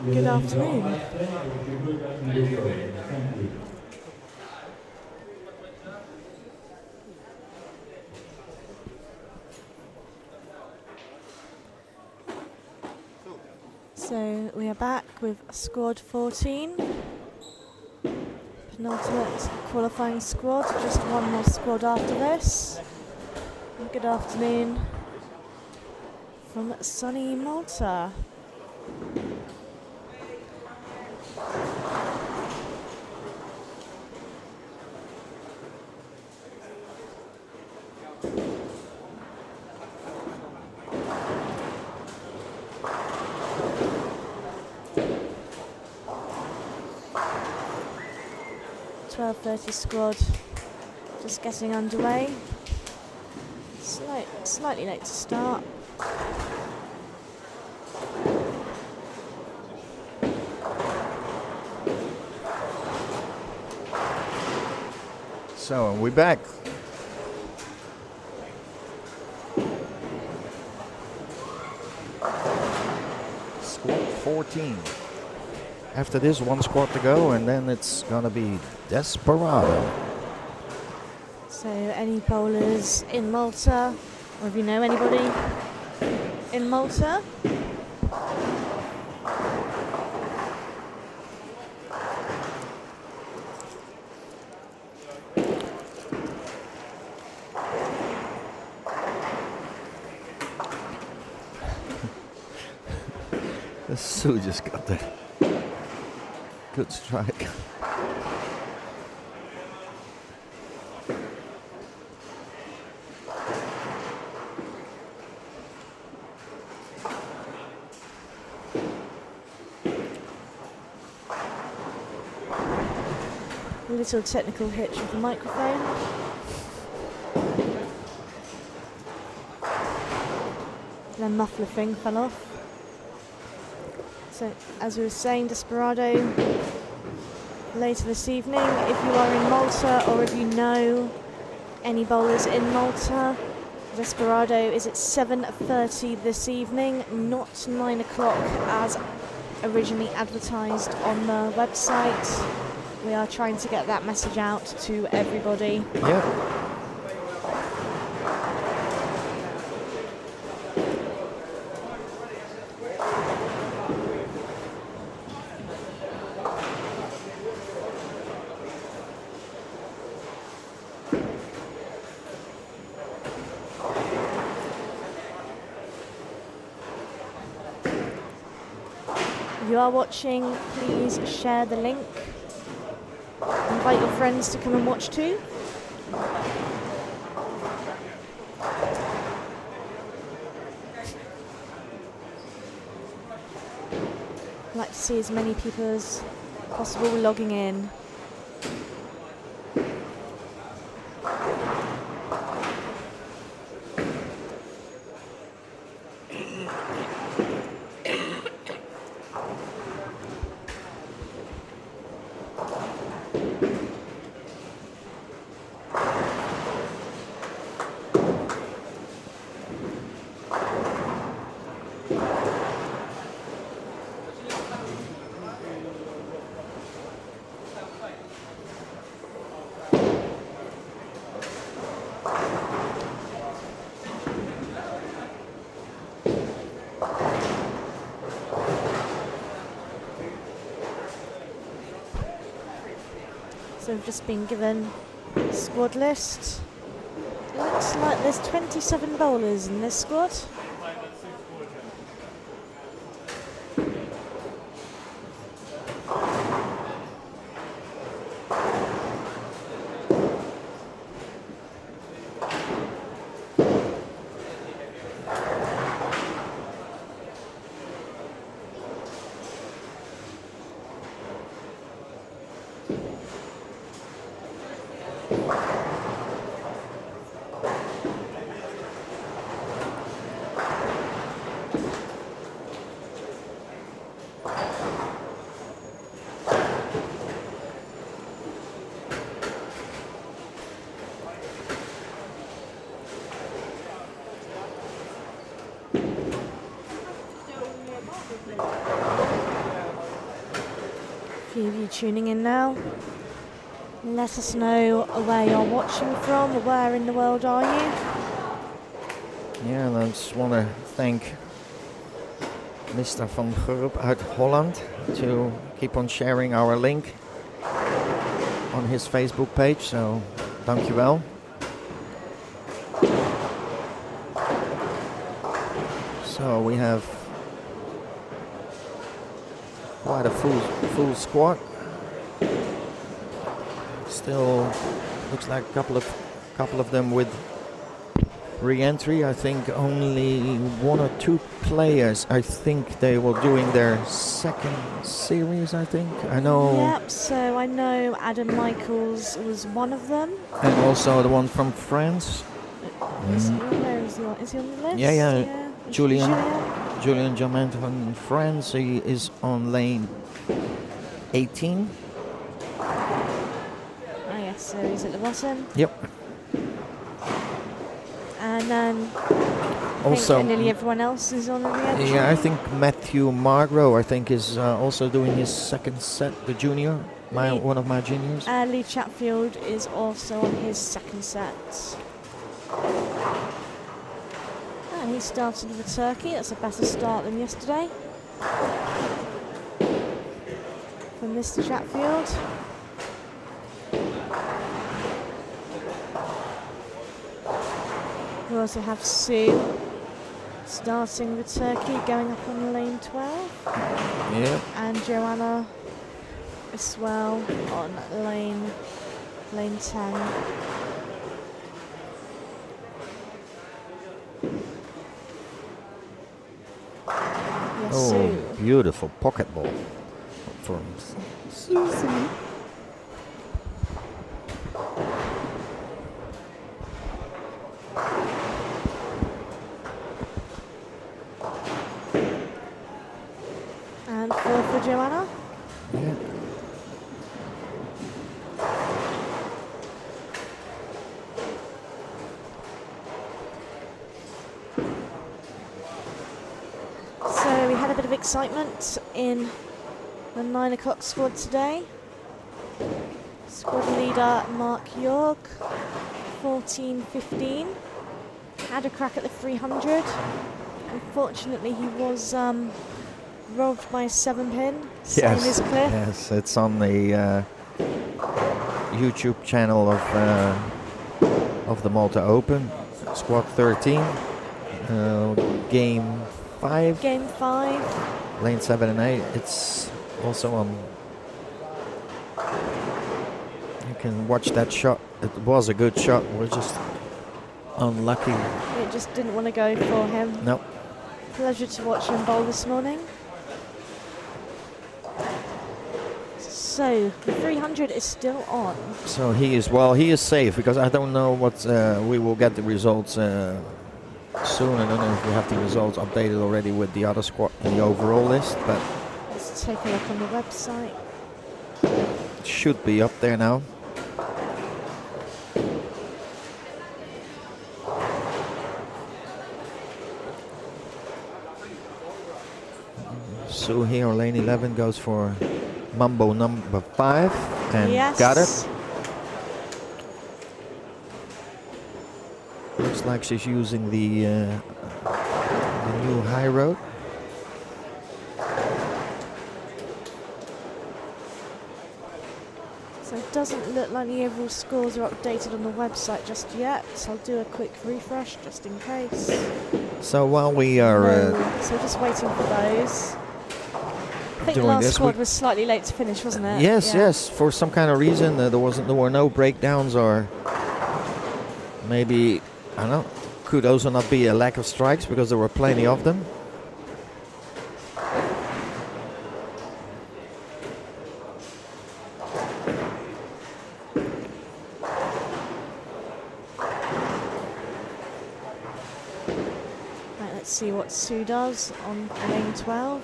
Good afternoon. So we are back with squad 14. Penultimate qualifying squad, just one more squad after this. And good afternoon from sunny Malta. .30 squad just getting underway. Slightly late to start. So we're back. Squad 14. After this, one squad to go, and then it's gonna be Desperado. So any bowlers in Malta, or if you know anybody in Malta? The Sue just got there. Good strike. A little technical hitch with the microphone. The muffler thing fell off. So, as we were saying, Desperado later this evening. If you are in Malta or if you know any bowlers in Malta, Desperado is at 7:30 this evening, not 9 o'clock as originally advertised on the website. We are trying to get that message out to everybody. Yeah. If you are watching, please share the link. Invite your friends to come and watch too. I'd like to see as many people as possible logging in. So we've just been given a squad list. Looks like there's 27 bowlers in this squad. few of you tuning in now. Let us know where you're watching from. Where in the world are you? Yeah, and I just want to thank Mr. van Gerup uit Holland to keep on sharing our link on his Facebook page. So, dankjewel. So we have quite a full squad. Still looks like a couple of them with re-entry. I think only 1 or 2 players. I think they were doing their second series. I think I know. Yep. So I know Adam Michaels was one of them, and also the one from France. Where is he on? Is he on the list? Yeah. Julian Germain from France. He is on lane 18. Oh yes, so he's at the bottom. Yep. And then Also, nearly everyone else is on the re-entry. yeah, I think Matthew Margro, I think, is also doing his second set, the junior, one of my juniors. Lee Chatfield is also on his second set. And he started with a turkey. That's a better start than yesterday from Mr. Chatfield. We also have Sue starting with turkey, going up on lane 12. Yeah. And Joanna as well on lane 10. Yes, Oh, Sue. beautiful pocket ball from Susie. And 4 for Joanna. Yeah. So we had a bit of excitement in the 9 o'clock squad today. Squad leader Mark York, 14-15, had a crack at the 300. Unfortunately, he was robbed by a 7-pin, same as Cliff. Yes, it's on the YouTube channel of the Malta Open, squad 13, game 5. Game 5. Lane 7 and 8. It's also on. You can watch that shot. It was a good shot. We're just unlucky. It just didn't want to go for him. No. Pleasure to watch him bowl this morning. So the 300 is still on. So he is safe, because I don't know what we will get the results soon. I don't know if we have the results updated already with the other squad in the overall list, but Let's take a look on the website. it should be up there now. So here lane 11 goes for Mambo number 5 and Yes. got it. Looks like she's using the new high road. So it doesn't look like the overall scores are updated on the website just yet. So I'll do a quick refresh just in case. So while we are No, so just waiting for those. I think the doing last this, squad was slightly late to finish, wasn't it? yes, Yeah. yes, for some kind of reason there were no breakdowns, or maybe, I don't know, could also not be a lack of strikes because there were plenty of them. Right, let's see what Sue does on lane 12.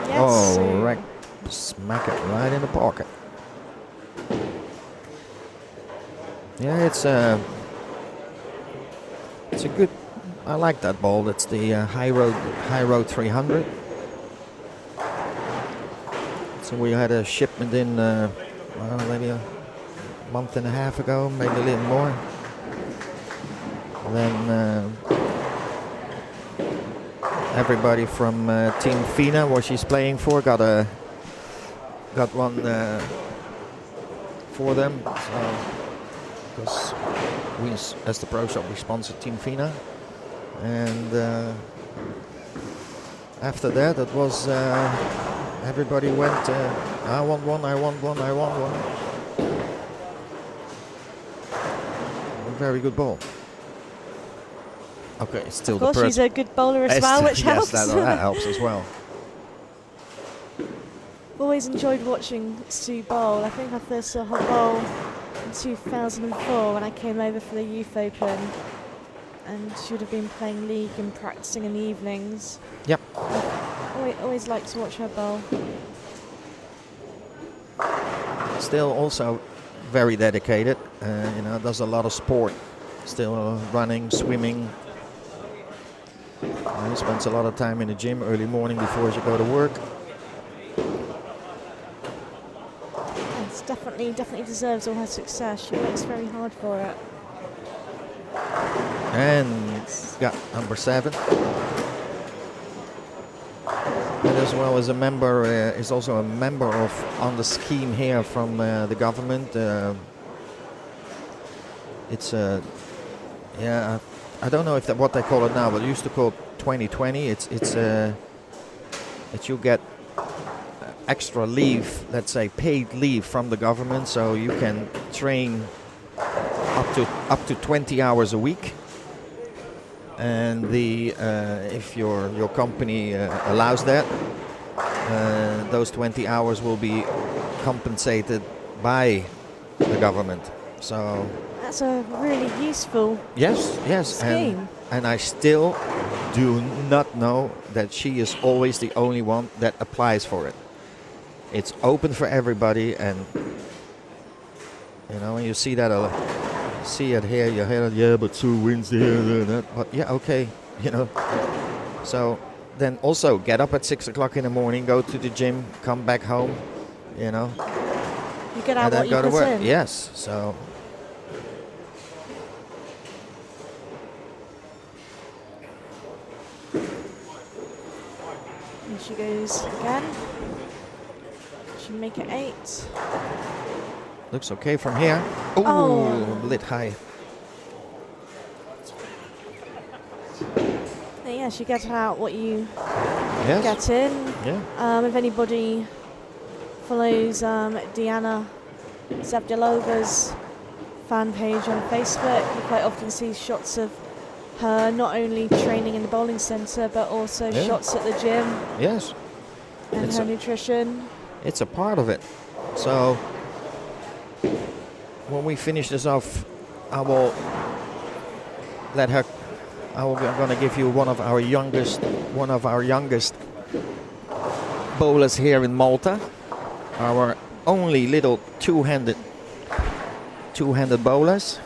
Yes, Oh, Sue. right. Smack it right in the pocket. Yeah, it's a good. I like that ball. It's the High Road 300. So we had a shipment in maybe a month and a half ago, maybe a little more. Then everybody from Team Fina, what she's playing for, got one for them. So, because we, as the Pro Shop, we sponsor Team Fina, and after that, it was everybody went. I want one. I want one. I want one. A very good ball. Okay, still Of course, she's a good bowler as well, which helps. Yes, that helps as well. Always enjoyed watching Sue bowl. I think I first saw her bowl in 2004 when I came over for the Youth Open, and she would have been playing league and practicing in the evenings. Yep. Always liked to watch her bowl. Still also very dedicated. Does a lot of sport. Still running, swimming. Spends a lot of time in the gym early morning before she go to work. It's definitely deserves all her success. She works very hard for it. And got number 7. And as well as a member, is also a member on the scheme here from the government. It's I don't know if what they call it now, but it used to call it 2020. It's you get extra leave, let's say paid leave from the government, so you can train up to 20 hours a week. And if your company allows that, those 20 hours will be compensated by the government. So that's a really useful scheme. And I still do not know that she is always the only one that applies for it. It's open for everybody, and when you see that, see it here, you hear, yeah, but Sue wins here, that. But yeah, okay, So then also get up at 6 o'clock in the morning, go to the gym, come back home, You get out and then what go you to put work. in. Yes, so. And she goes again. She make it 8. Looks okay from here. Ooh, Oh. lit high. Yeah, she gets out what you Yes. get in. Yeah. If anybody follows Diana Zavdilova's fan page on Facebook, you quite often see shots of her not only training in the bowling centre but also shots at the gym. Yes. And It's her nutrition. It's a part of it. So when we finish this off, I will let her. I'm going to give you one of our youngest bowlers here in Malta. Our only little two-handed bowlers.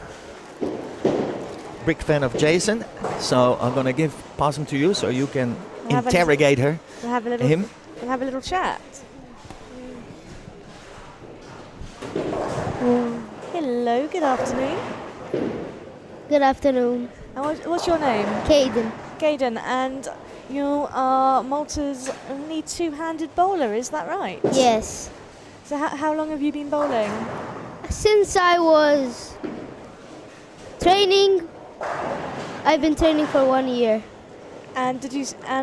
Big fan of Jason, so I'm going to pass him to you so you can interrogate him. We'll have a little chat. Hello, good afternoon. Good afternoon. What's your name? Caden. Caden, and you are Malta's only two-handed bowler, is that right? Yes. So how long have you been bowling? Since I was training, I've been training for 1 year. And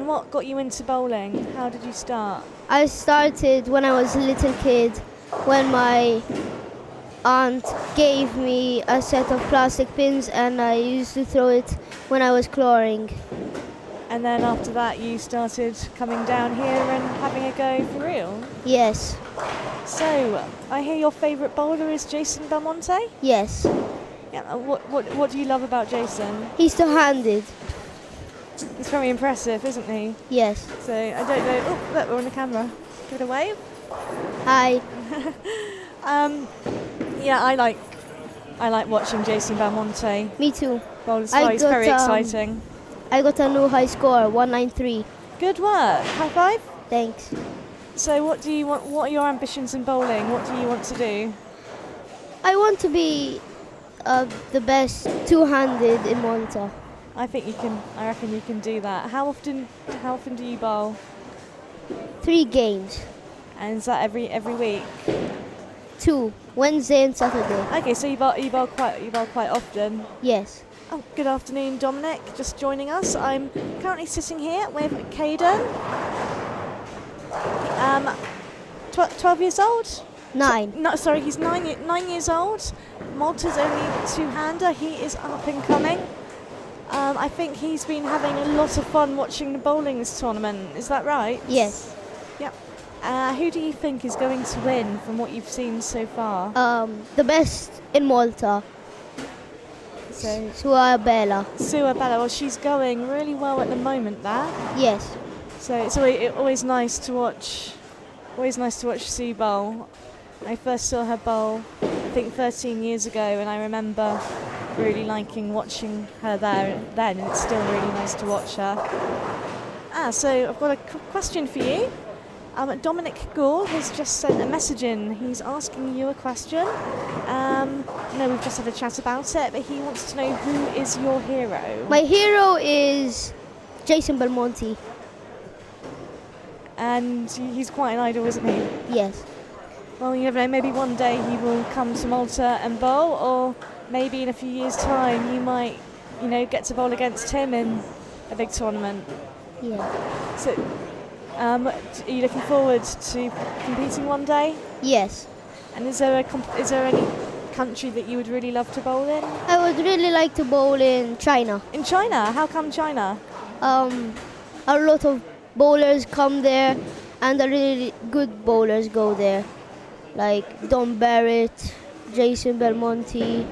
what got you into bowling? How did you start? I started when I was a little kid, when my aunt gave me a set of plastic pins and I used to throw it when I was clawing. And then after that you started coming down here and having a go for real? Yes. So, I hear your favourite bowler is Jason Belmonte? Yes. Yeah, what do you love about Jason? He's two-handed. He's very impressive, isn't he? Yes. So, I don't know. Oh, look, we're on the camera. Give it a wave. Hi. Yeah, I I like watching Jason Belmonte Me too. bowl as well. He's very exciting. I got a new high score, 193. Good work. High five. Thanks. So what do you want? What are your ambitions in bowling? What do you want to do? I want to be the best two-handed in Malta. I think you can. I reckon you can do that. How often do you bowl? 3 games. And is that every week? 2, Wednesday and Saturday. Okay, so you bowl quite often. Yes. Oh, good afternoon, Dominic. Just joining us. I'm currently sitting here with Caden. 12 years old. 9. No, sorry, he's 9 years old. Malta's only two-hander. He is up and coming. I think he's been having a lot of fun watching the bowling this tournament. Is that right? Yes. Yep. Who do you think is going to win from what you've seen so far? The best in Malta. So Suabella. Sua Bella. Well, she's going really well at the moment there. Yes. So it's always nice to watch. Always nice to watch Sue bowl. I first saw her bowl, I think 13 years ago, and I remember really liking watching her there then, and it's still really nice to watch her. So I've got a question for you. Dominic Gall has just sent a message in. He's asking you a question. No, we've just had a chat about it, but he wants to know who is your hero. My hero is Jason Belmonte. And he's quite an idol, isn't he? Yes. Well, you never know, maybe one day he will come to Malta and bowl, or maybe in a few years' time you might, get to bowl against him in a big tournament. Yeah. So, are you looking forward to competing one day? Yes. And is there any country that you would really love to bowl in? I would really like to bowl in China. In China? How come China? A lot of bowlers come there, and the really good bowlers go there, like Don Barrett, Jason Belmonte,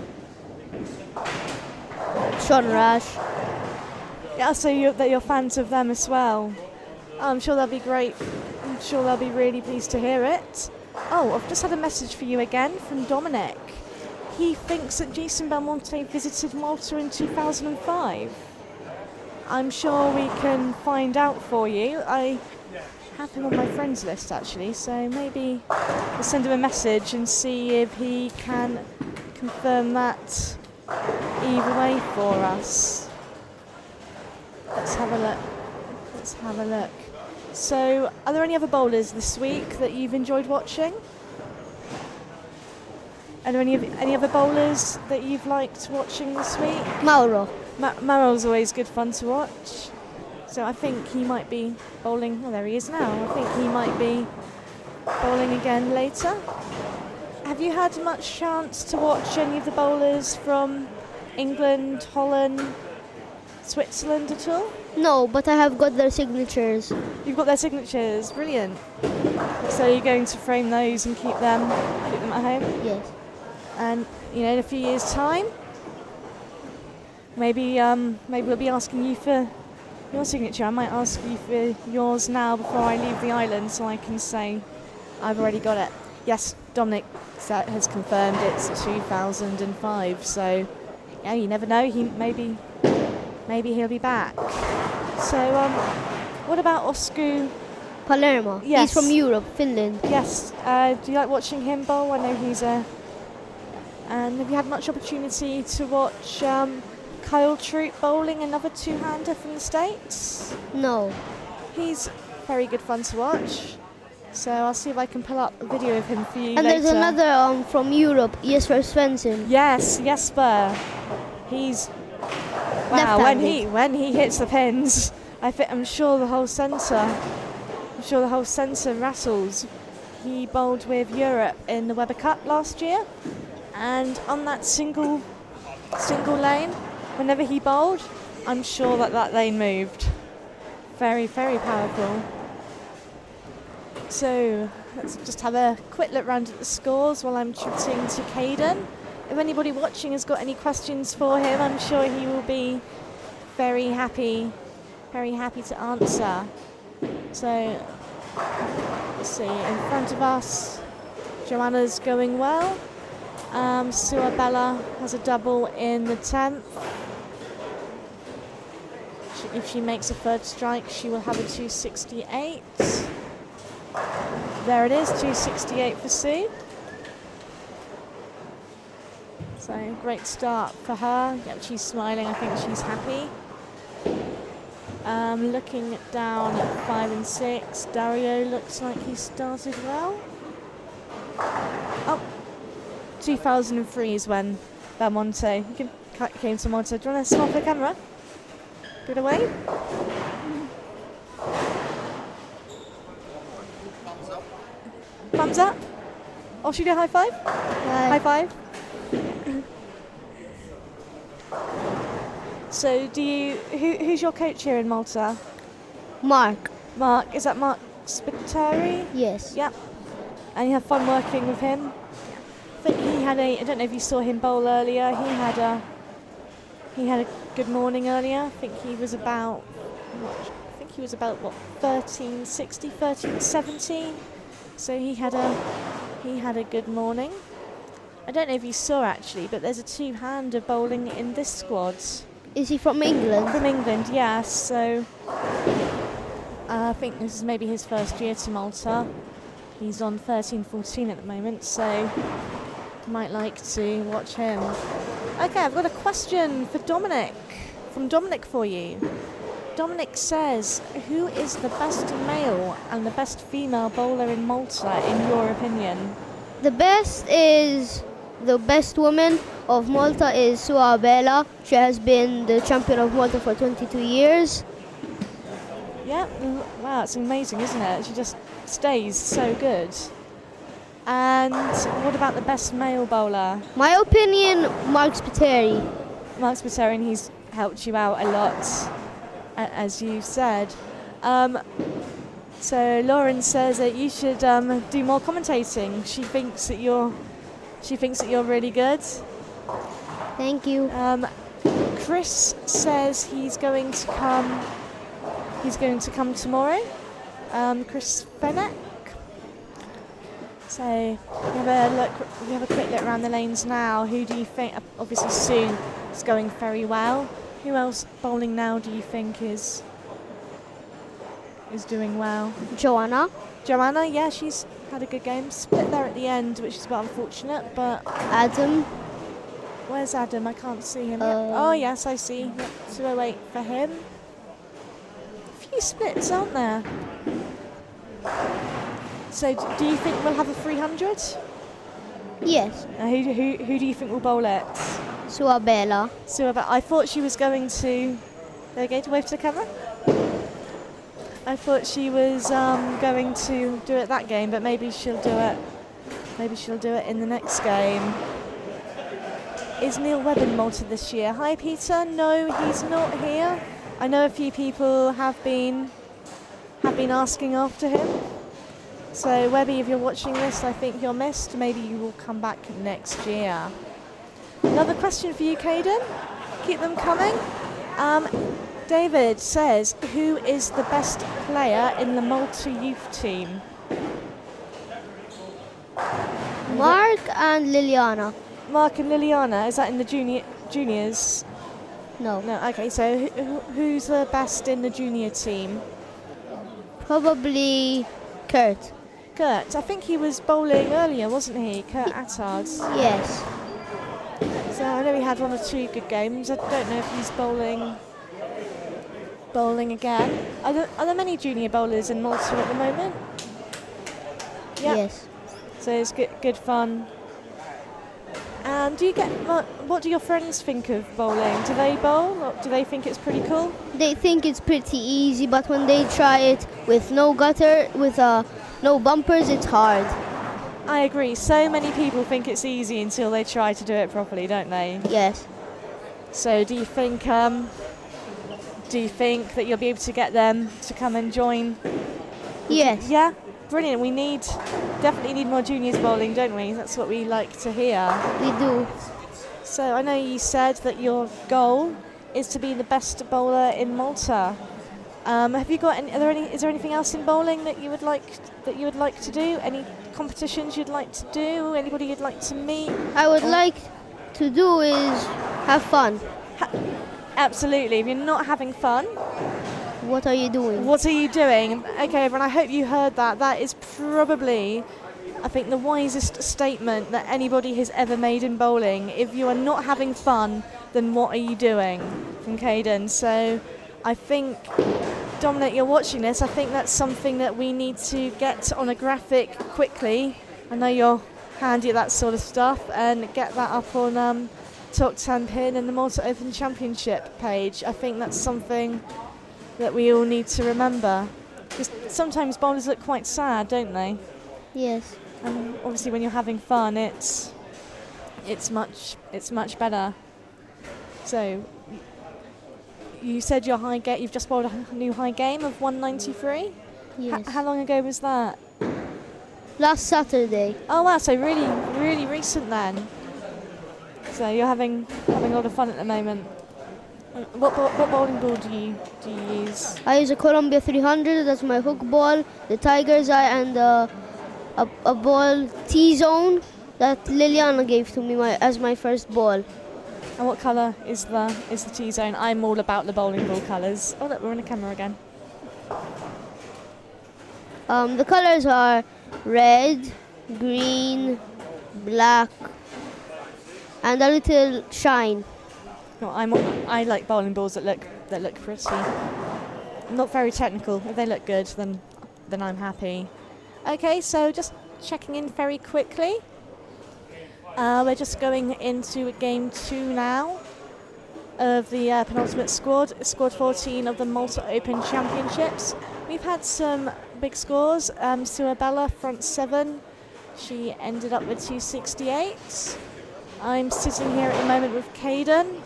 Sean Rash. Yeah, so you're fans of them as well. I'm sure they'll be great. I'm sure they'll be really pleased to hear it. Oh, I've just had a message for you again from Dominic. He thinks that Jason Belmonte visited Malta in 2005. I'm sure we can find out for you. I have him on my friends list actually, so maybe we'll send him a message and see if he can confirm that either way for us. Let's have a look. So, are there any other bowlers this week that you've enjoyed watching? Are there any other bowlers that you've liked watching this week? Mauro. Mauro's always good fun to watch. So I think he might be bowling. Oh, there he is now. I think he might be bowling again later. Have you had much chance to watch any of the bowlers from England, Holland, Switzerland at all? No, but I have got their signatures. You've got their signatures. Brilliant. So you're going to frame those and keep them at home? Yes. And in a few years' time, maybe we'll be asking you for your signature. I might ask you for yours now before I leave the island, so I can say I've already got it. Yes, Dominic has confirmed it's 2005. So yeah, you never know. Maybe he'll be back. So what about Osku Palermo. Yes. He's from Europe, Finland. Yes. Do you like watching him bowl? I know he's a. And have you had much opportunity to watch Kyle Troop bowling, another two-hander from the States? No. He's very good fun to watch. So I'll see if I can pull up a video of him for you And later. there's another from Europe, Jesper Svensson. Yes, Jesper. He's wow. Left-handed. When he hits the pins, I'm sure the whole centre rattles. He bowled with Europe in the Weber Cup last year, and on that single lane, whenever he bowled, I'm sure that lane moved. Very, very powerful. So let's just have a quick look round at the scores while I'm chatting to Caden. If anybody watching has got any questions for him, I'm sure he will be very happy to answer. So let's see, in front of us, Joanna's going well. Suabella has a double in the 10th. If she makes a third strike, she will have a 268. There it is, 268 for Sue. So great start for her. Yep, she's smiling. I think she's happy. Looking down at 5 and 6, Dario looks like he started well. Oh, 2003 is when Belmonte came to Malta. Do you want to stop the camera? Give it away. Thumbs up. Oh, should we do a high five? High five. So, who's your coach here in Malta? Mark. Mark, is that Mark Spiteri? Yes. Yep. And you have fun working with him? I think he had I don't know if you saw him bowl earlier, he had a good morning earlier. I think he was about, what, 1360, 1370. So he had a good morning. I don't know if you saw actually, but there's a two-hander bowling in this squad. Is he from England? From England, yes. So I think this is maybe his first year to Malta. He's on 13-14 at the moment, so might like to watch him. Okay, I've got a question for Dominic. From Dominic for you. Dominic says, who is the best male and the best female bowler in Malta, in your opinion? The best woman of Malta is Suabella. She has been the champion of Malta for 22 years. Yeah, wow, it's amazing, isn't it? She just stays so good. And what about the best male bowler? My opinion, Mark Spiteri. Mark Spiteri, and he's helped you out a lot, as you said. So Lauren says that you should do more commentating. She thinks that you're really good. Thank you. Chris says he's going to come. He's going to come tomorrow. Chris Fenech. So we have a quick look around the lanes now. Who do you think? Obviously Sue is going very well. Who else bowling now do you think is doing well? Joanna. Joanna, yeah, she's had a good game. Split there at the end, which is a bit unfortunate, but... Adam. Where's Adam? I can't see him. Oh, yes, I see. Yep, 208 for him. A few splits, aren't there? So, do you think we'll have a 300? Yes. Who do you think will bowl it? Suabella. Suabella. I thought she was going to... There we go, to wave to the camera. I thought she was going to do it that game, but maybe she'll do it. Maybe she'll do it in the next game. Is Neil Webb in Malta this year? Hi, Peter. No, he's not here. I know a few people have been asking after him. So, Webby, if you're watching this, I think you're missed. Maybe you will come back next year. Another question for you, Caden. Keep them coming. David says, who is the best player in the Malta youth team? Mark and Liliana. Mark and Liliana, is that in the juniors? No. No, okay, so who's the best in the junior team? Probably Kurt. Kurt, I think he was bowling earlier, wasn't he? Kurt Attard. Yes. So I know he had 1 or 2 good games. I don't know if he's bowling again. Are there many junior bowlers in Malta at the moment? Yep. Yes. So it's good fun. And what do your friends think of bowling? Do they bowl, or do they think it's pretty cool? They think it's pretty easy, but when they try it with no gutter, with no bumpers, it's hard. I agree. So many people think it's easy until they try to do it properly, don't they? Yes. So do you think that you'll be able to get them to come and join? Yes. Yeah? Brilliant. We definitely need more juniors bowling, don't we? That's what we like to hear. We do. So I know you said that your goal is to be the best bowler in Malta. Have you got any? Is there anything else in bowling that you would like to do? Any competitions you'd like to do? Anybody you'd like to meet? I would like to do is have fun. Absolutely. If you're not having fun, What are you doing? what are you doing? Okay, everyone. I hope you heard that. That is probably, I think, the wisest statement that anybody has ever made in bowling. If you are not having fun, then what are you doing? From Caden. So, I think, Dominic, you're watching this. I think that's something that we need to get on a graphic quickly. I know you're handy at that sort of stuff, and get that up on Talk Tenpin and the Malta Open Championship page. I think that's something that we all need to remember. Because sometimes bowlers look quite sad, don't they? Yes. And obviously, when you're having fun, it's much better. So, you said your high game. You've just bowled a new high game of 193. Yes. How long ago was that? Last Saturday. Oh wow! So really recent then. So you're having a lot of fun at the moment. What bowling ball do you use? I use a Columbia 300. That's my hook ball. The Tiger's Eye and a ball T-zone that Liliana gave to me as my first ball. And what colour is the T-zone? I'm all about the bowling ball colours. Oh look, we're on the camera again. The colors are red, green, black, and a little shine. No, I like bowling balls that look pretty. Not very technical. If they look good, then I'm happy. Okay, so just checking in very quickly. We're just going into game 2 now of the penultimate squad 14 of the Malta Open Championships. We've had some big scores. Suabella, front 7. She ended up with 268. I'm sitting here at the moment with Caden.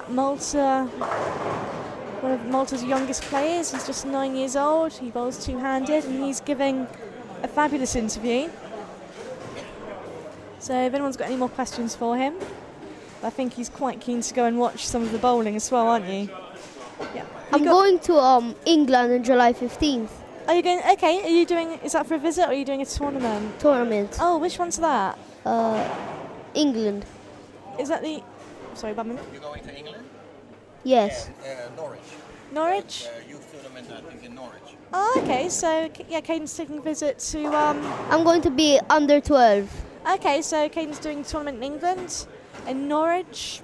Malta, one of Malta's youngest players. He's just 9 years old. He bowls two-handed, and he's giving a fabulous interview. So if anyone's got any more questions for him, I think he's quite keen to go and watch some of the bowling as well, aren't you? Yeah. I'm going to England on July 15th. Are you going? Okay. Are you doing? Is that for a visit or are you doing a tournament? Tournament. Oh, which one's that? England. Is that the? Sorry, Bummin. You're going to England? Yes. Norwich. Norwich? Youth tournament, I think, in Norwich. Oh, okay. So yeah, Caden's taking a visit to. I'm going to be under 12. Okay, so Caden's doing a tournament in England, in Norwich,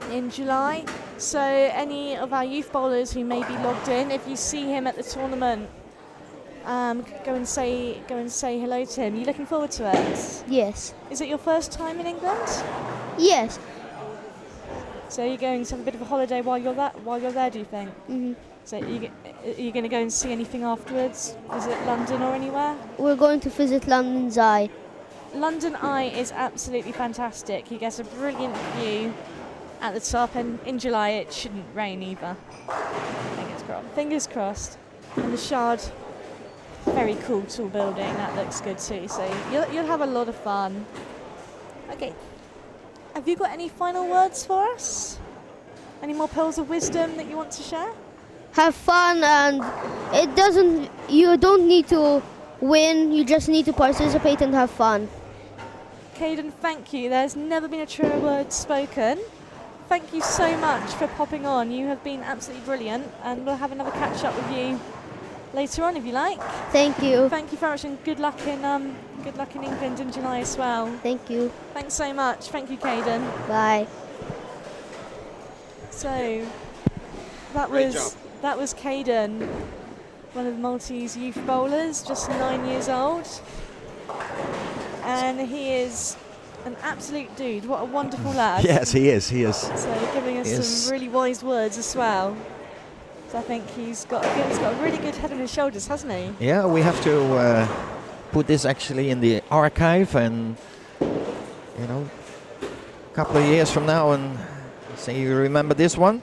in July. So any of our youth bowlers who may be logged in, if you see him at the tournament, go and say hello to him. You looking forward to it? Yes. Is it your first time in England? Yes. So you're going to have a bit of a holiday while you're there, do you think? Mm-hmm. So are you going to go and see anything afterwards? Visit London or anywhere? We're going to visit London's Eye. London Eye is absolutely fantastic. You get a brilliant view at the top, and in July it shouldn't rain either. Fingers crossed. And the Shard, very cool tall building, that looks good too. So you'll have a lot of fun. Okay. Have you got any final words for us? Any more pearls of wisdom that you want to share? Have fun, and you don't need to win, you just need to participate and have fun. Caden, thank you. There's never been a truer word spoken. Thank you so much for popping on. You have been absolutely brilliant, and we'll have another catch up with you later on if you like. Thank you. Thank you very much, and good luck in England in July as well. Thank you. Thanks so much. Thank you, Caden. Bye. So that was Caden, one of the Maltese youth bowlers, just 9 years old. And he is an absolute dude. What a wonderful lad. Yes, he is. So giving us some really wise words as well. So I think he's got a really good head on his shoulders, hasn't he? Yeah, we have to put this actually in the archive, and a couple of years from now, and say you remember this one.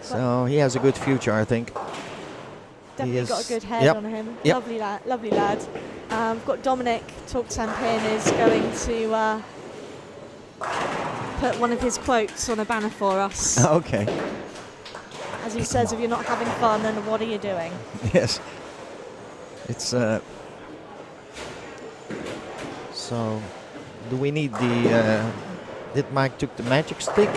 So he has a good future, I think. Definitely got a good head on him. Yep. Lovely lad. We've got Dominic, Talk Tenpin, is going to put one of his quotes on a banner for us. Okay. As he says, if you're not having fun, then what are you doing? Yes. It's so do we need the did Mike took the magic stick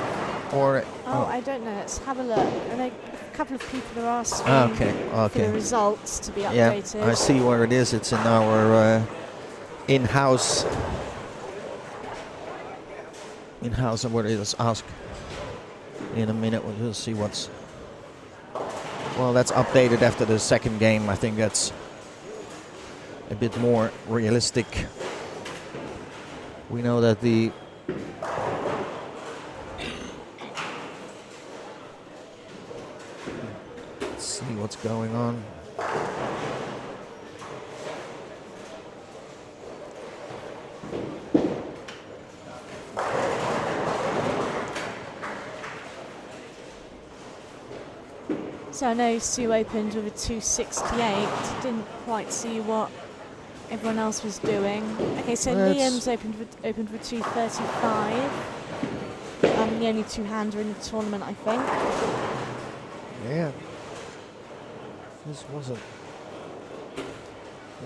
or I don't know. Let's have a look. I know a couple of people are asking for the okay. results to be Yeah, updated. I see where it is. It's in our in-house and what it is. Ask in a minute. We'll see what's. Well, that's updated after the second game. I think that's a bit more realistic. We know that the let's see what's going on. So I know Sue opened with a 268. Didn't quite see what everyone else was doing. Okay, so Liam's opened with 235. The only two-hander in the tournament, I think. Yeah. This wasn't a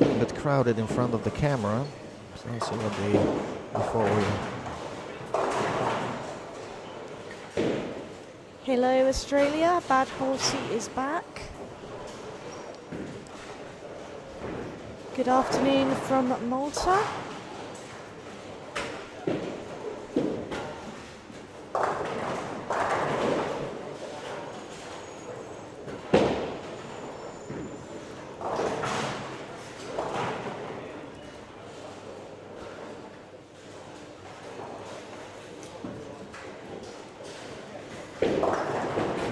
little bit crowded in front of the camera. So let's see what before we. Hello, Australia. Bad Horsey is back. Good afternoon from Malta.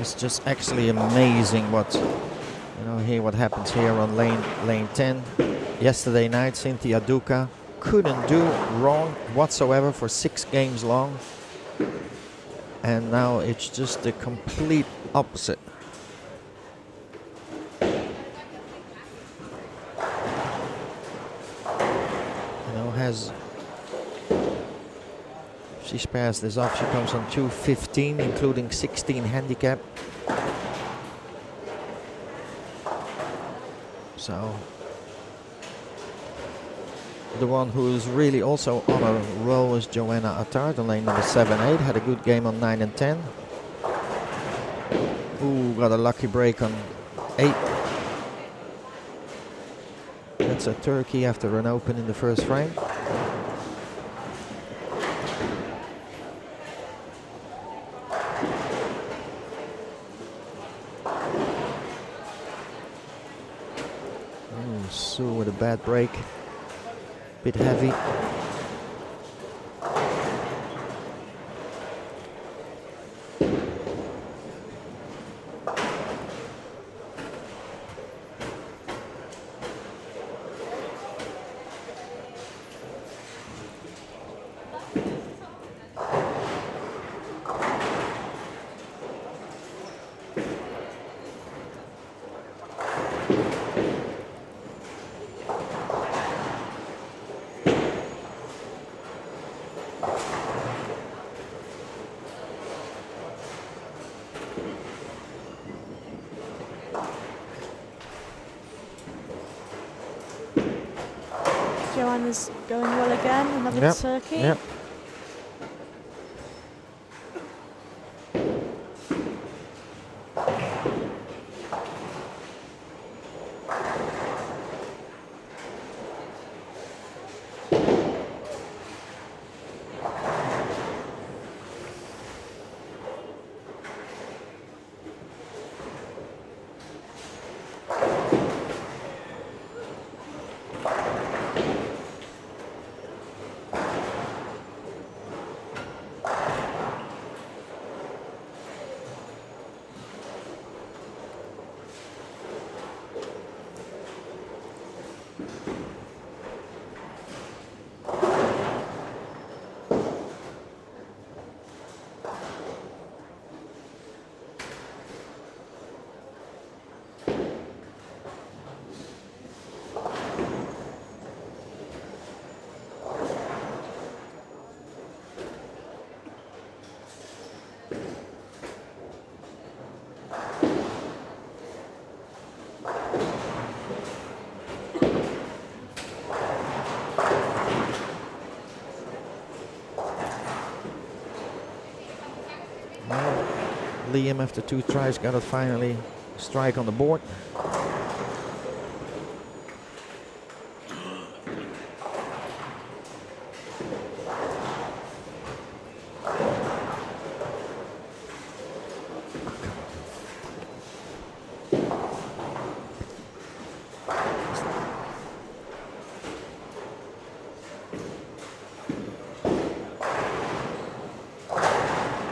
It's just actually amazing what what happens here on lane 10. Yesterday night, Cynthia Duca couldn't do wrong whatsoever for 6 games long, and now it's just the complete opposite. She spares this off. She comes on 215, including 16 handicap. So the one who's really also on a roll is Joanna Attard on lane number 7-8. Had a good game on 9 and 10. Ooh, got a lucky break on 8. That's a turkey after an open in the first frame. Sue with a bad break. Bit heavy. Joanna's going well again, another turkey. Yep. Liam, after 2 tries, got it finally strike on the board.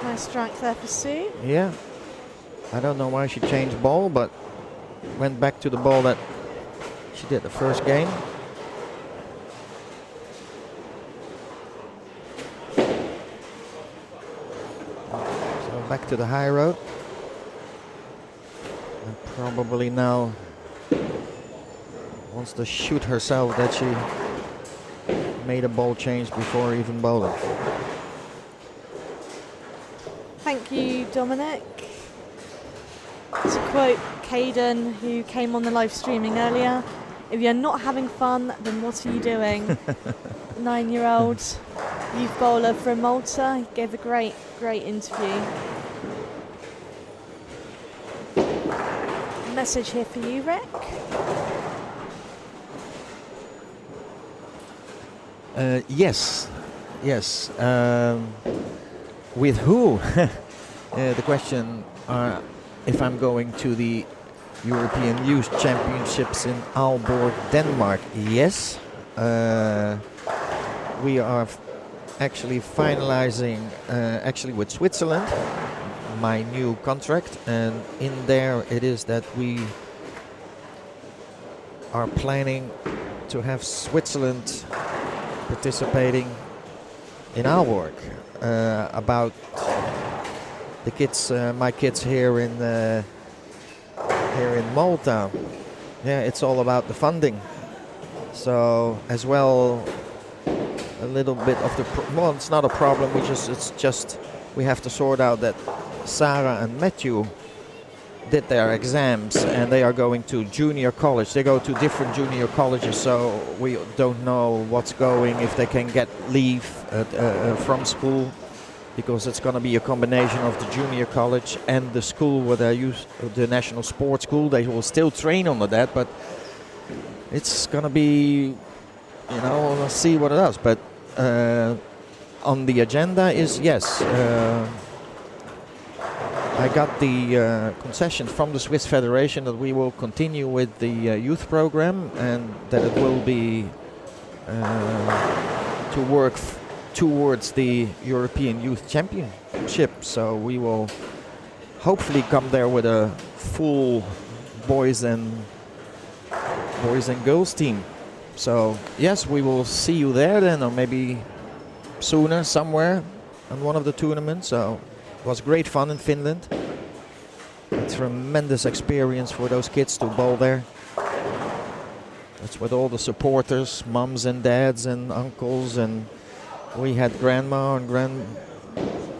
Nice strike there for Sue. Yeah, I don't know why she changed ball, but went back to the ball that she did the first game. So back to the high road. And probably now wants to shoot herself that she made a ball change before even bowling. Thank you, Dominic. To quote Caden, who came on the live streaming earlier, if you're not having fun, then what are you doing? 9-year-old youth bowler from Malta. He gave a great interview. Message here for you, Rick. Yes. With who? The question, if I'm going to the European Youth Championships in Aalborg, Denmark. Yes. We are actually finalizing actually with Switzerland my new contract, and in there it is that we are planning to have Switzerland participating in Aalborg. About the kids, my kids here in Malta. Yeah, it's all about the funding. So as well, a little bit of the well, it's not a problem. It's just we have to sort out that Sarah and Matthew did their exams and they are going to junior college. They go to different junior colleges, so we don't know what's going, if they can get leave from school, because it's going to be a combination of the junior college and the school where they use the national sports school. They will still train under that, but it's going to be, you know, we'll see what it does. But on the agenda is, yes, I got the concession from the Swiss Federation that we will continue with the youth program, and that it will be to work towards the European Youth Championship. So we will hopefully come there with a full boys and girls team. So yes, we will see you there then, or maybe sooner somewhere on one of the tournaments. So it was great fun in Finland. A tremendous experience for those kids to bowl there. That's with all the supporters, mums and dads and uncles, and we had grandma and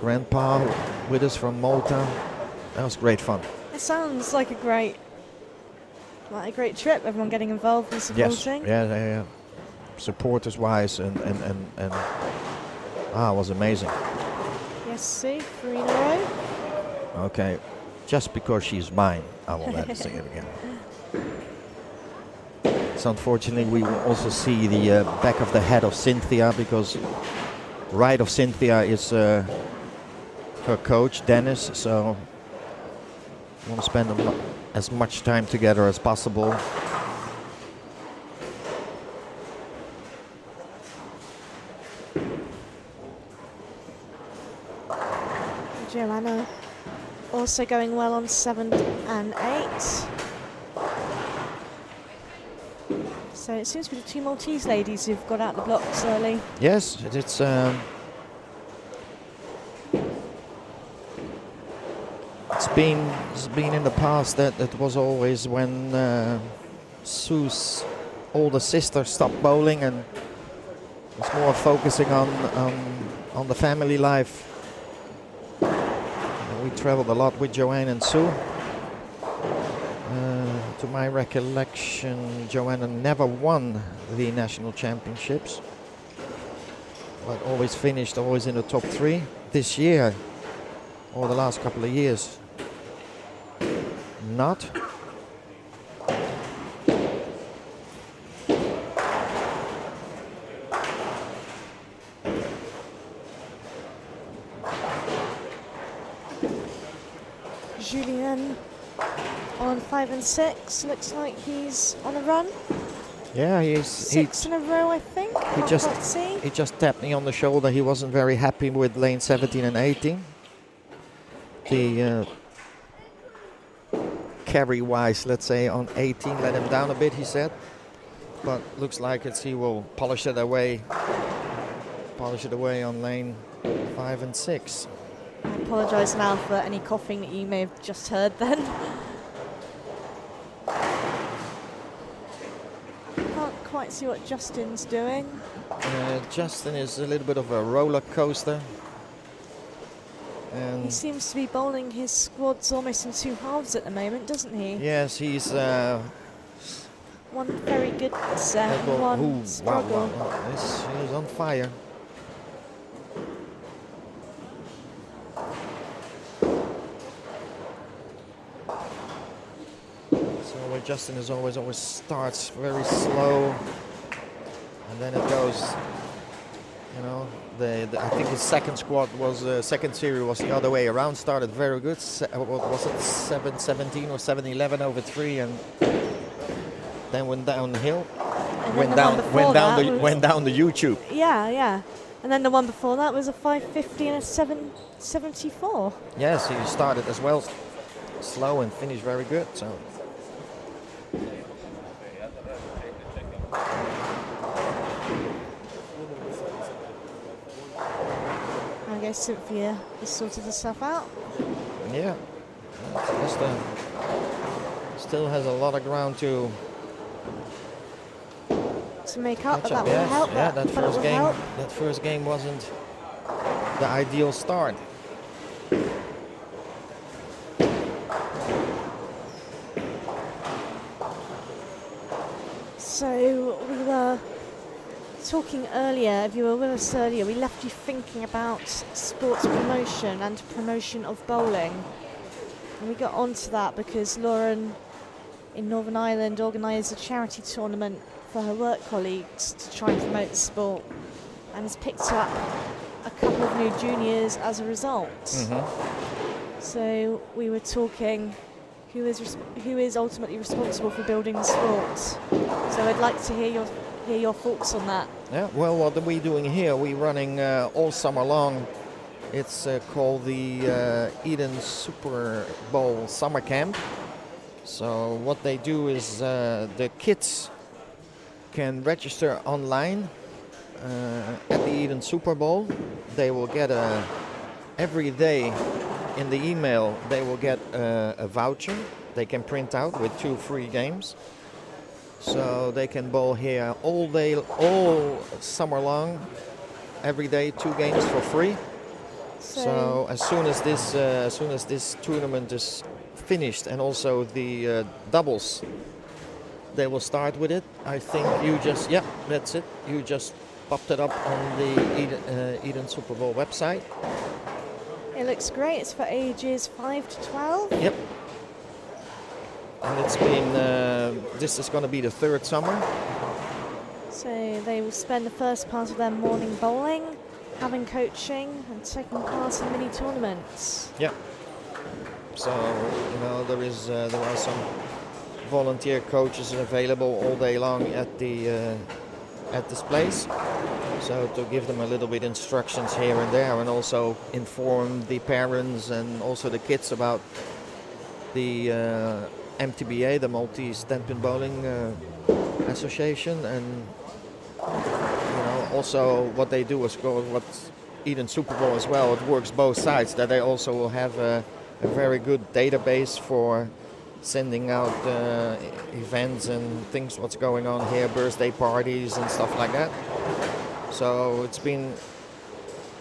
grandpa with us from Malta. That was great fun. It sounds like a great trip. Everyone getting involved and supporting. Yes, yeah. Supporters wise and it was amazing. Yes, see, 3 in a row. Okay, just because she's mine, I will let her sing it again. So unfortunately, we will also see the back of the head of Cynthia, because right of Cynthia is her coach, Dennis. So we want to spend as much time together as possible. Joanna also going well on 7 and 8. So it seems to be the 2 Maltese ladies who've got out the blocks early. Yes, it's been in the past that it was always when Sue's older sister stopped bowling and was more focusing on the family life. We traveled a lot with Joanne and Sue. To my recollection, Joanna never won the national championships, but always finished in the top 3. This year, or the last couple of years, not. Julien on 5 and 6. Looks like he's on a run. Yeah, he 6 in a row, I think. Can't quite see. he just tapped me on the shoulder. He wasn't very happy with lane 17 and 18. The carry-wise, let's say, on 18 let him down a bit, he said. But looks like he will polish it away on lane 5 and 6. I apologise now for any coughing that you may have just heard then. Can't quite see what Justin's doing. Justin is a little bit of a roller coaster. And He seems to be bowling his squads almost in two halves at the moment, doesn't he? yes, he's One very good set, and one struggle. He's on fire. So where Justin is always starts very slow, and then it goes. You know, I think his second squad was second series was the other way around. Started very good. What was it, 7-17 or 7-11 over 3, and then went downhill. And Went then down the YouTube. Yeah, yeah. And then the one before that was a 550 and a 774. Yes, he started as well slow and finished very good. So I guess Cynthia has sorted herself out. yeah, still has a lot of ground to make up, catch but that up. will Yes, help. yeah, But it will help. that first game wasn't the ideal start. So we were talking earlier, if you were with us earlier, we left you thinking about sports promotion and promotion of bowling. And we got onto that because Lauren in Northern Ireland organised a charity tournament for her work colleagues to try and promote the sport, and has picked up a couple of new juniors as a result. So we were talking who is ultimately responsible for building the sport. So I'd like to hear your thoughts on that. Yeah, well, what are we doing here? We're running all summer long. It's called the Eden Super Bowl Summer Camp. So what they do is the kids can register online at the Eden Super Bowl. They will get every day in the email they will get a voucher they can print out with 2 free games. So they can bowl here all day, all summer long, every day 2 games for free. So as soon as this tournament is finished, and also the doubles, they will start with it. I think that's it. You just popped it up on the Eden Super Bowl website. It looks great. It's for ages 5 to 12. Yep. And it's been, this is going to be the 3rd summer. So they will spend the first part of their morning bowling, having coaching and taking part in mini tournaments. Yeah. So, you know, there are some volunteer coaches available all day long at this place. So to give them a little bit instructions here and there, and also inform the parents and also the kids about the MTBA, the Maltese Tenpin Bowling Association, and you know, also what they do is what Eden Super Bowl as well. It works both sides. That they also will have a very good database for sending out events and things, what's going on here, birthday parties and stuff like that. So it's been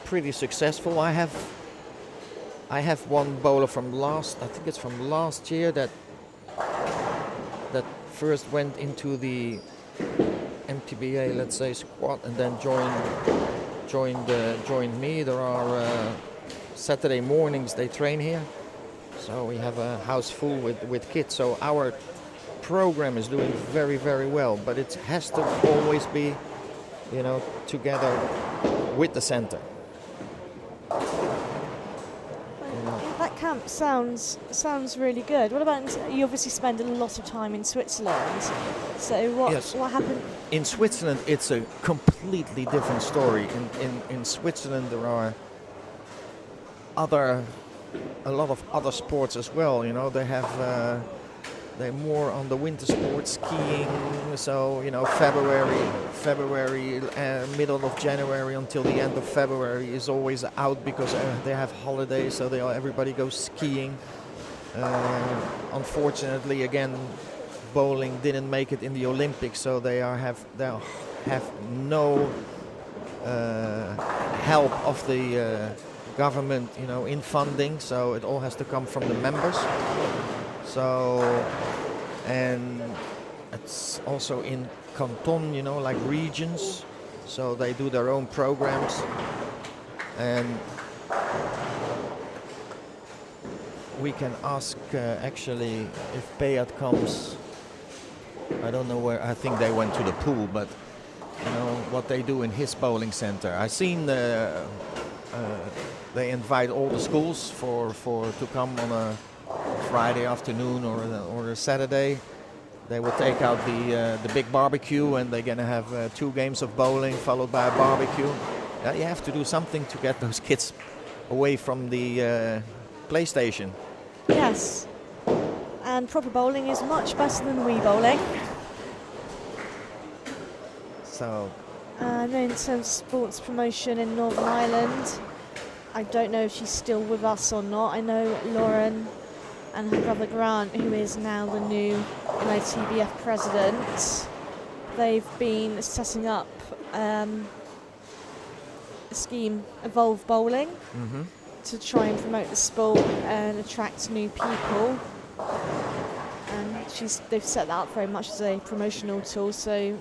pretty successful. I have one bowler from I think it's from last year that first went into the MTBA, let's say, squad, and then joined me. There are Saturday mornings they train here. So we have a house full with kids. So our program is doing very, very well, but it has to always be, you know, together with the center. That camp sounds really good. What about, you obviously spend a lot of time in Switzerland, so what happened? In Switzerland, it's a completely different story. In Switzerland, there are a lot of other sports as well. You know, they have they're more on the winter sports, skiing. So you know, February, middle of January until the end of February is always out because they have holidays. So everybody goes skiing. Unfortunately, again, bowling didn't make it in the Olympics, so they have no help of the government, you know, in funding. So it all has to come from the members. So, and it's also in canton, you know, like regions. So they do their own programs, and we can ask actually if Beat comes. I don't know where. I think they went to the pool, but you know what they do in his bowling center. I've seen they invite all the schools to come on a Friday afternoon or a Saturday. They will take out the big barbecue, and they're gonna have 2 games of bowling followed by a barbecue. You have to do something to get those kids away from the PlayStation. Yes, and proper bowling is much better than Wii bowling. So, I know in terms of sports promotion in Northern Ireland, I don't know if she's still with us or not. I know Lauren and her brother Grant, who is now the new MOTBF president, they've been setting up a scheme, Evolve Bowling, to try and promote the sport and attract new people. And they've set that up very much as a promotional tool. So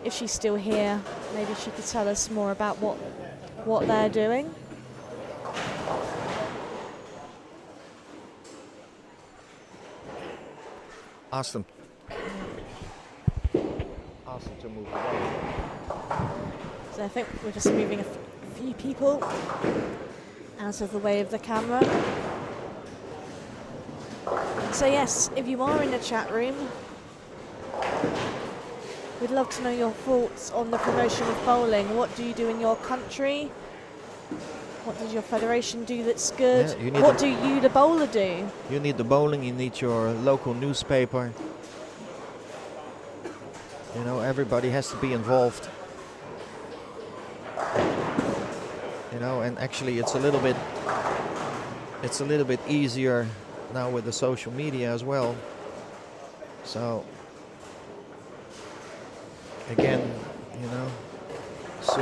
if she's still here, maybe she could tell us more about what they're doing. Ask them to move away. So I think we're just moving a few people out of the way of the camera. So yes, if you are in the chat room, we'd love to know your thoughts on the promotion of bowling. What do you do in your country? What does your federation do that's good? Yeah, what do you, the bowler, do? You need the bowling, you need your local newspaper. You know, everybody has to be involved. You know, and actually it's a little bit easier now with the social media as well. So again, you know, so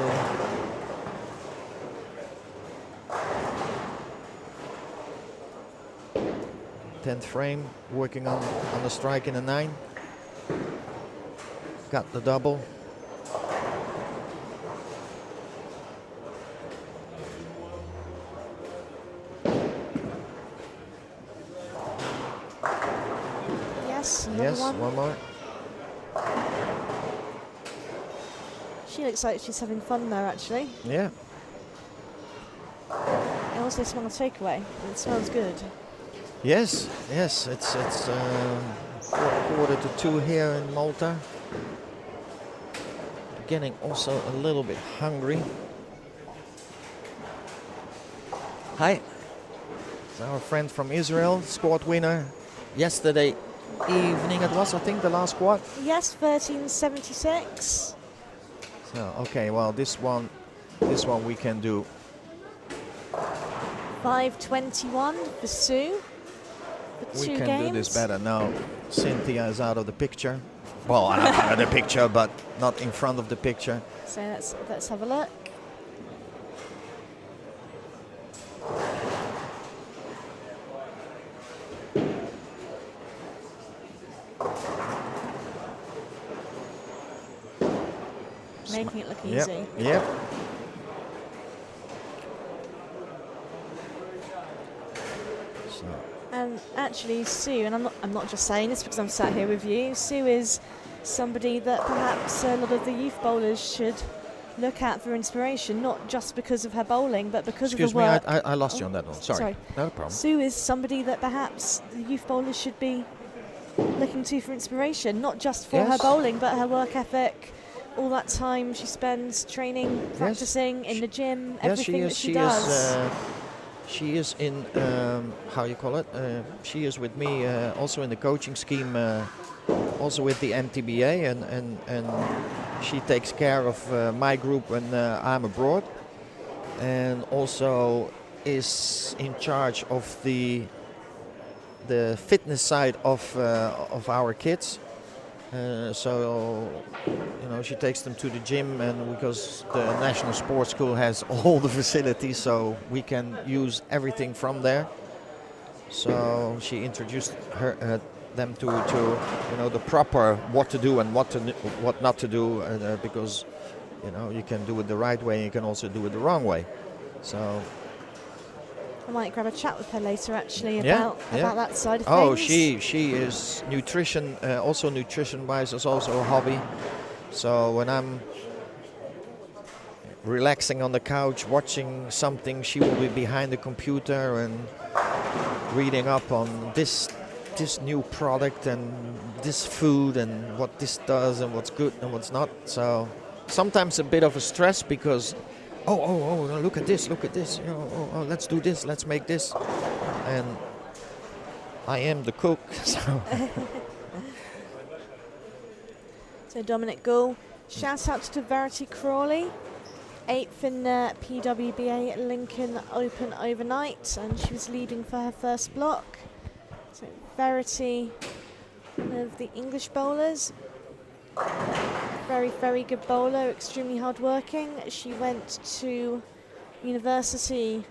10th frame, working on the strike in a 9. Got the double. Yes, another one more. She looks like she's having fun there, actually. Yeah. I also smell a takeaway. It smells good. Yes, it's 1:45 here in Malta. Getting also a little bit hungry. Hi, it's our friend from Israel, squad winner yesterday evening. It was, I think, the last squad. Yes, 1376. So okay, well this one we can do. 5:21 for Sue. We can do this better now. Cynthia is out of the picture. Well, out of the picture, but not in front of the picture. So let's have a look. Making it look easy. Yep. And actually Sue, and I'm not just saying this because I'm sat here with you. Sue is somebody that perhaps a lot of the youth bowlers should look at for inspiration, not just because of her bowling, but because Excuse of the me, work. I lost you on that one. Sorry. No problem. Sue is somebody that perhaps the youth bowlers should be looking to for inspiration, not just for her bowling, but her work ethic, all that time she spends training, practicing in the gym, everything that she does. She is in, how you call it? She is with me also in the coaching scheme, also with the MTBA, and she takes care of my group when I'm abroad, and also is in charge of the fitness side of our kids. So you know, she takes them to the gym, and because the National Sports School has all the facilities, so we can use everything from there. So she introduced them to you know, the proper what to do and what not to do, because you know, you can do it the right way, and you can also do it the wrong way. So I might grab a chat with her later, actually, about that side of things. Oh, she is nutrition, also nutrition-wise is also a hobby. So when I'm relaxing on the couch, watching something, she will be behind the computer and reading up on this new product and this food and what this does and what's good and what's not. So sometimes a bit of a stress because oh, look at this, oh, let's do this, let's make this. And I am the cook, so. So Dominic Gould, shout out to Verity Crawley, 8th in the PWBA Lincoln Open overnight, and she was leading for her first block. So Verity, one of the English bowlers, very, very good bowler, extremely hard-working. She went to university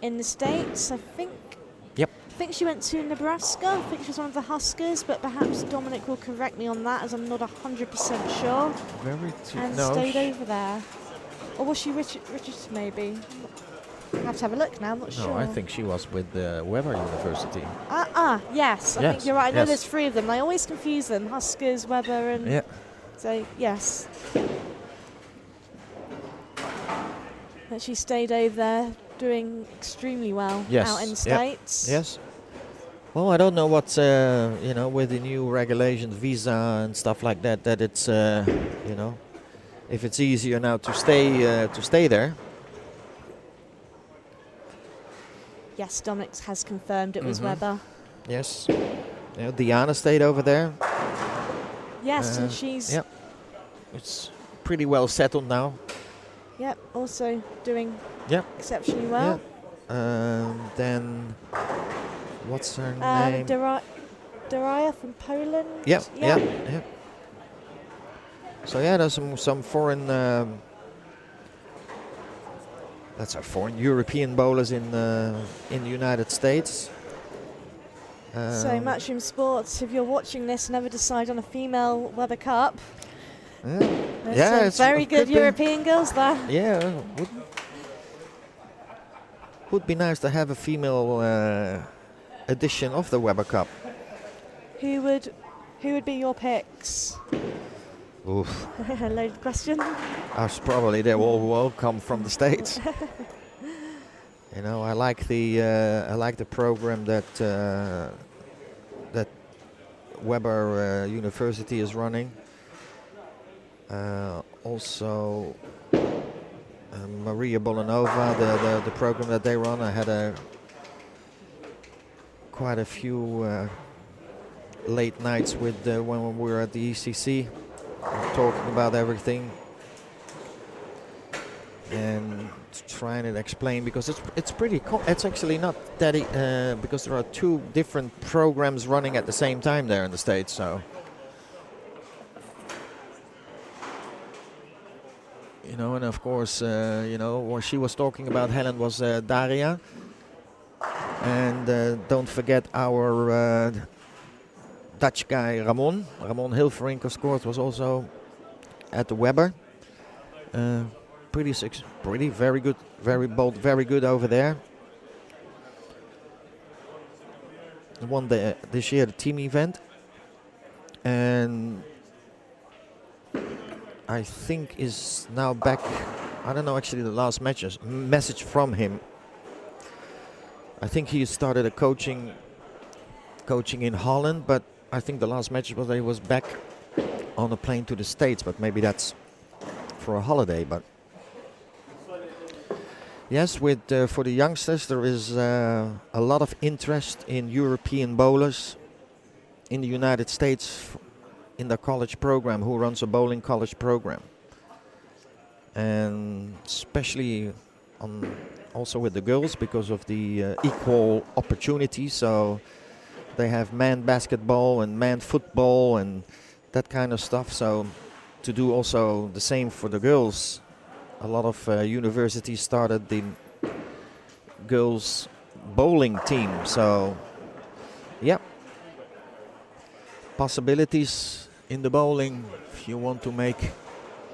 in the States, I think. Yep. I think she went to Nebraska. I think she was one of the Huskers, but perhaps Dominic will correct me on that, as I'm not 100% sure. And stayed over there. Or was she Richardson, maybe? I have to have a look now, I'm not sure. No, I think she was with Weber University. Yes, I think you're right. I know there's 3 of them. I always confuse them, Huskers, Weber, and... Yeah. So, yes. But she stayed over there doing extremely well out in the States. Yes. Well, I don't know what's, you know, with the new regulations, visa and stuff like that, that it's, you know, if it's easier now to stay there. Yes, Dominic has confirmed it was Weber. Yes. You know, Diana stayed over there. Yes, and she's... Yep. It's pretty well settled now. Yep, also doing exceptionally well. Then, what's her name? Daria from Poland. Yep. So yeah, there's some foreign... let's say foreign European bowlers in the United States. So Matchroom Sports, if you're watching this and ever decide on a female Weber Cup, there's some very good European girls there. Yeah, would be nice to have a female edition of the Weber Cup. Who would be your picks? Oof. Loaded question. Probably they will come from the States. You know, I like the program that Weber University is running. Also, Maria Bolanova, the program that they run. I had quite a few late nights with when we were at the ECC, talking about everything. And trying to explain, because it's pretty it's actually not that because there are 2 different programs running at the same time there in the States. So you know, and of course you know, what she was talking about, Helen, was Daria, and don't forget our Dutch guy Ramon Hilverink, of course, was also at the Weber. Pretty very good, very bold, very good over there. won this year the team event, and I think is now back. I don't know actually the last message from him. I think he started a coaching in Holland, but I think the last message was that he was back on a plane to the States, but maybe that's for a holiday. But yes, for the youngsters there is a lot of interest in European bowlers in the United States in the college program, who runs a bowling college program, and especially also with the girls because of the equal opportunity. So they have man basketball and man football and that kind of stuff. So to do also the same for the girls, a lot of universities started the girls bowling team. So yeah, possibilities in the bowling if you want to make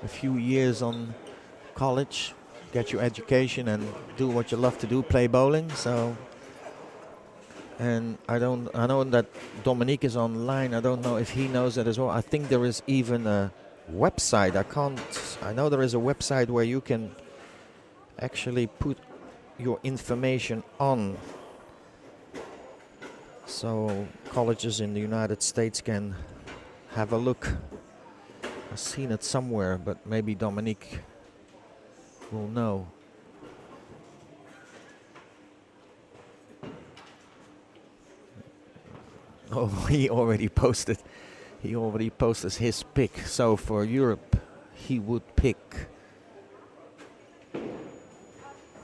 a few years on college, get your education and do what you love to do, play bowling. So, and I know that Dominique is online. I don't know if he knows that as well. I think there is even a website. I know there is a website where you can actually put your information on, so colleges in the United States can have a look. I've seen it somewhere, but maybe Dominique will know. Oh, he already posted his pick. So for Europe, he would pick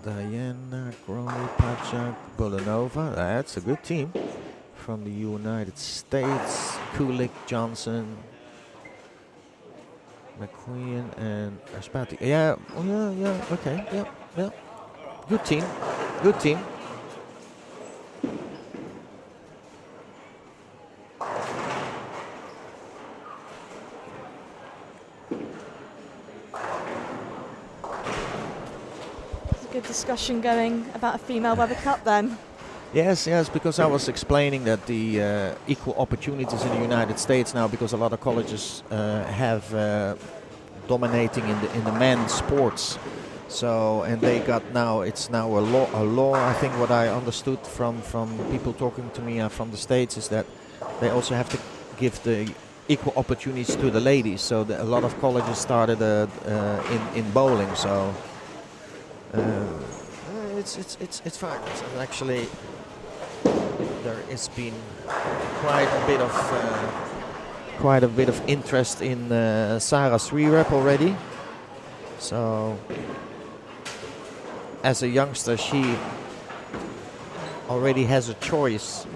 Diana, Crowley, Pajak, Bolanova. That's a good team. From the United States, Kulik, Johnson, McQueen, and Ashpati. Yeah, okay, yeah. Good team. There's a good discussion going about a female Weber Cup then. Yes, because I was explaining that the equal opportunities in the United States now, because a lot of colleges have dominating in the men's sports. So, and they got it's now a law. I think what I understood from people talking to me from the States is that they also have to give the equal opportunities to the ladies. So a lot of colleges started in bowling. So it's fine. It's actually, there has been quite a bit of interest in Sarah's 3-rep already. So as a youngster, she already has a choice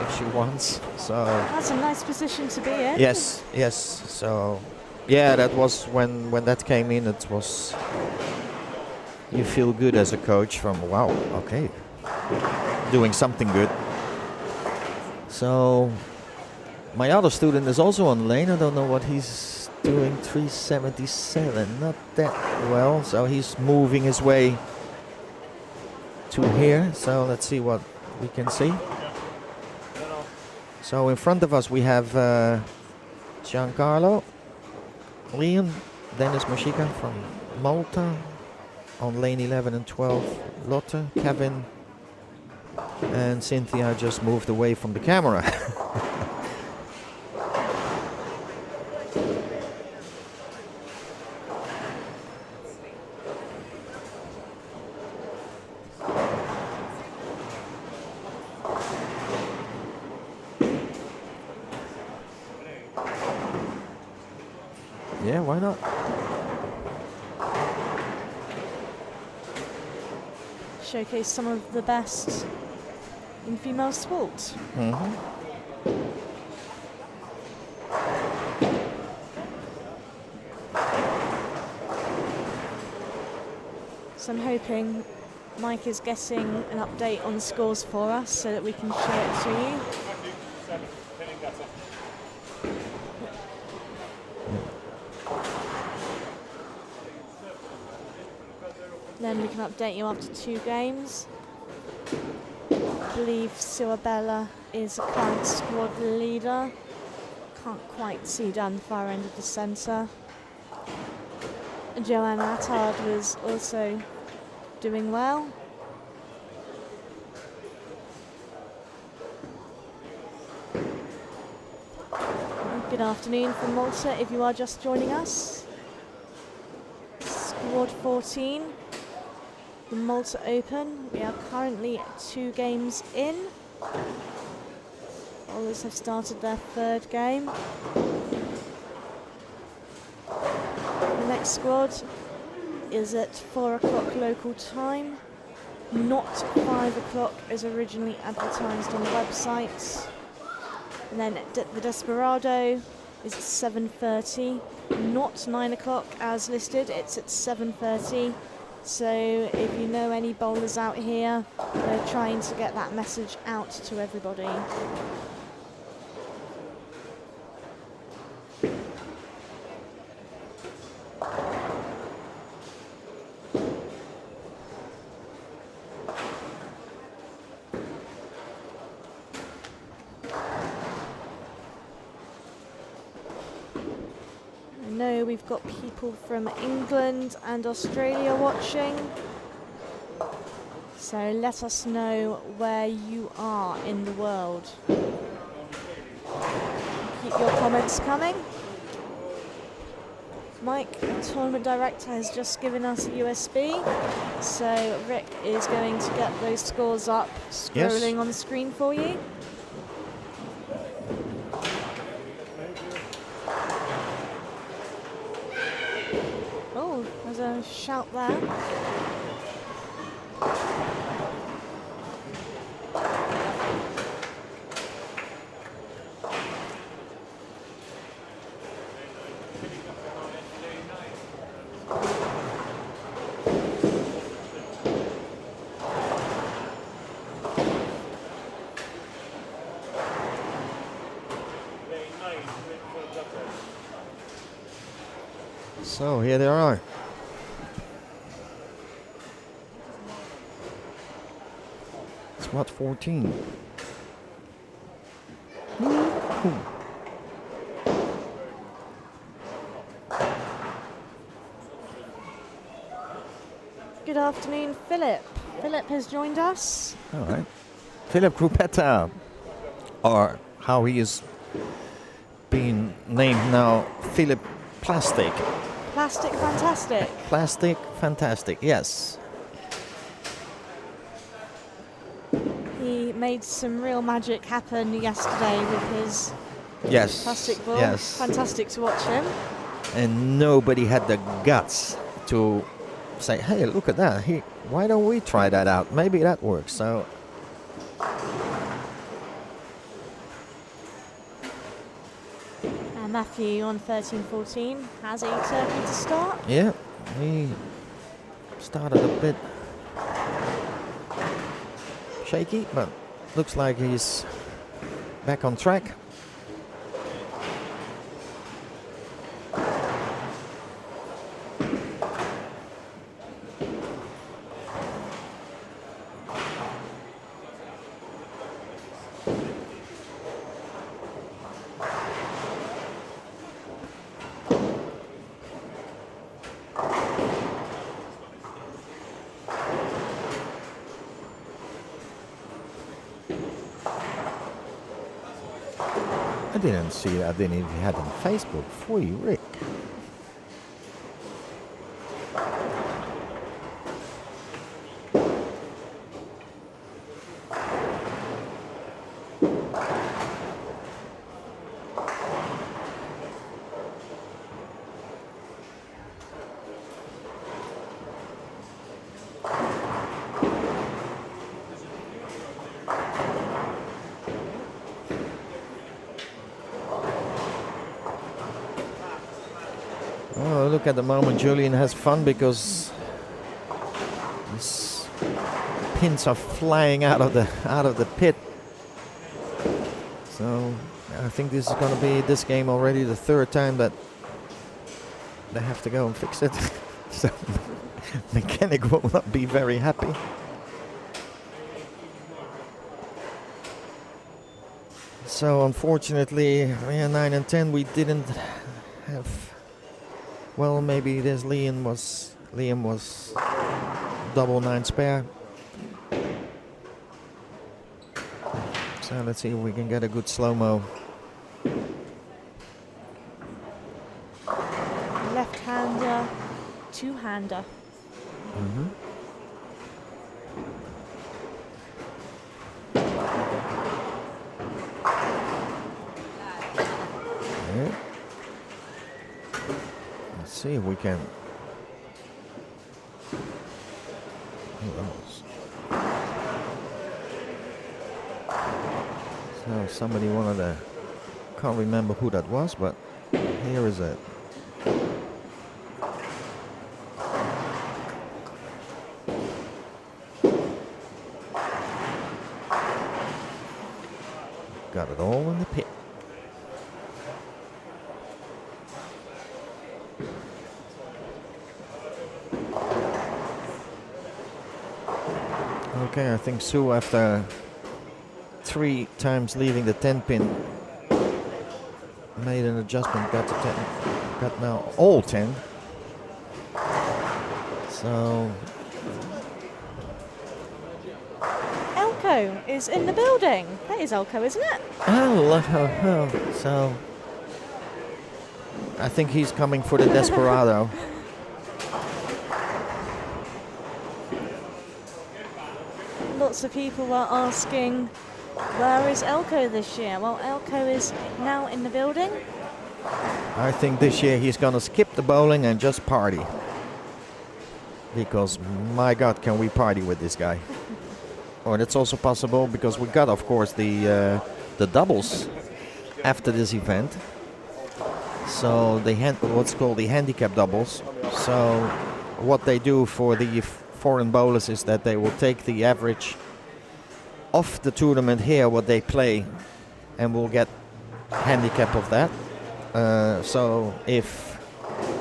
if she wants. So that's a nice position to be in. Yes. So yeah, that was when that came in. It was, you feel good as a coach from, wow, okay, doing something good. So my other student is also on lane. I don't know what he's doing. 377, not that well. So he's moving his way to here. So let's see what we can see. So in front of us we have Giancarlo, Liam, Dennis Moshika from Malta on lane 11 and 12. Lotte, Kevin, and Cynthia just moved away from the camera. Yeah, why not? Showcase some of the best in female sport. Mm-hmm. So I'm hoping Mike is getting an update on scores for us so that we can show it to you. Then we can update you after 2 games. believe Suabella is current squad leader. Can't quite see down the far end of the centre. Joanne Attard was also doing well. Good afternoon from Malta if you are just joining us. Squad 14, the Malta Open. We are currently 2 games in. Bowlers have started their 3rd game. The next squad is at 4 o'clock local time, not 5 o'clock as originally advertised on the website. And then the Desperado is at 7:30, not 9 o'clock as listed, it's at 7:30. So if you know any bowlers out here, we're trying to get that message out to everybody. We've got people from England and Australia watching, so let us know where you are in the world. Keep your comments coming. Mike, the tournament director, has just given us a USB, so Rick is going to get those scores up, scrolling on the screen for you. There's a shout there. So here they are. Squad 14. Good afternoon, Philip. Philip has joined us. All right. Philip Krupetta, or how he is being named now, Philip Plastic. Plastic Fantastic. Plastic Fantastic, yes. He made some real magic happen yesterday with his plastic ball. Yes. Fantastic to watch him. And nobody had the guts to say, hey, look at that. Why don't we try that out? Maybe that works. So Matthew on 13-14 has a turkey to start. yeah, he started a bit shaky, but looks like he's back on track. I didn't see that. I didn't even have it on Facebook. For you, Rick. Oh, look at the moment. Julian has fun because his pins are flying out of the pit. So I think this is going to be this game already the 3rd time that they have to go and fix it. So mechanic will not be very happy. So unfortunately, yeah, 9 and 10 we didn't have. Well, maybe this Liam was double 9 spare. So let's see if we can get a good slow-mo. Left-hander, two-hander. Mm-hmm. Yeah. Let's see if we can. Who else? So somebody wanted to. Can't remember who that was, but here is it. Got it all in the pit. Okay, I think Sue, after 3 times leaving the 10 pin, made an adjustment, got to 10, got now all 10. So Elko is in the building. That is Elko, isn't it? oh, so I think he's coming for the Desperado. Lots of people are asking, where is Elko this year? Well, Elko is now in the building. I think this year he's gonna skip the bowling and just party. Because my God, can we party with this guy? Or that's also possible because we got, of course, the doubles after this event. So the what's called the handicap doubles. So what they do for the foreign bowlers is that they will take the average of the tournament here, what they play, and will get handicap of that. So if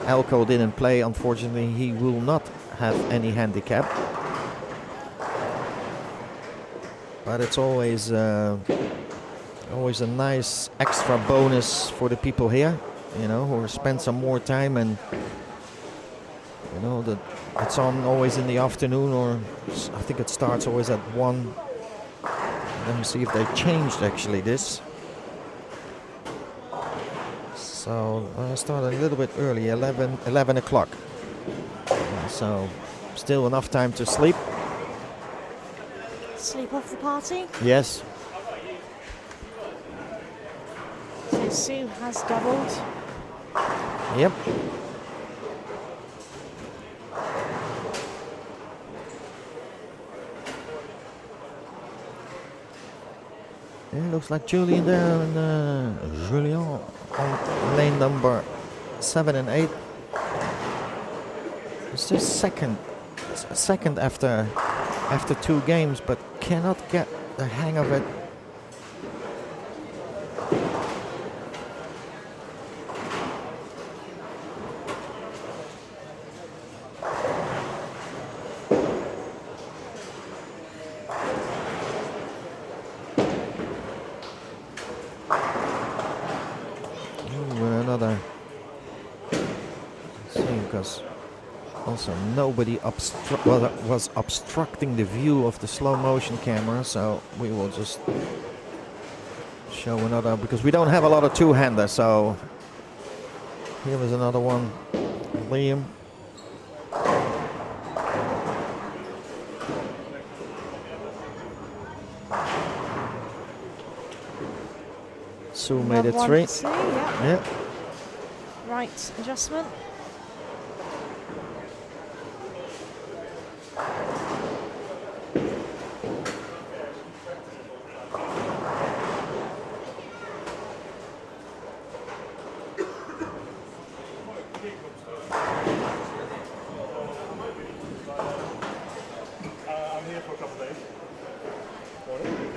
Elko didn't play, unfortunately, he will not have any handicap. But it's always always a nice extra bonus for the people here, you know, who spend some more time, and you know that it's on always in the afternoon, or I think it starts always at 1. Let me see if they changed actually this. So I started a little bit early, 11 o'clock. So still enough time to sleep. Sleep off the party. Yes. So Sue has doubled. Yep. Yeah, looks like Julian there, and Julien on lane number 7 and 8. It's just second after 2 games, but cannot get the hang of it. Another. Let's see, because also nobody was obstructing the view of the slow motion camera, so we will just show another, because we don't have a lot of two-hander. So here is another one. Liam. Sue made it 3. Yeah. Right adjustment.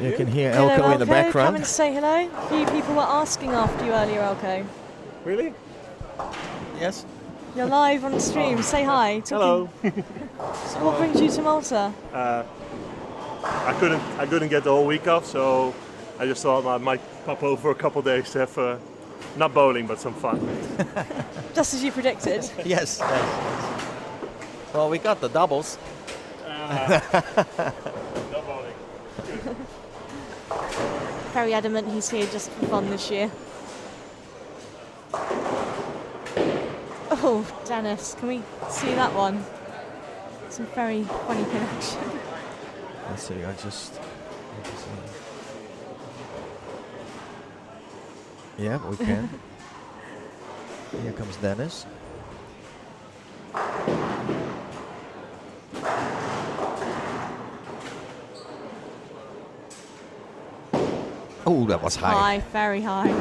You can hear Hello, Elko in the Come background. and say hello. A few people were asking after you earlier, Elko. Really? Yes. You're live on the stream. Say hi. Hello. So what brings you to Malta? I couldn't get the whole week off, so I just thought I might pop over a couple of days to have not bowling but some fun. Just as you predicted. Yes, yes. Well, we got the doubles. No bowling. Very adamant he's here just for fun this year. Oh, Dennis, can we see that one? Some very funny connection. Let's see, I just need to see. Yeah, we can. Here comes Dennis. Oh, that was high. High, very high.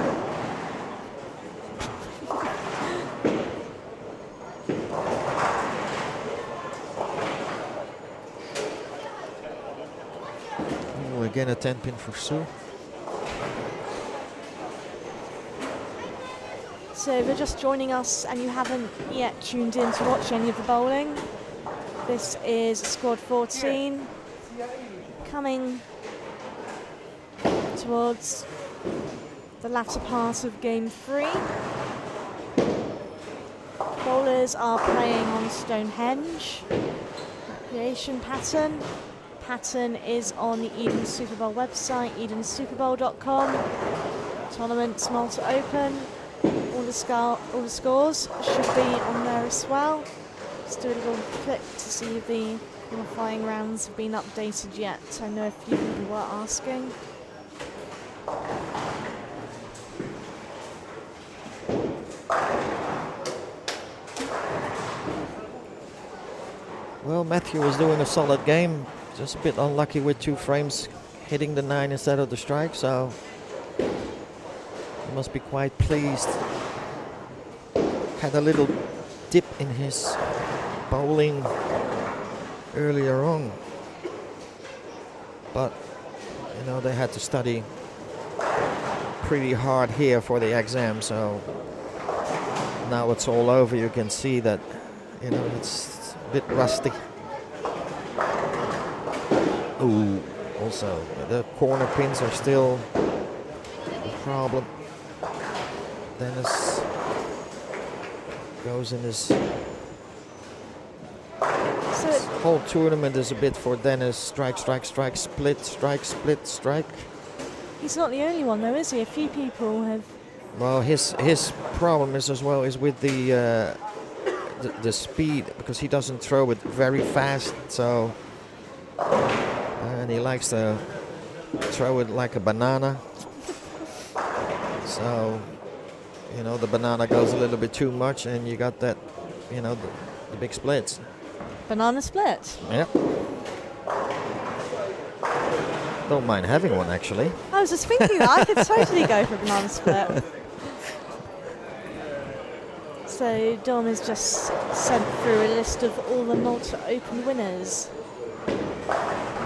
Oh, again a 10-pin for Sue. So if you're just joining us and you haven't yet tuned in to watch any of the bowling, this is squad 14 coming towards the latter part of game 3. Bowlers are playing on Stonehenge. Creation pattern. Pattern is on the Eden Super Bowl website, edensuperbowl.com. Tournaments Malta Open. All the scores should be on there as well. Just do a little click to see if the qualifying rounds have been updated yet. I know a few people were asking. Well, Matthew was doing a solid game. Just a bit unlucky with 2 frames hitting the 9 instead of the strike, so he must be quite pleased. Had a little dip in his bowling earlier on, but you know, they had to study pretty hard here for the exam, so now it's all over. You can see that, you know, it's a bit rusty. Ooh, also the corner pins are still a problem. Dennis goes in his whole tournament is a bit for Dennis. Strike, strike, strike, split, strike, split, strike. He's not the only one though, is he? A few people have. Well, his problem is as well is with the speed, because he doesn't throw it very fast, so and he likes to throw it like a banana. So, you know, the banana goes a little bit too much, and you got that, you know, the big splits. Banana split. Yep. Don't mind having one, actually. I was just thinking that I could totally go for a banana split. So Dom has just sent through a list of all the Malta Open winners,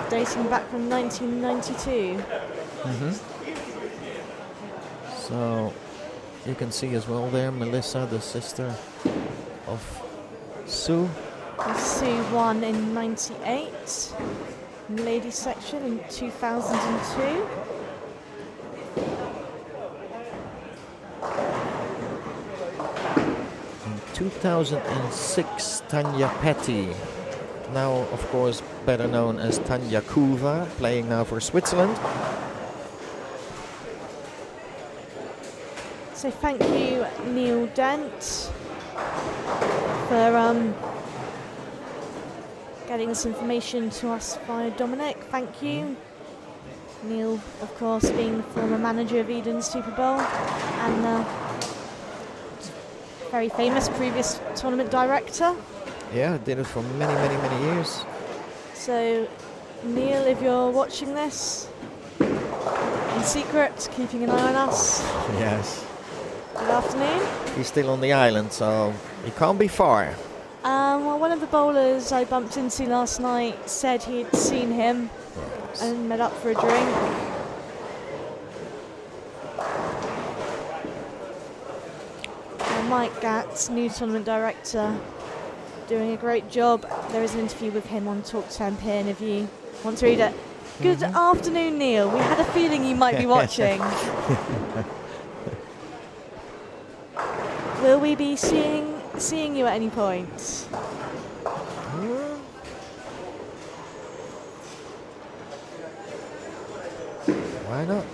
dating back from 1992. So you can see as well there Melissa, the sister of Sue. Sue won in 98, in ladies section in 2002. In 2006, Tanya Petty, now of course better known as Tanya Kuva, playing now for Switzerland. So thank you, Neil Dent, for getting this information to us via Dominic. Thank you. Neil, of course, being the former manager of Eden Super Bowl and very famous previous tournament director. Yeah, did it for many, many, many years. So, Neil, if you're watching this, in secret, keeping an eye on us, Yes. good afternoon. He's still on the island, so he can't be far. Well, one of the bowlers I bumped into last night said he'd seen him and met up for a drink. Mike Gatz, new tournament director, doing a great job. There is an interview with him on Talk Tenpin if you want to read it. Good afternoon, Neil. We had a feeling you might be watching. Will we be seeing you at any point? Why not?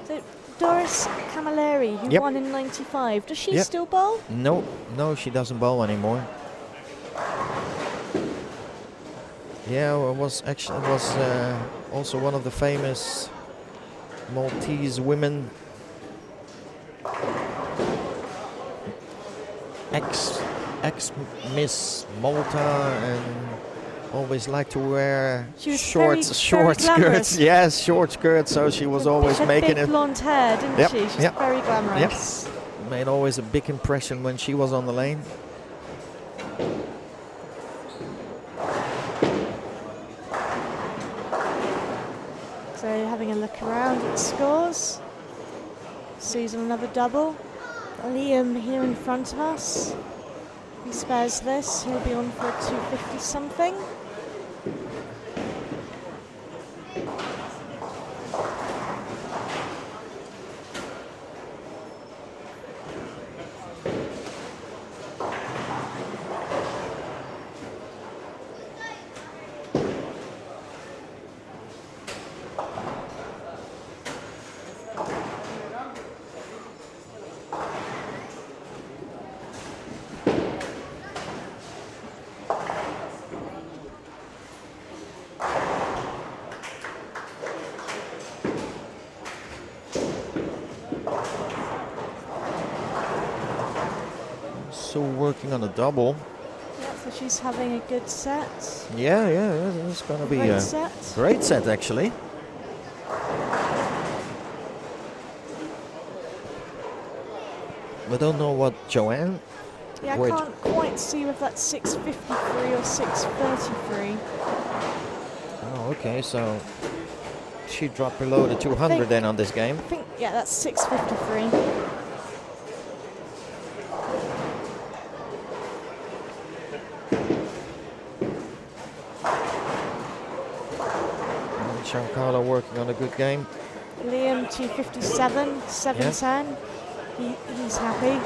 So Doris Camilleri, who Yep. won in '95, does she Yep. still bowl? No, she doesn't bowl anymore. Yeah, well, it was also one of the famous Maltese women, ex Miss Malta, and always liked to wear She was short very skirts. glamorous. Yes, short skirts. So she was always She had making big it. blonde hair, didn't Yep, she? She's yep, very glamorous. Made always a big impression when she was on the lane. So having a look around at the scores. Susan another double. Liam here in front of us. If he spares this, he'll be on for a 250 something. So working on a double. Yeah, so she's having a good set. Yeah, it's going to be Great a set. great set actually. We don't know what Joanne. Yeah, I Wait. can't quite see if that's 653 or 633. Oh, okay, so she dropped below the 200 Think- then on this game. I think, yeah, that's 653. And Giancarlo working on a good game. Liam 257, 710. He's happy.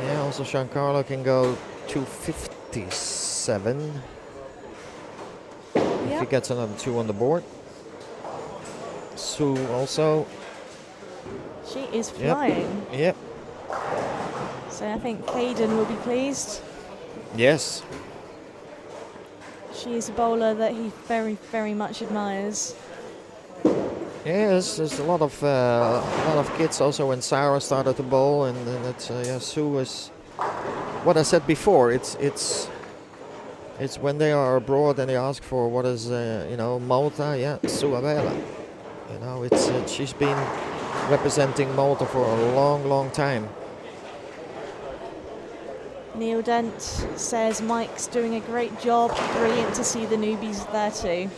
Yeah, also Giancarlo can go 257 if he Yep. gets another 2 on the board. Sue also. She is Yep. flying. Yep. So I think Caden will be pleased. Yes. She is a bowler that he very, very much admires. Yes, there's a lot of kids also when Sarah started to bowl, and it's Sue is what I said before. It's when they are abroad and they ask for what is Malta. Yeah, Sue Abela. She's been representing Malta for a long, long time. Neil Dent says Mike's doing a great job. Brilliant to see the newbies there too.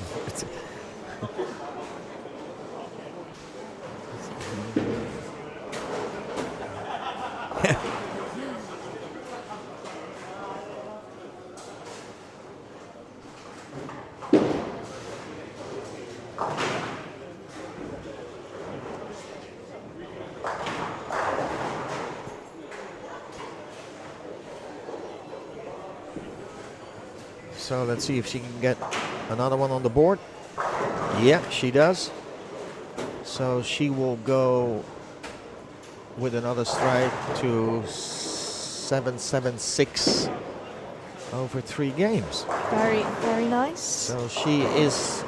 So let's see if she can get another one on the board. Yeah, she does. So she will go with another strike to 776 over 3 games. Very, very nice. So she is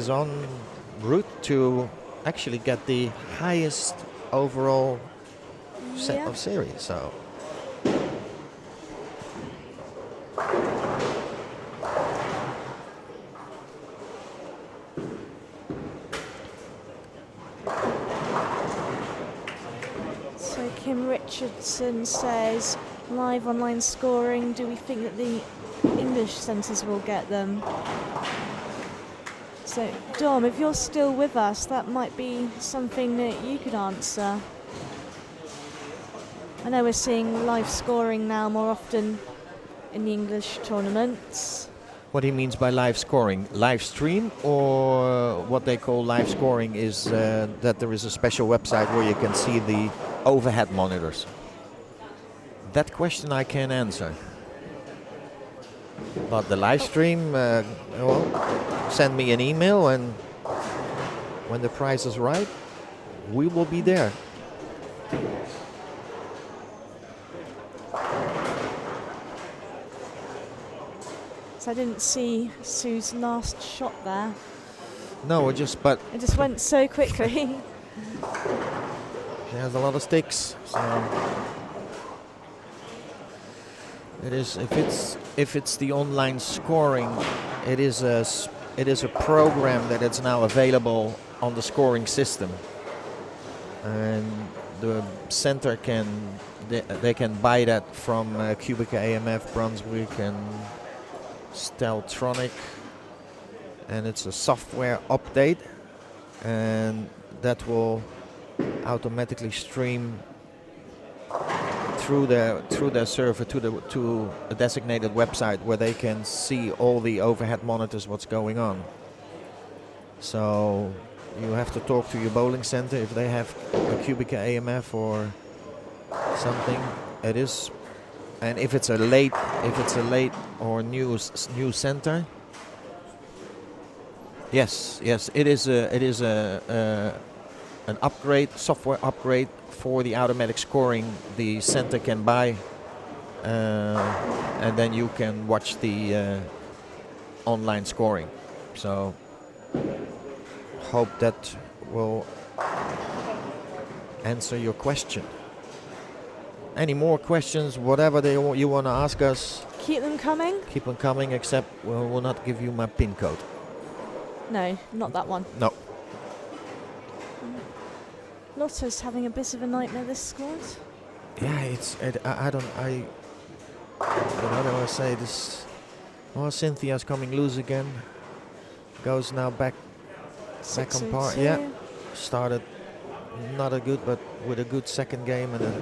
on route to actually get the highest overall set Yeah. of series. So So Kim Richardson says, live online scoring, do we think that the English centres will get them? So Dom, if you're still with us, that might be something that you could answer. I know we're seeing live scoring now more often in the English tournaments. What he means by live scoring, live stream, or what they call live scoring is that there is a special website where you can see the overhead monitors. That question I can't answer. But the live stream, well, send me an email, and when the price is right, we will be there. So I didn't see Sue's last shot there. No, it just went so quickly. She has a lot of sticks, so it is. If it's the online scoring, it is a program that it's now available on the scoring system, and the center they can buy that from Cubica AMF, Brunswick, and Steltronic, and it's a software update, and that will automatically stream through their server to a designated website where they can see all the overhead monitors, what's going on. So you have to talk to your bowling center if they have a Cubica AMF or something. It is, and if it's a late or new center, yes, it is an upgrade, software upgrade for the automatic scoring the center can buy, and then you can watch the online scoring. So hope that will answer your question. Any more questions, whatever you want to ask us, Keep them coming? keep them coming, except we'll not give you my PIN code. No, not that one. No. Lotta's having a bit of a nightmare this squad. Yeah, I don't know what I say. This, well, Cynthia's coming loose again. Goes now back on par. 6-2. Yeah, started not a good, but with a good second game and a.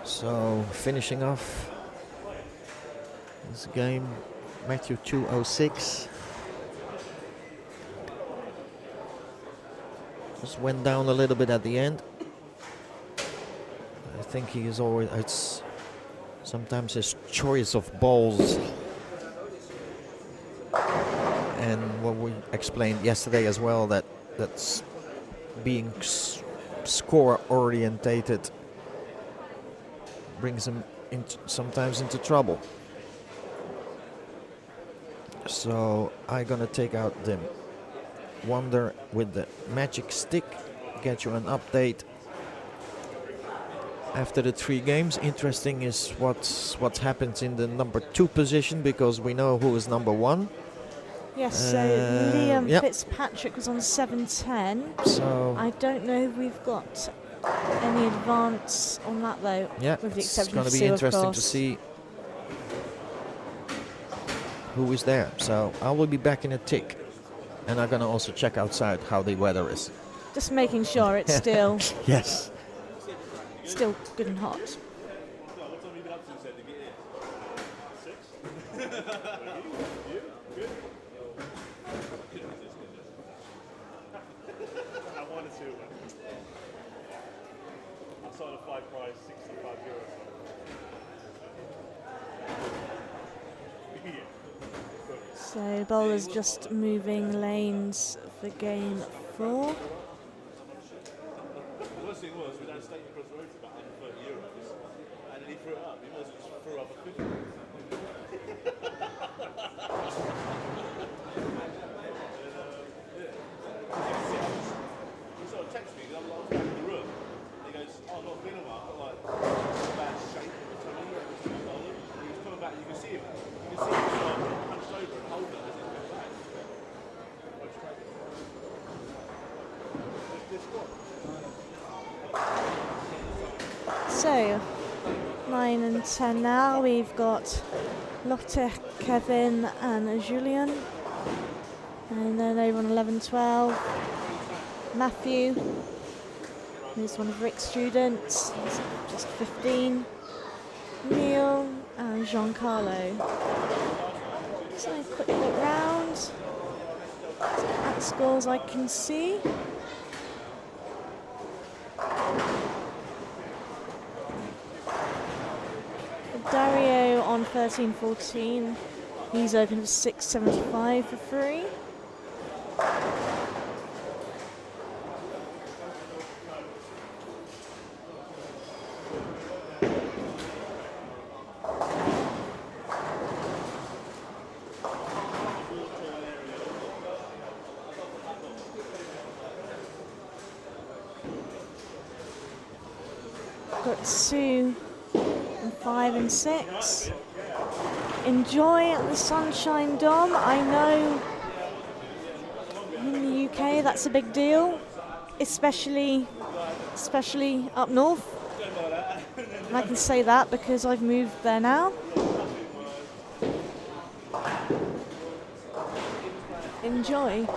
So finishing off this game, Matthew 206. Just went down a little bit at the end. I think he is always, it's sometimes his choice of balls. And what we explained yesterday as well, that's being score orientated brings him sometimes into trouble. So I'm gonna take out the Wonder with the magic stick, get you an update after the 3 games. Interesting is what's happened in the number 2 position, because we know who is number 1. Yes, so Liam Fitzpatrick was on 7-10. So I don't know if we've got any advance on that though. Yeah, with the it's exception going of to be Sue, interesting to see who is there. So I will be back in a tick, and I'm going to also check outside how the weather is. Just making sure it's still Yes. still good and hot. So bowlers just moving lanes for game 4. The worst thing was we don't stake across the road for about €130, And then he threw it up. He must have just threw up a cookie. He sort of texted me because I'm like back in the room. And he goes, "Oh, not feeling well. I've got like bad shape in my tummy. And he was coming back. You can see him. You can see him hunched over and hold it as he's coming back. So, 9 and 10 now. We've got Lotte, Kevin and Julian. And then over on 11, 12, Matthew, who's one of Rick's students, he's just 15, Neil and Giancarlo. So a quick look round at scores I can see. Dario on 13-14, he's open for 675 for free. Got Sue and 5 and 6. Enjoy the Sunshine Dom. I know in the UK that's a big deal, especially up north. And I can say that because I've moved there now. Enjoy.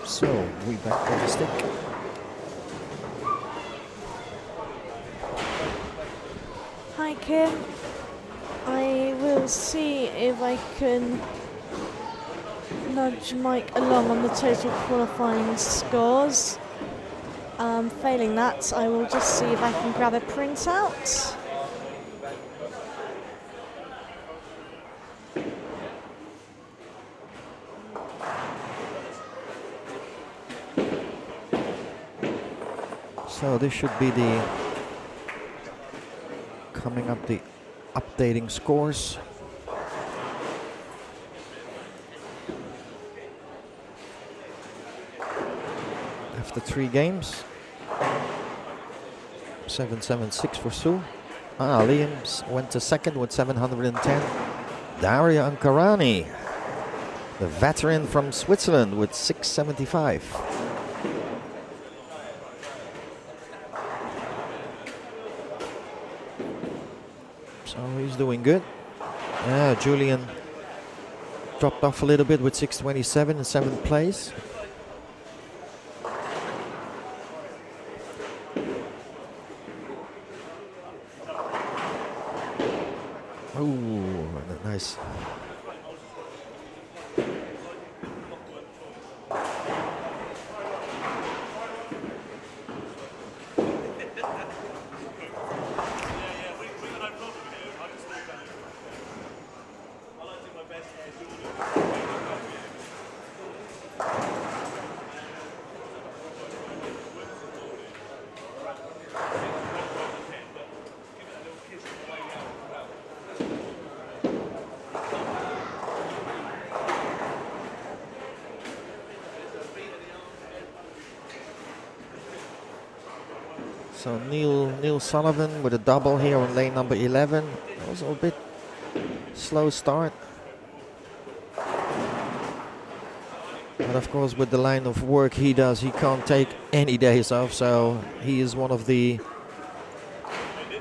So, we back on the stick. Hi Kim, I will see if I can nudge Mike along on the total qualifying scores. Failing that, I will just see if I can grab a printout. So this should be the coming up, the updating scores. After 3 games, 776 for Sue. Liam went to second with 710. Daria Ankarani, the veteran from Switzerland, with 675. So he's doing good. Julian dropped off a little bit with 627 in 7th place. Ooh, nice. So Neil Sullivan with a double here on lane number 11. Also a bit slow start. But of course, with the line of work he does, he can't take any days off. So he is one of the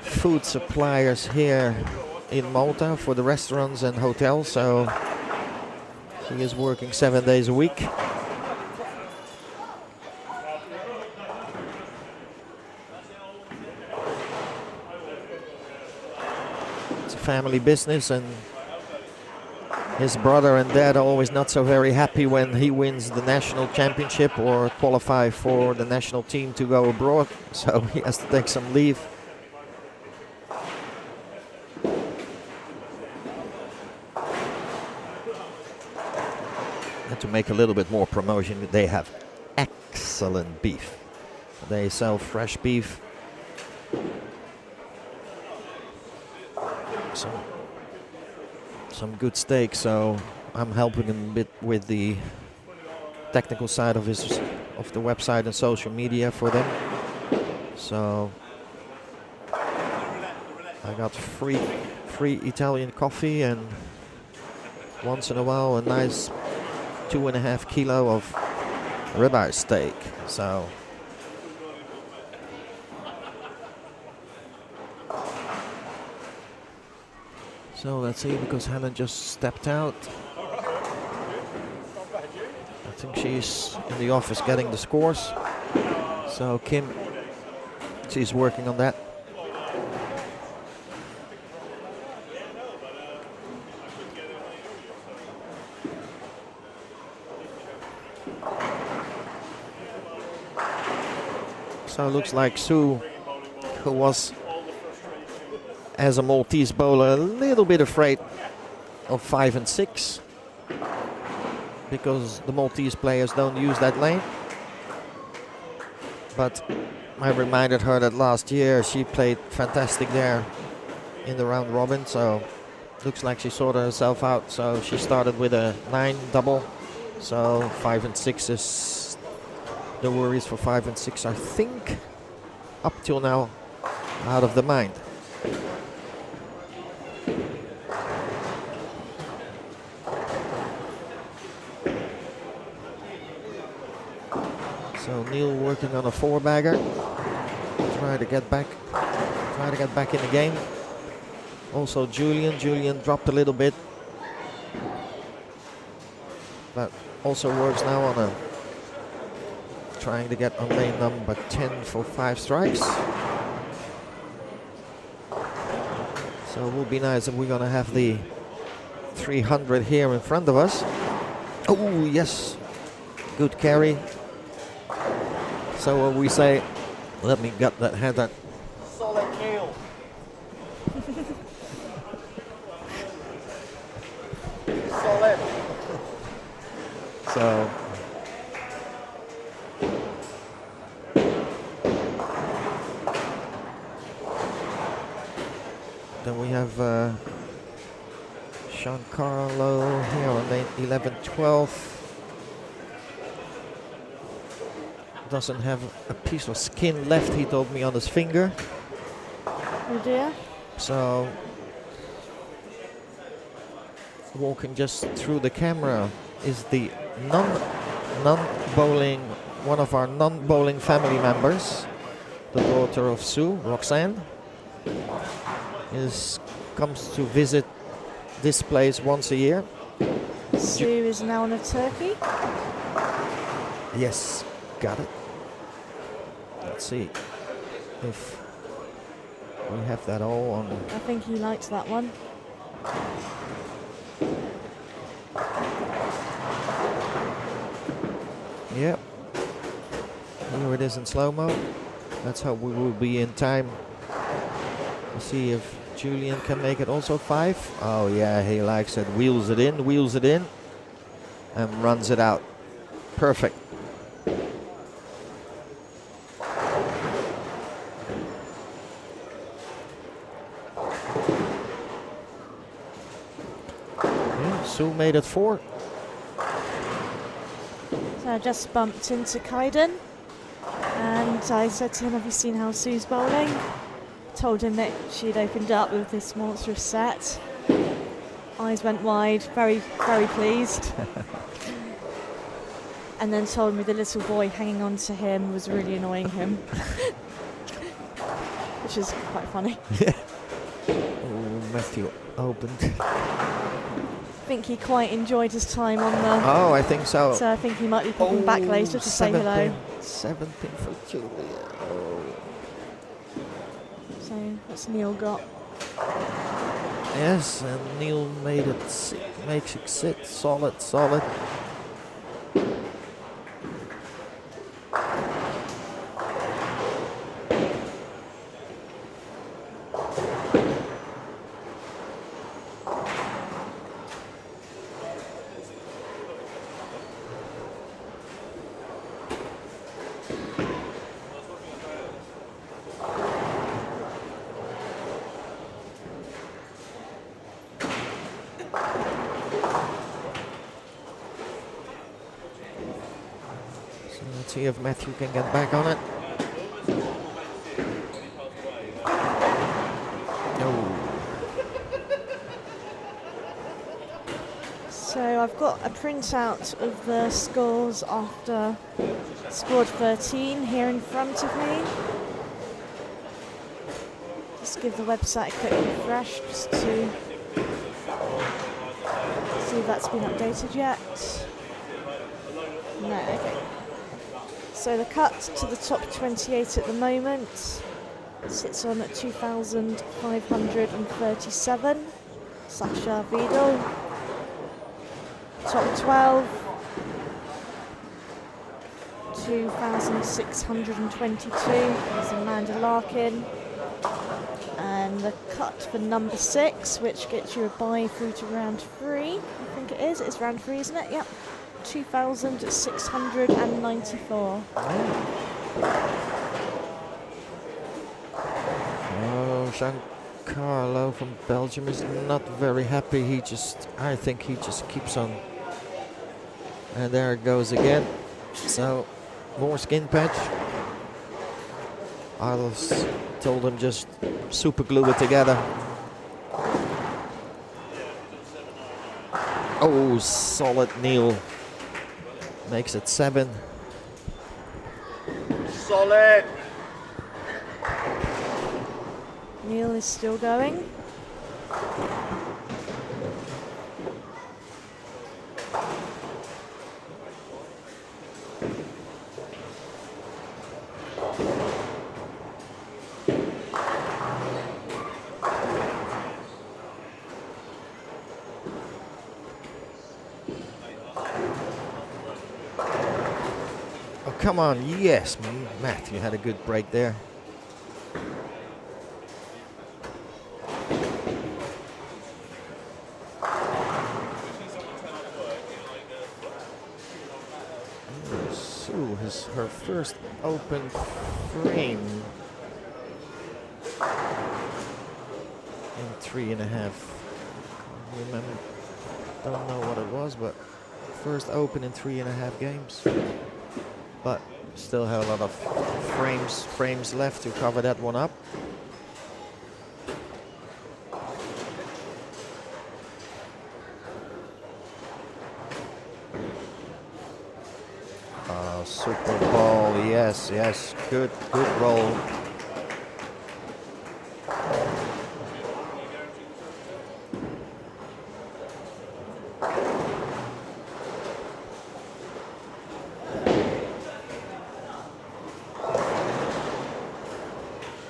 food suppliers here in Malta for the restaurants and hotels. So he is working 7 days a week. It's a family business, and his brother and dad are always not so very happy when he wins the national championship or qualify for the national team to go abroad. So he has to take some leave. And to make a little bit more promotion, they have excellent beef. They sell fresh beef. Some good steak, so I'm helping him a bit with the technical side of the website and social media for them. So I got free Italian coffee, and once in a while a nice 2.5 kilo of ribeye steak. So let's see, because Helen just stepped out. I think she's in the office getting the scores. So Kim, she's working on that. So it looks like Sue, who was, as a Maltese bowler, a little bit afraid of 5 and 6 because the Maltese players don't use that lane. But I reminded her that last year she played fantastic there in the round robin, so looks like she sorted herself out. So she started with a 9 double, so 5 and 6 is the worries for 5 and 6, I think, up till now, out of the mind. So Neil working on a 4-bagger, try to get back in the game. Also Julian dropped a little bit, but also works now on a trying to get on lane number 10 for 5 strikes. So it will be nice if we're gonna have the 300 here in front of us. Oh yes, good carry. So when we say, let me get that head that. Solid Neil. Solid. So then we have Giancarlo here on lane 11-12. Doesn't have a piece of skin left, he told me, on his finger. Oh dear. So walking just through the camera is the non-bowling, one of our non-bowling family members, the daughter of Sue, Roxanne, comes to visit this place once a year. Sue is now on a turkey. Yes, got it. Let's see if we have that all on. I think he likes that one. Yep. Here it is in slow-mo. Let's hope we will be in time. Let's see if Julian can make it also 5. Oh yeah, he likes it. Wheels it in, and runs it out. Perfect. Yeah, Sue made it 4. So I just bumped into Caden, and I said to him, have you seen how Sue's bowling? Told him that she'd opened up with this monstrous set. Eyes went wide, very, very pleased. and then told me the little boy hanging on to him was really annoying him, which is quite funny. Oh, Matthew opened. I think he quite enjoyed his time on the. Oh, I think so. So I think he might be popping back later to say hello. 7 pin for Julia. Oh. So what's Neil got? Yes, and Neil made it makes it sit solid. Let's see if Matthew can get back on it. No. So I've got a printout of the scores after squad 13 here in front of me. Just give the website a quick refresh just to see if that's been updated yet. No, okay. So the cut to the top 28 at the moment sits on at 2,537. Sasha Vidal. Top 12, 2,622. There's Amanda Larkin. And the cut for number 6, which gets you a bye through to round 3. I think it is. It's round 3, isn't it? Yep. 2,694. Oh, Giancarlo from Belgium is not very happy. I think he just keeps on. And there it goes again. So, more skin patch. I told him just super glue it together. Oh, solid Neil. Makes it 7. Solid. Neil is still going. Oh, come on. Yes, Matthew had a good break there. Sue has her first open frame in 3.5. Remember, don't know what it was, but first open in 3.5 games. But still have a lot of frames left to cover that one up. Super ball, yes, good roll.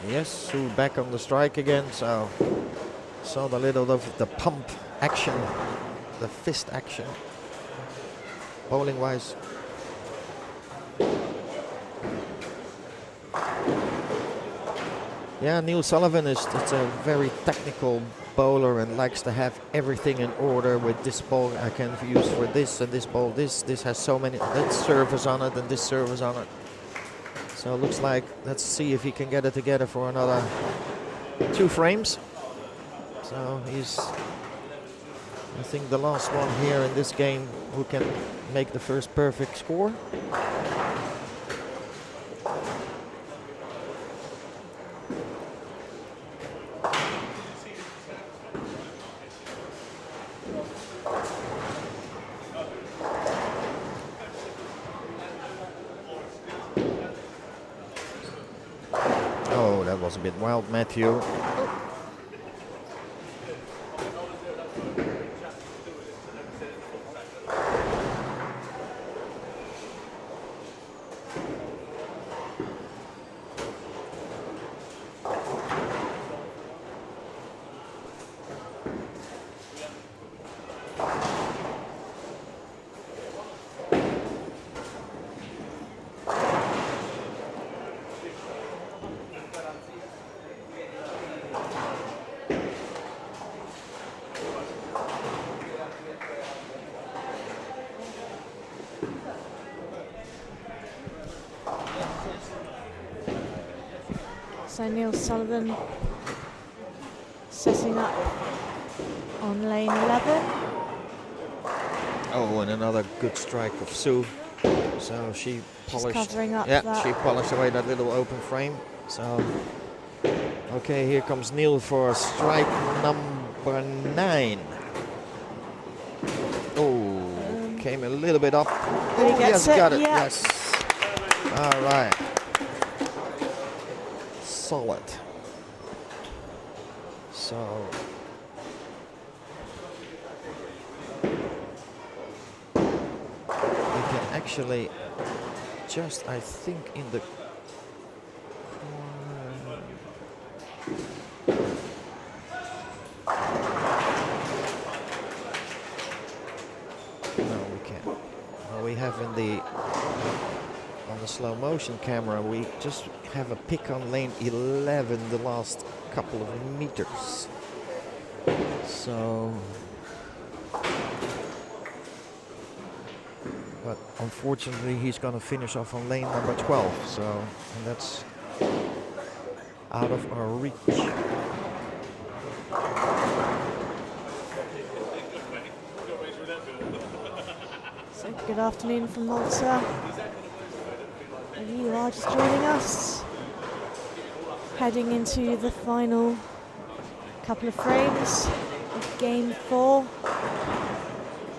Yes, Sue back on the strike again, so saw the little of the pump action, the fist action, bowling wise. Yeah, Neil Sullivan is a very technical bowler and likes to have everything in order. With this ball I can use for this, and this ball this has so many, that service on it and this service on it. So it looks like, let's see if he can get it together for another 2 frames. So he's, I think, the last one here in this game who can make the first perfect score. was a bit wild, Matthew. So Neil Sullivan setting up on lane 11. Oh, and another good strike of Sue. So she She's polished. covering up Yeah, that. she polished away that little open frame. So, okay, here comes Neil for strike number 9. Oh, came a little bit up. But he Oh, gets yes, it, got it. yeah. Yes. All right. Solid. So. We can actually just, I think, in the corner. No, we can't. Well, we have in the on the slow motion camera, we just have a pick on lane 11 the last couple of meters. So, but unfortunately he's going to finish off on lane number 12, so, and that's out of our reach. So good afternoon from Malta. If you are just joining us, heading into the final couple of frames of game 4,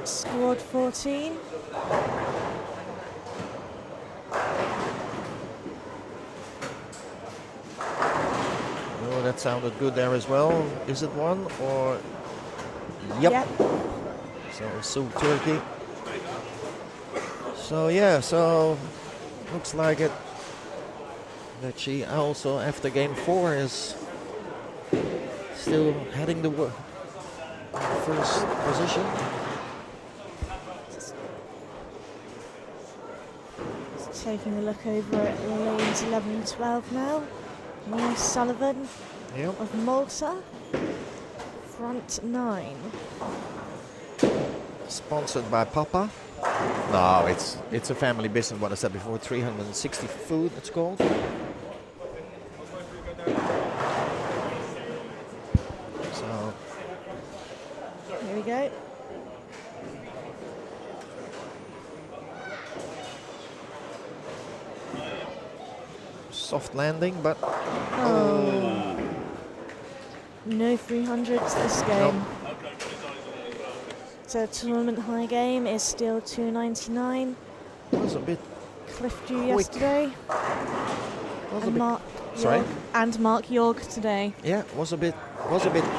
squad 14. Oh, that sounded good there as well. Is it one or? Yep. So Sue Turkey. So yeah, so looks like it that she also after game 4 is still heading the first position. Just taking a look over at lanes 11 and 12 now. Neil Sullivan Yep. of Malta, front 9. Sponsored by Papa. No, it's a family business. What I said before, 360 food. It's called. So Here we go. soft landing, but Oh. No 300s this game. Nope. So tournament high game is still 299. was a bit. Cliff drew Quick. yesterday. Was a And bit. Mark Sorry? York, and Mark York today. Yeah, was a bit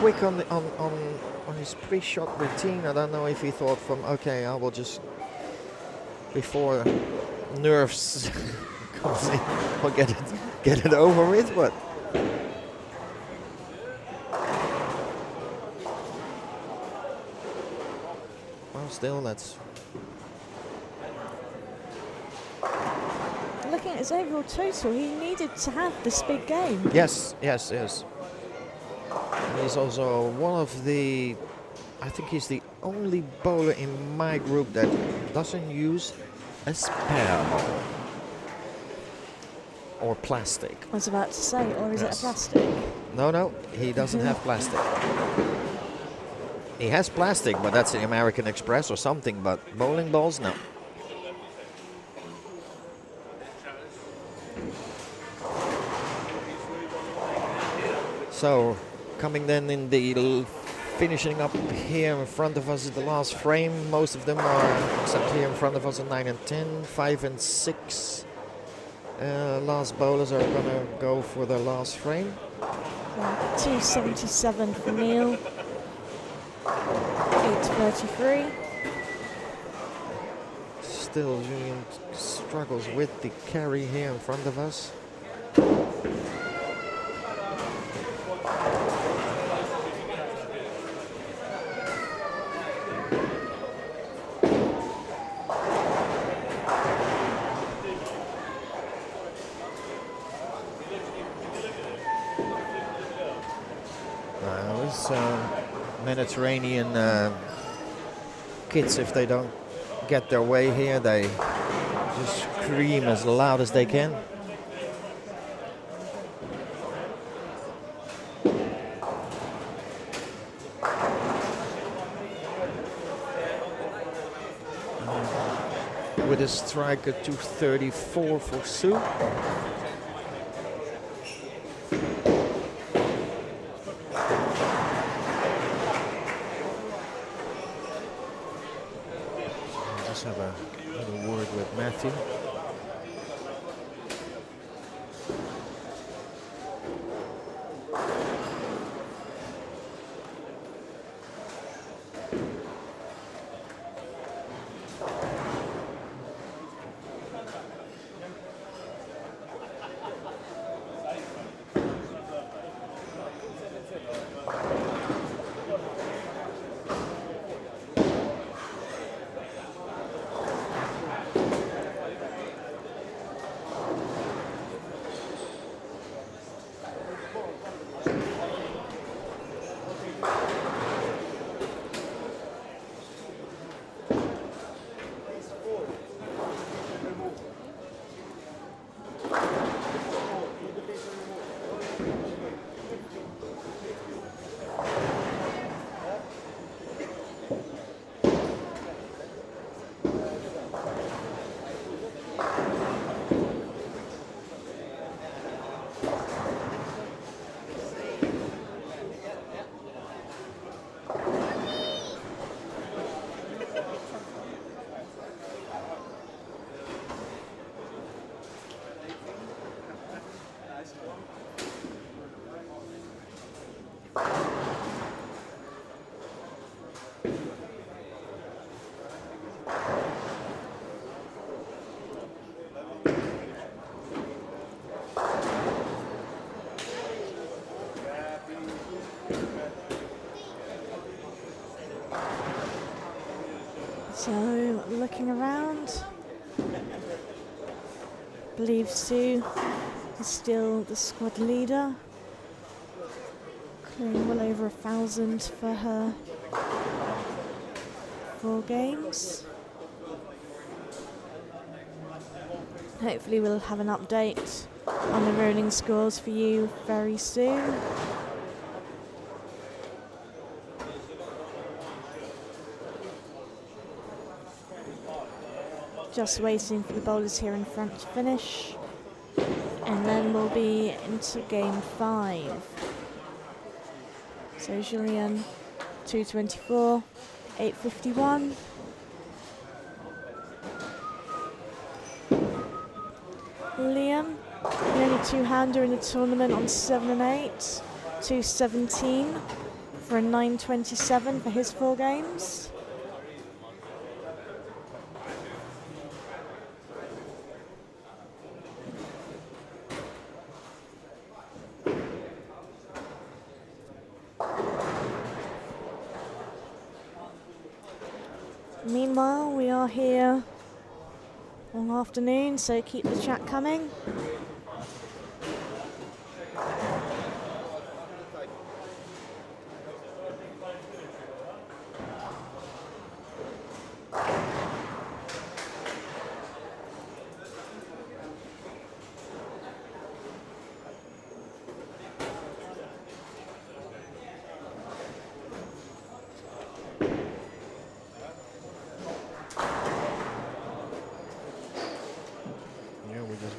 quick on the on his pre-shot routine. I don't know if he thought from okay, I will just before nerves comes in, I'll get it over with, but well, still that's Looking at his overall total, he needed to have this big game. yes. And he's also one of the. I think he's the only bowler in my group that doesn't use a spare or plastic. I was about to say, or is Yes. it a plastic? No, he doesn't have plastic. He has plastic, but that's the American Express or something, but bowling balls, no. So, coming then in the finishing up here in front of us is the last frame. Most of them are, except here in front of us, are 9 and 10, 5 and 6. Last bowlers are gonna go for the last frame. 277 for Neil. 833. Still, Julian struggles with the carry here in front of us. Mediterranean kids, if they don't get their way here, they just scream as loud as they can. With a strike at 234 for Sue. Have a little word with Matthew. So, looking around, I believe Sue is still the squad leader, clearing well over 1,000 for her 4 games. Hopefully we'll have an update on the rolling scores for you very soon. Just waiting for the bowlers here in front to finish, and then we'll be into game 5. So Julian, 224, 851. Liam, the only two-hander in the tournament on 7 and 8, 217 for a 927 for his 4 games. Meanwhile, we are here all afternoon, so keep the chat coming.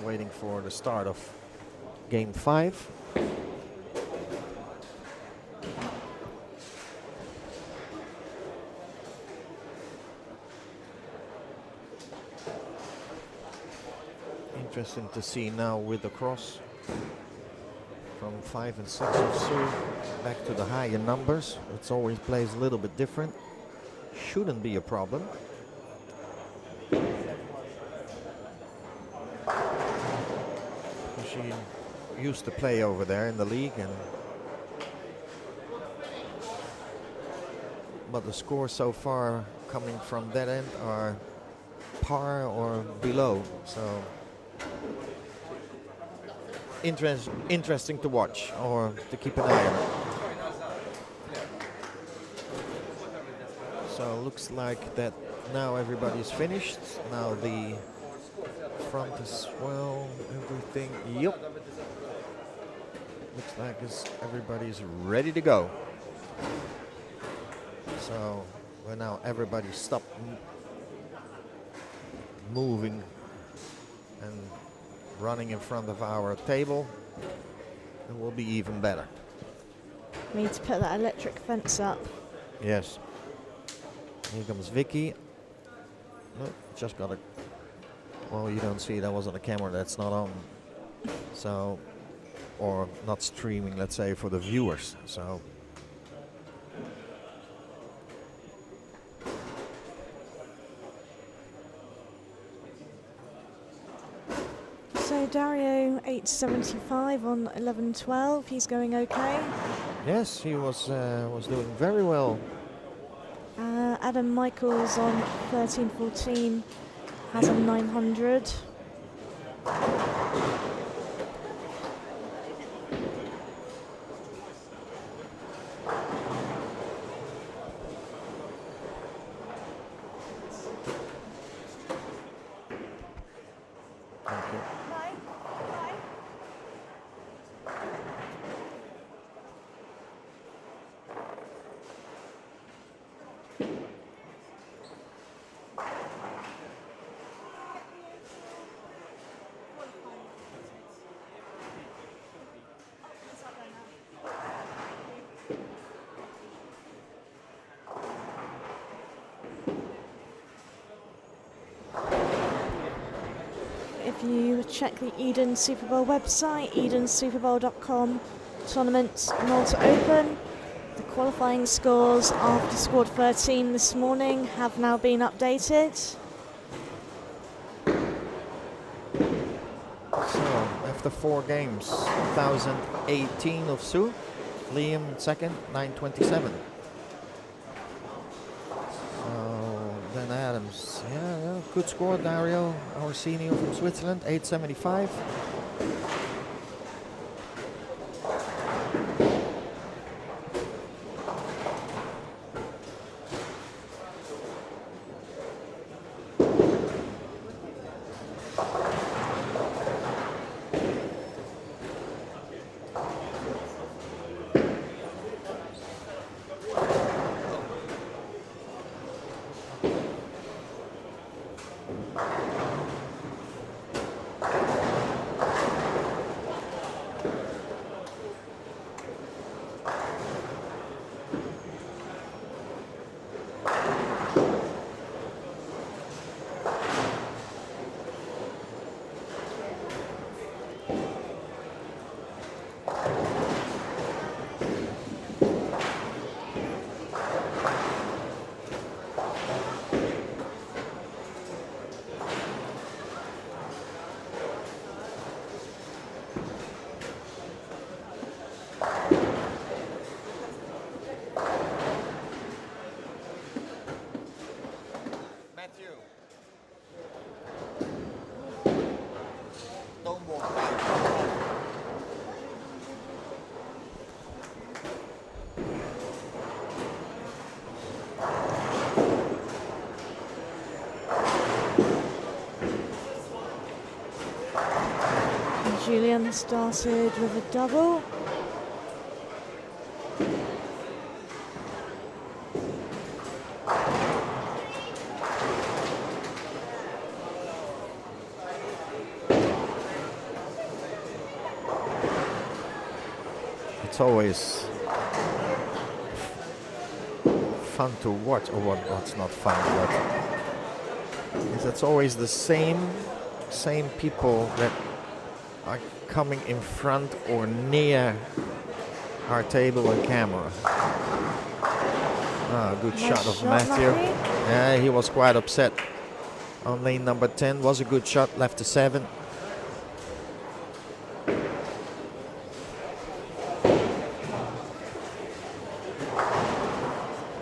Waiting for the start of game 5. interesting to see now with the cross from 5 and 6 of Sue back to the higher numbers. It's always plays a little bit different. Shouldn't be a problem. She used to play over there in the league, but the scores so far coming from that end are par or below. So interesting to watch or to keep an eye on. So looks like that now everybody's finished. Now the front as well, everything. Yep. Looks like everybody's ready to go. So when now everybody stopped moving and running in front of our table, it will be even better. We need to put that electric fence up. Yes. Here comes Vicky. Look, just got a. Well, you don't see that was on a camera that's not on. So, or not streaming, let's say, for the viewers. So. So Dario 875 on 11-12. He's going okay. Yes, he was doing very well. Adam Michaels on 13-14 has a 900. If you check the Eden Super Bowl website, edensuperbowl.com, tournament Malta Open, the qualifying scores after squad 13 this morning have now been updated. So after 4 games, 2018 of Sue, Liam second, 927. Then Adams, yeah, good score. Dario, our senior from Switzerland, 875. Julian started with a double. It's always fun to watch, or what's not fun, but it's always the same same people that are coming in front or near our table and camera. Ah, good Nice shot of shot, Matthew. Matthew. Yeah, he was quite upset on lane number 10. Was a good shot, left to 7.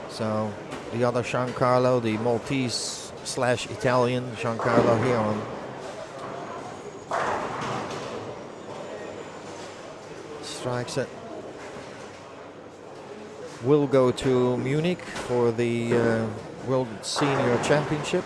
So the other Giancarlo, the Maltese / Italian Giancarlo here on strikes it. Will go to Munich for the World Senior Championship.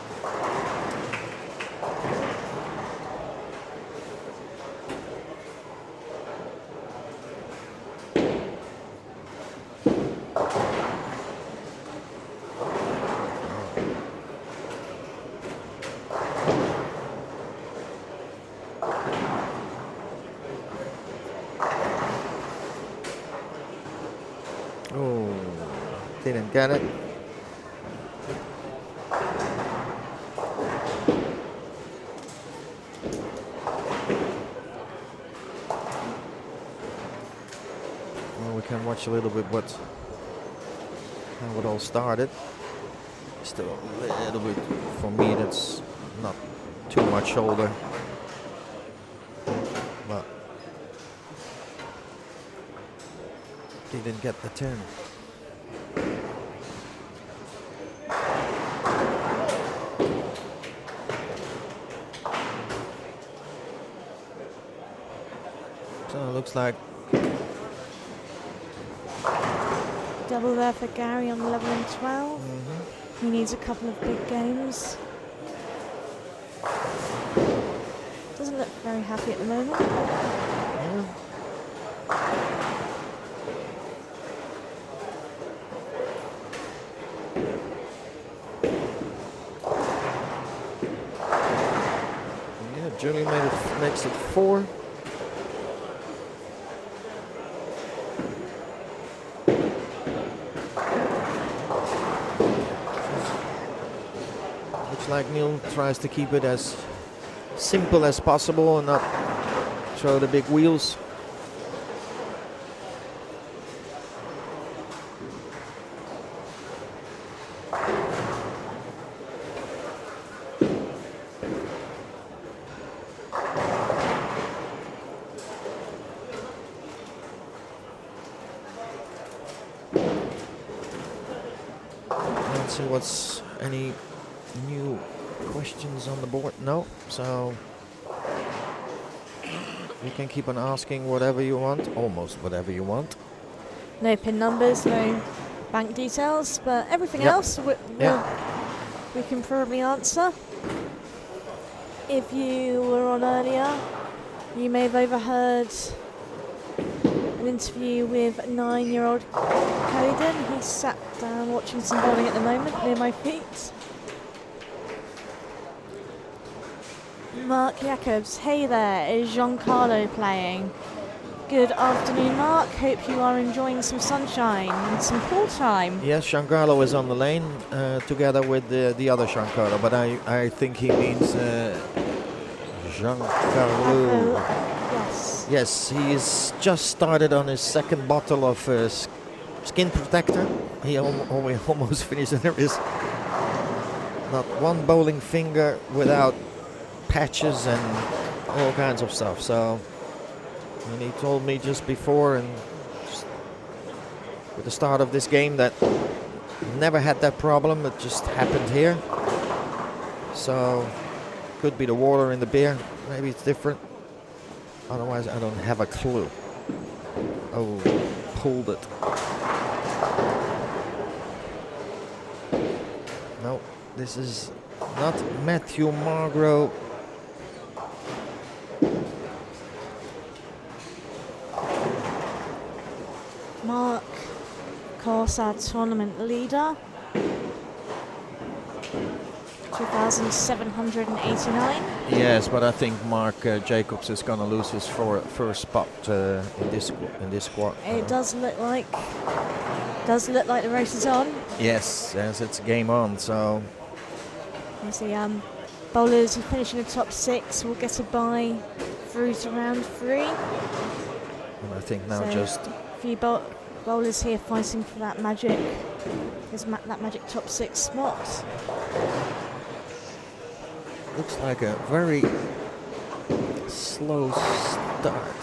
Oh, didn't get it. Well, we can watch a little bit how it all started. Still a little bit, for me, that's not too much shoulder. But didn't get the turn. So it looks like Double there for Gary on 11 and 12. He needs a couple of big games. Doesn't look very happy at the moment. yeah. Yeah, Julian makes it 4. Looks like Neil tries to keep it as simple as possible and not throw the big wheels. Let's see what's any new questions on the board. No, so you can keep on asking whatever you want, almost whatever you want. No pin numbers, no bank details, but everything Yep. else we can probably answer. If you were on earlier, you may have overheard an interview with 9-year-old Caden. He's sat down watching some bowling at the moment near my feet. Mark Jacobs, hey there, is Giancarlo playing? Good afternoon, Mark. Hope you are enjoying some sunshine and some pool time. Yes, Giancarlo is on the lane together with the other Giancarlo, but I think he means Giancarlo. Yes. Yes, he's just started on his second bottle of skin protector. He almost finished, and there is not one bowling finger without patches and all kinds of stuff. So, and he told me just before and just with the start of this game that never had that problem. It just happened here. So could be the water in the beer. Maybe it's different. Otherwise, I don't have a clue. Oh, pulled it. No, this is not Matthew Margro. Mark, of course, our tournament leader. 2,789. Yes, but I think Mark Jacobs is going to lose his first spot in this squad. It does look like the race is on. Yes, it's game on. So You see, Bowlers who finish in the top 6 will get a bye through to round 3. And I think now So just a few bowlers here fighting for that magic, that magic top 6 spot. looks like a very slow start.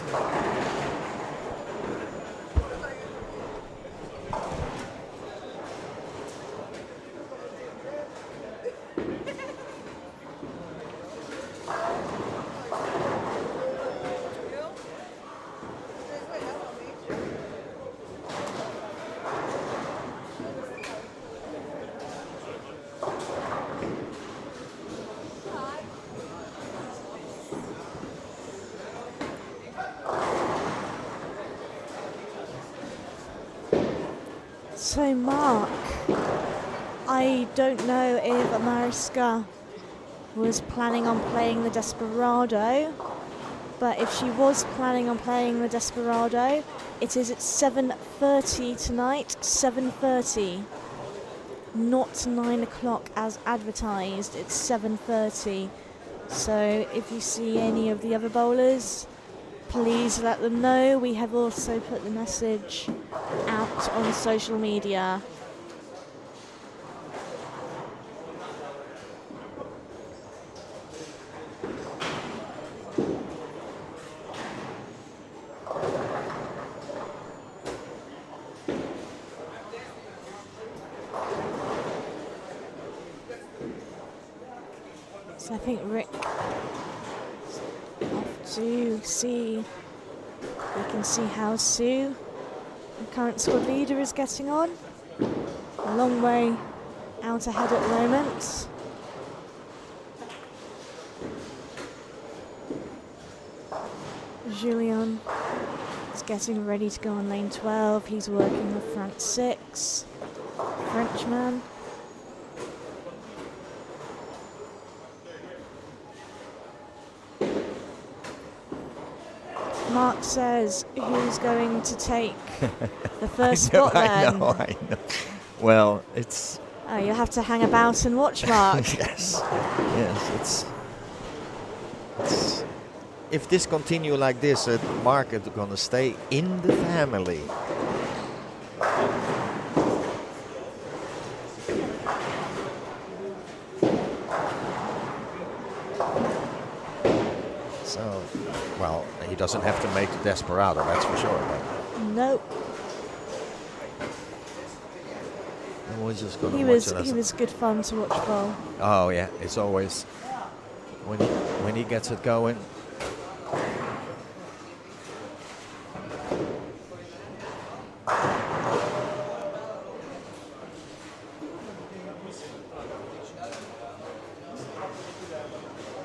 So Mark, I don't know if Mariska was planning on playing the Desperado, but if she was planning on playing the Desperado, it is at 7:30 tonight, 7:30, not 9 o'clock as advertised, it's 7:30. So if you see any of the other bowlers, please let them know. We have also put the message out on social media. So I think Rick off to see, we can see how Sue, the current squad leader, is getting on. A long way out ahead at the moment. Julien is getting ready to go on lane 12. He's working with front 6. Frenchman. Mark says who's going to take the first spot then? I know. Well, it's... Oh, you'll have to hang about and watch, Mark. yes, it's... If this continue like this, Mark is going to stay in the family. So, well, he doesn't have to make the Desperado, that's for sure. But Nope. we're just going to He watch it. he was good fun to watch bowl. Oh yeah, it's always when he gets it going.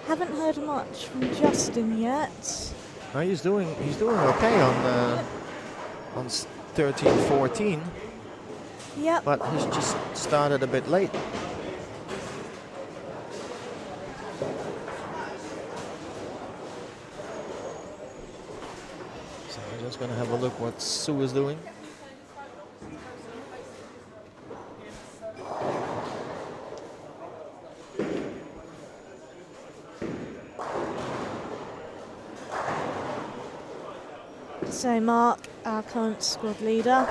Haven't heard much from Justin yet. No, he's doing okay on 13-14, Yep. but he's just started a bit late. So we're just gonna have a look what Sue is doing. So Mark, our current squad leader,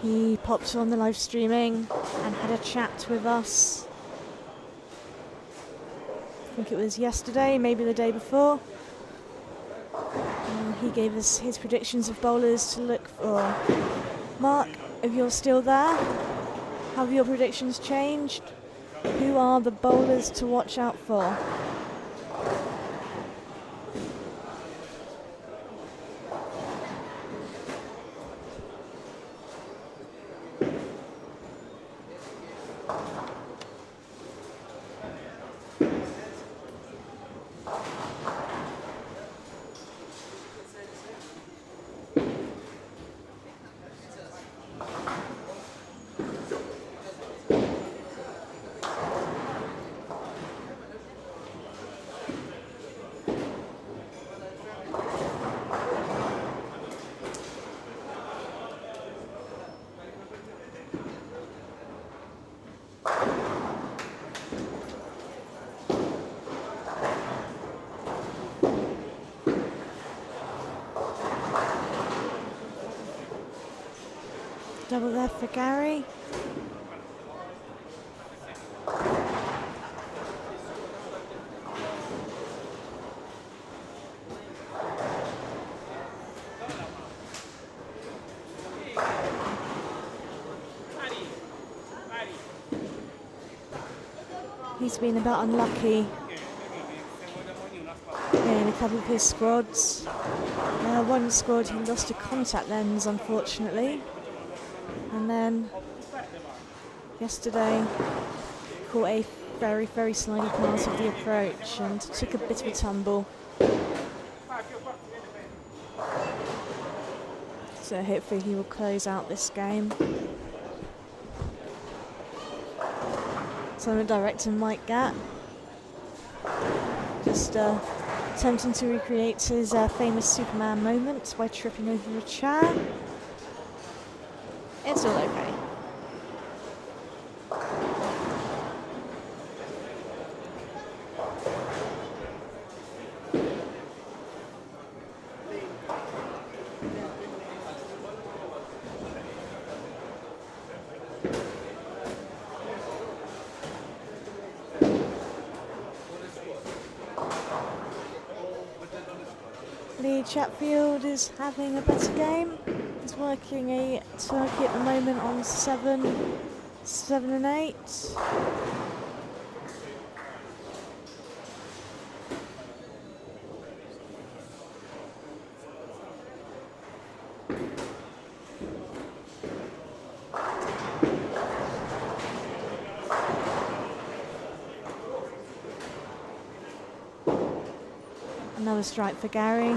he popped on the live streaming and had a chat with us. I think it was yesterday, maybe the day before. He gave us his predictions of bowlers to look for. Mark, if you're still there, have your predictions changed? Who are the bowlers to watch out for? Double there for Gary. He's been a bit unlucky in a couple of his squads. One squad he lost a contact lens, unfortunately, and then yesterday caught a very, very slidey part of the approach and took a bit of a tumble. So hopefully he will close out this game. So I'm directing Mike Gatt, just attempting to recreate his famous Superman moment by tripping over a chair. It's all okay. Lee Chatfield is having a better game. He's working a turkey at the moment on 7 and 8. Another strike for Gary.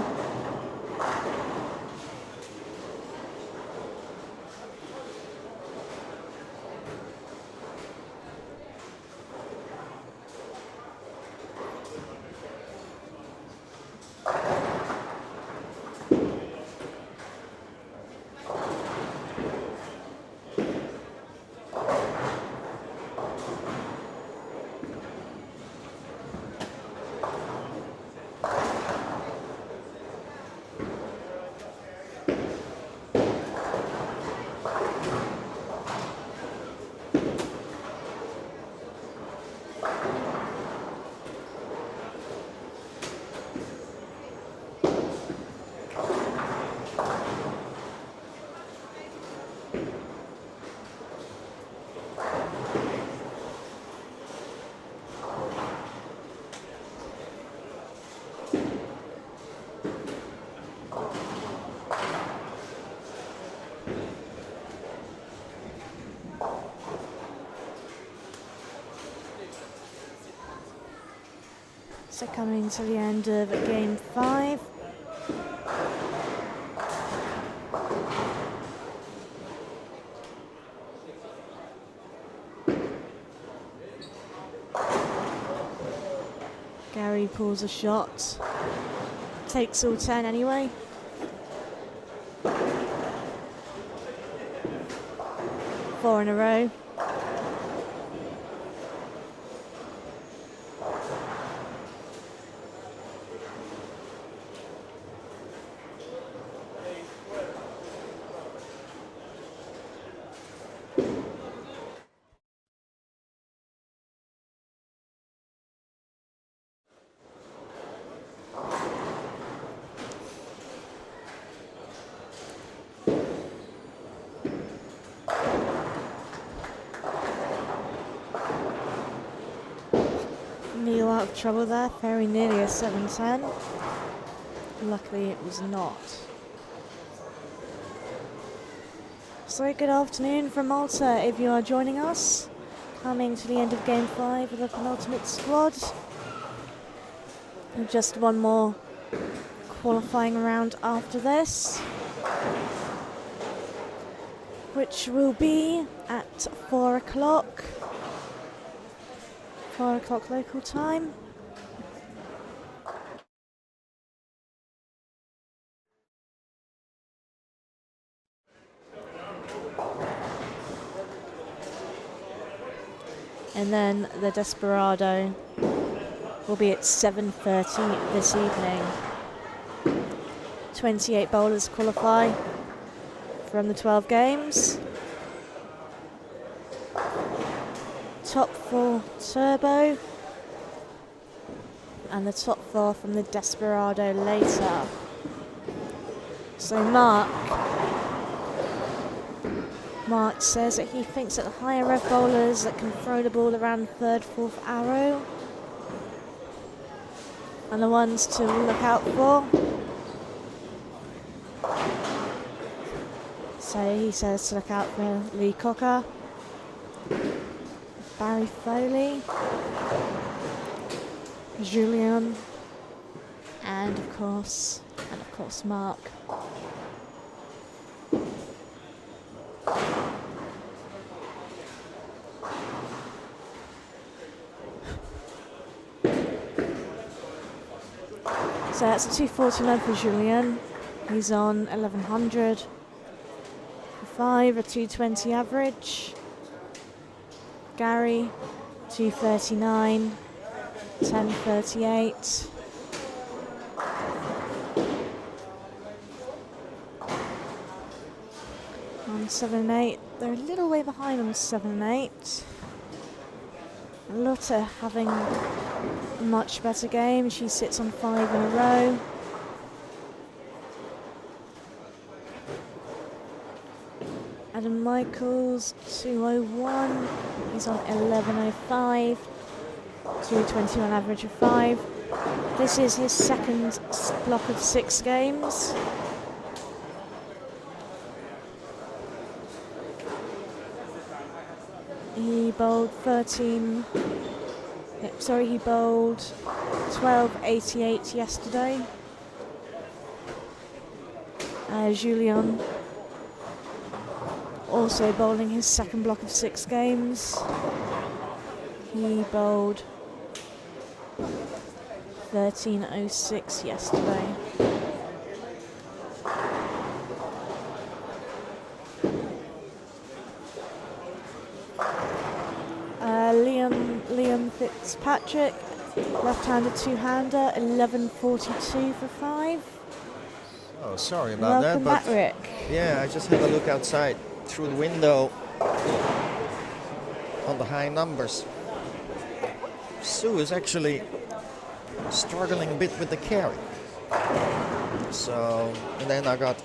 So coming to the end of game 5. Gary pulls a shot, takes all 10 anyway. Four in a row. Neil out of trouble there, very nearly a 7-10. Luckily it was not. So good afternoon from Malta if you are joining us. Coming to the end of game 5 of the penultimate squad. And just one more qualifying round after this, which will be at 4 o'clock. 4 o'clock local time. And then the Desperado will be at 7:30 this evening. 28 bowlers qualify from the 12 games. top 4 turbo. And the top 4 from the Desperado later. So Mark says that he thinks that the higher rev bowlers that can throw the ball around the 3rd, 4th arrow are the ones to look out for. So he says to look out for Lee Cocker, Barry Foley, Julian, and of course Mark. So that's a 249 for Julian. He's on 1100. For 5, a 220 average. Gary, 239, 1038. On 7 and 8, they're a little way behind on 7 and 8. Lotte having a much better game. She sits on 5 in a row. Adam Michaels, 201. He's on 1105. 221 average of 5. This is his second block of 6 games. He bowled 1288 yesterday. Julian also bowling his second block of 6 games. He bowled 1306 yesterday. Liam Fitzpatrick, left-handed two-hander, 1142 for 5. Oh, sorry about Welcome that. back, Rick. Yeah, I just had a look outside through the window on the high numbers. Sue is actually struggling a bit with the carry. So, and then I got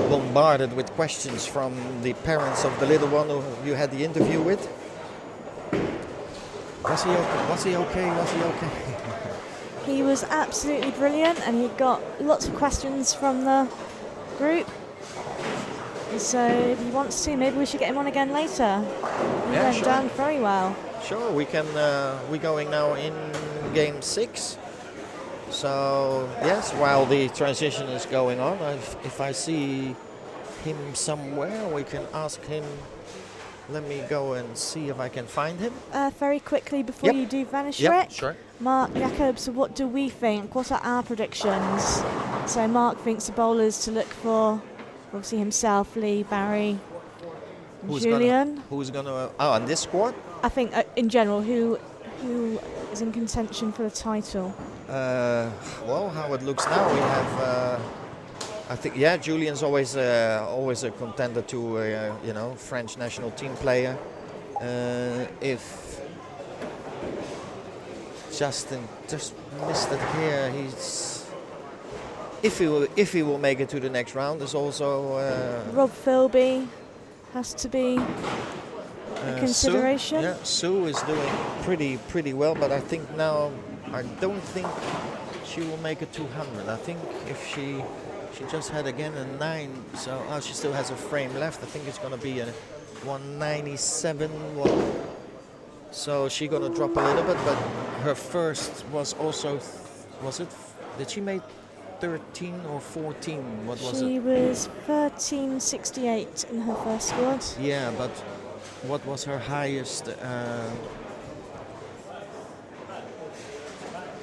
bombarded with questions from the parents of the little one who you had the interview with. Was he okay? Was he okay? Was he okay? He was absolutely brilliant, and he got lots of questions from the group. So if he wants to, maybe we should get him on again later. He Yeah, went sure. down very well. Sure, we can. We're going now in game 6. So yes, while the transition is going on, if I see him somewhere, we can ask him. Let me go and see if I can find him. Very quickly before you do vanish, Rick. Sure. Mark Jacobs, what do we think? What are our predictions? So Mark thinks the bowlers to look for, obviously himself, Lee, Barry, Julian. Who's gonna? Oh, on this squad? I think in general, who is in contention for the title? Well, how it looks now, we have. I think Julian's always a contender to French national team player. If Justin just missed it here, if he will make it to the next round, is also Rob Philby has to be a consideration. Sue is doing pretty well, but I think now I don't think she will make it 200. I think if she just had again a 9, so she still has a frame left. I think it's going to be a 197. So she's going to drop a little bit, but her first was also, did she make 13 or 14? What was it? She was 1368 in her first squad. Yeah, but what was her highest?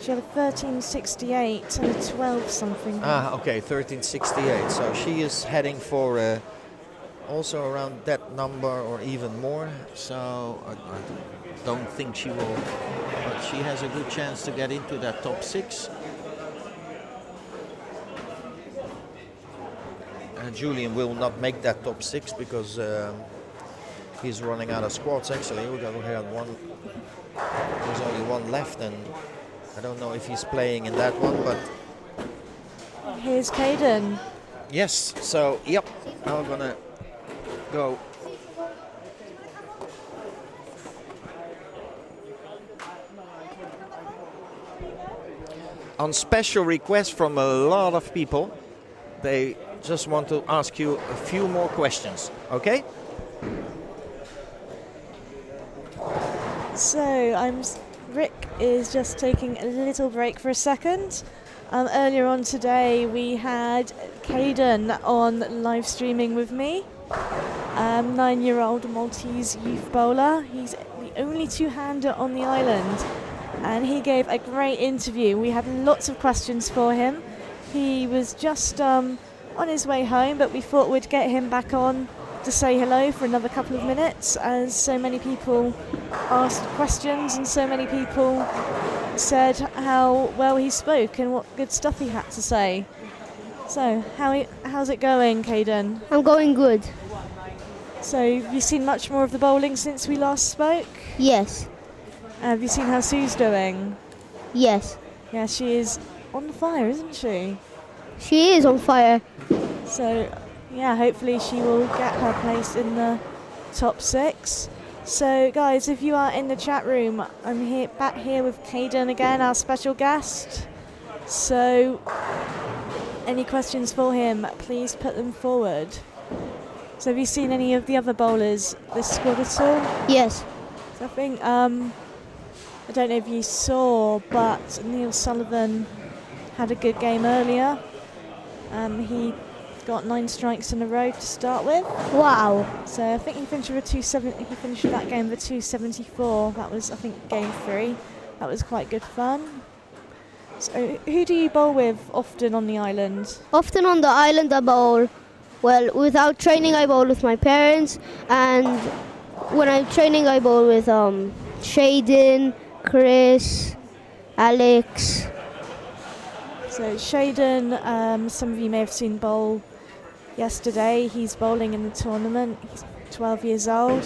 She had a 1368 and a 12 something. Okay, 1368. So she is heading for also around that number or even more. So I don't think she will, but she has a good chance to get into that top 6. Julian will not make that top 6 because he's running out of squads. Actually, we got here one. There's only one left, and I don't know if he's playing in that one, but Here's Caden. yes. So yep, now we're gonna go. On special request from a lot of people, they just want to ask you a few more questions, okay? So Rick is just taking a little break for a second. Earlier on today, we had Caden on live streaming with me. 9-year-old Maltese youth bowler. He's the only two-hander on the island, and he gave a great interview. We had lots of questions for him. He was just on his way home, but we thought we'd get him back on to say hello for another couple of minutes, as so many people asked questions and so many people said how well he spoke and what good stuff he had to say. So, how's it going, Caden? I'm going good. So, have you seen much more of the bowling since we last spoke? Yes. Have you seen how Sue's doing? Yes. Yeah, she is on fire, isn't she? She is on fire. So, yeah, hopefully she will get her place in the top 6. So, guys, if you are in the chat room, I'm back here with Caden again, our special guest. So, any questions for him, please put them forward. So, have you seen any of the other bowlers this squad at all? Yes. So I think, I don't know if you saw, but Neil Sullivan had a good game earlier. He got 9 strikes in a row to start with. Wow. So I think he finished with he finished that game with a 274. That was, I think, game 3. That was quite good fun. So who do you bowl with often on the island? Often on the island I bowl. Well, without training I bowl with my parents, and when I'm training I bowl with Caden, Chris, Alex. So Caden, some of you may have seen bowl yesterday. He's bowling in the tournament. He's 12 years old.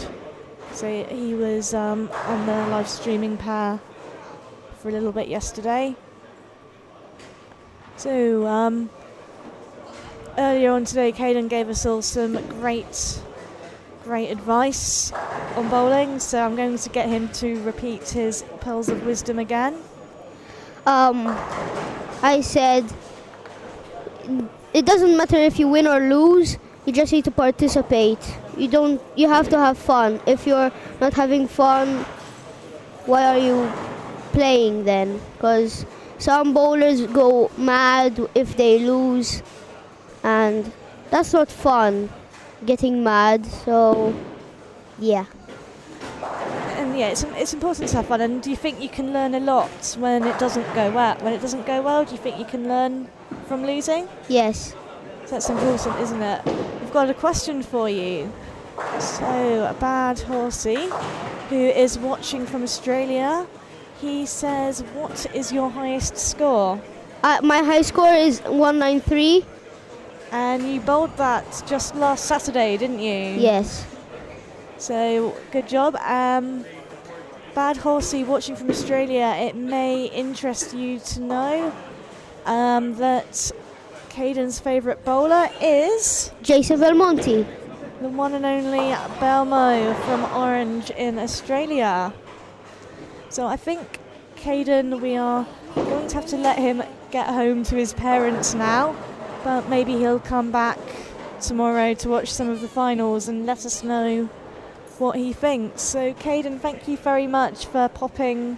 So he was on the live streaming pair for a little bit yesterday. So earlier on today, Caden gave us all some great advice on bowling. So I'm going to get him to repeat his pearls of wisdom again. I said, it doesn't matter if you win or lose, you just need to participate. You have to have fun. If you're not having fun, why are you playing then? Because some bowlers go mad if they lose, and that's not fun, getting mad. So, yeah. And yeah, it's important to have fun. And do you think you can learn a lot when it doesn't go well? When it doesn't go well, do you think you can learn from losing? Yes. So that's important, isn't it? We've got a question for you. So, Bad Horsey, who is watching from Australia, he says, what is your highest score? My high score is 193. And you bowled that just last Saturday, didn't you? Yes. So, good job. Bad Horsey, watching from Australia, it may interest you to know that Caden's favourite bowler is Jason Belmonte. the one and only Belmo from Orange in Australia. So I think Caden, we are going to have to let him get home to his parents now, but maybe he'll come back tomorrow to watch some of the finals and let us know what he thinks. So Caden, thank you very much for popping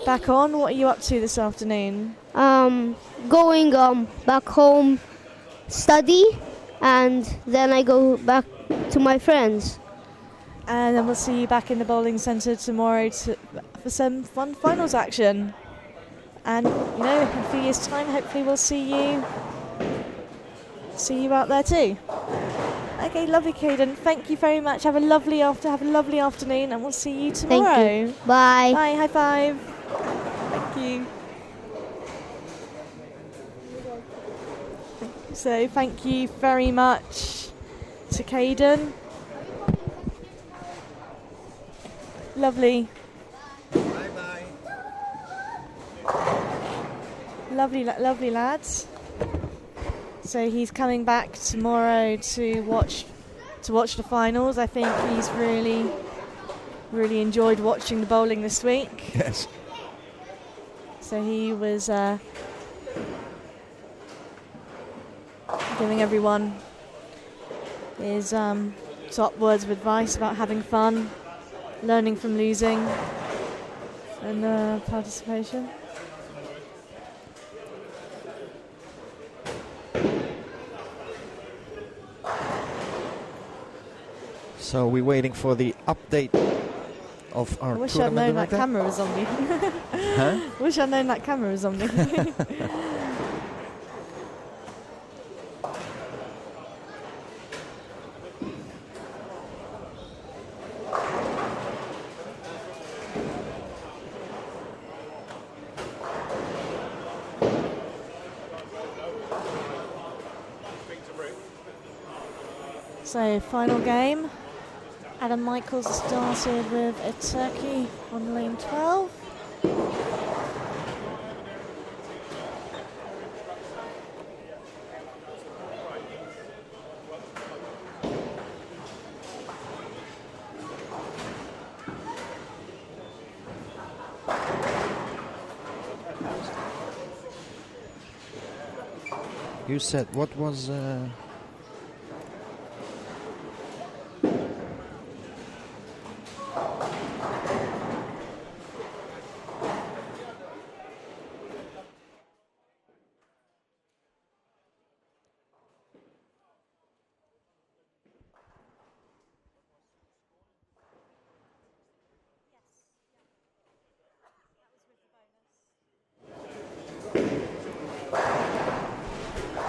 back on. What are you up to this afternoon? Going back home, study, and then I go back to my friends. And then we'll see you back in the bowling centre tomorrow for some fun finals action. And you know, in a few years' time, hopefully we'll see you out there too. Okay, lovely, Caden. Thank you very much. Have a lovely afternoon, and we'll see you tomorrow. Thank you. Bye. Bye. High five. Thank you. So thank you very much to Caden. Lovely. Bye-bye. Lovely lads. So he's coming back tomorrow to watch the finals. I think he's really enjoyed watching the bowling this week. Yes. So he was giving everyone his top words of advice about having fun, learning from losing, and participation. So we're waiting for the update of our I wish I'd tournament known that director. camera was on me. Huh? Wish I'd known that camera was on me. So, final game. Adam Michaels started with a turkey on lane 12. You said what was...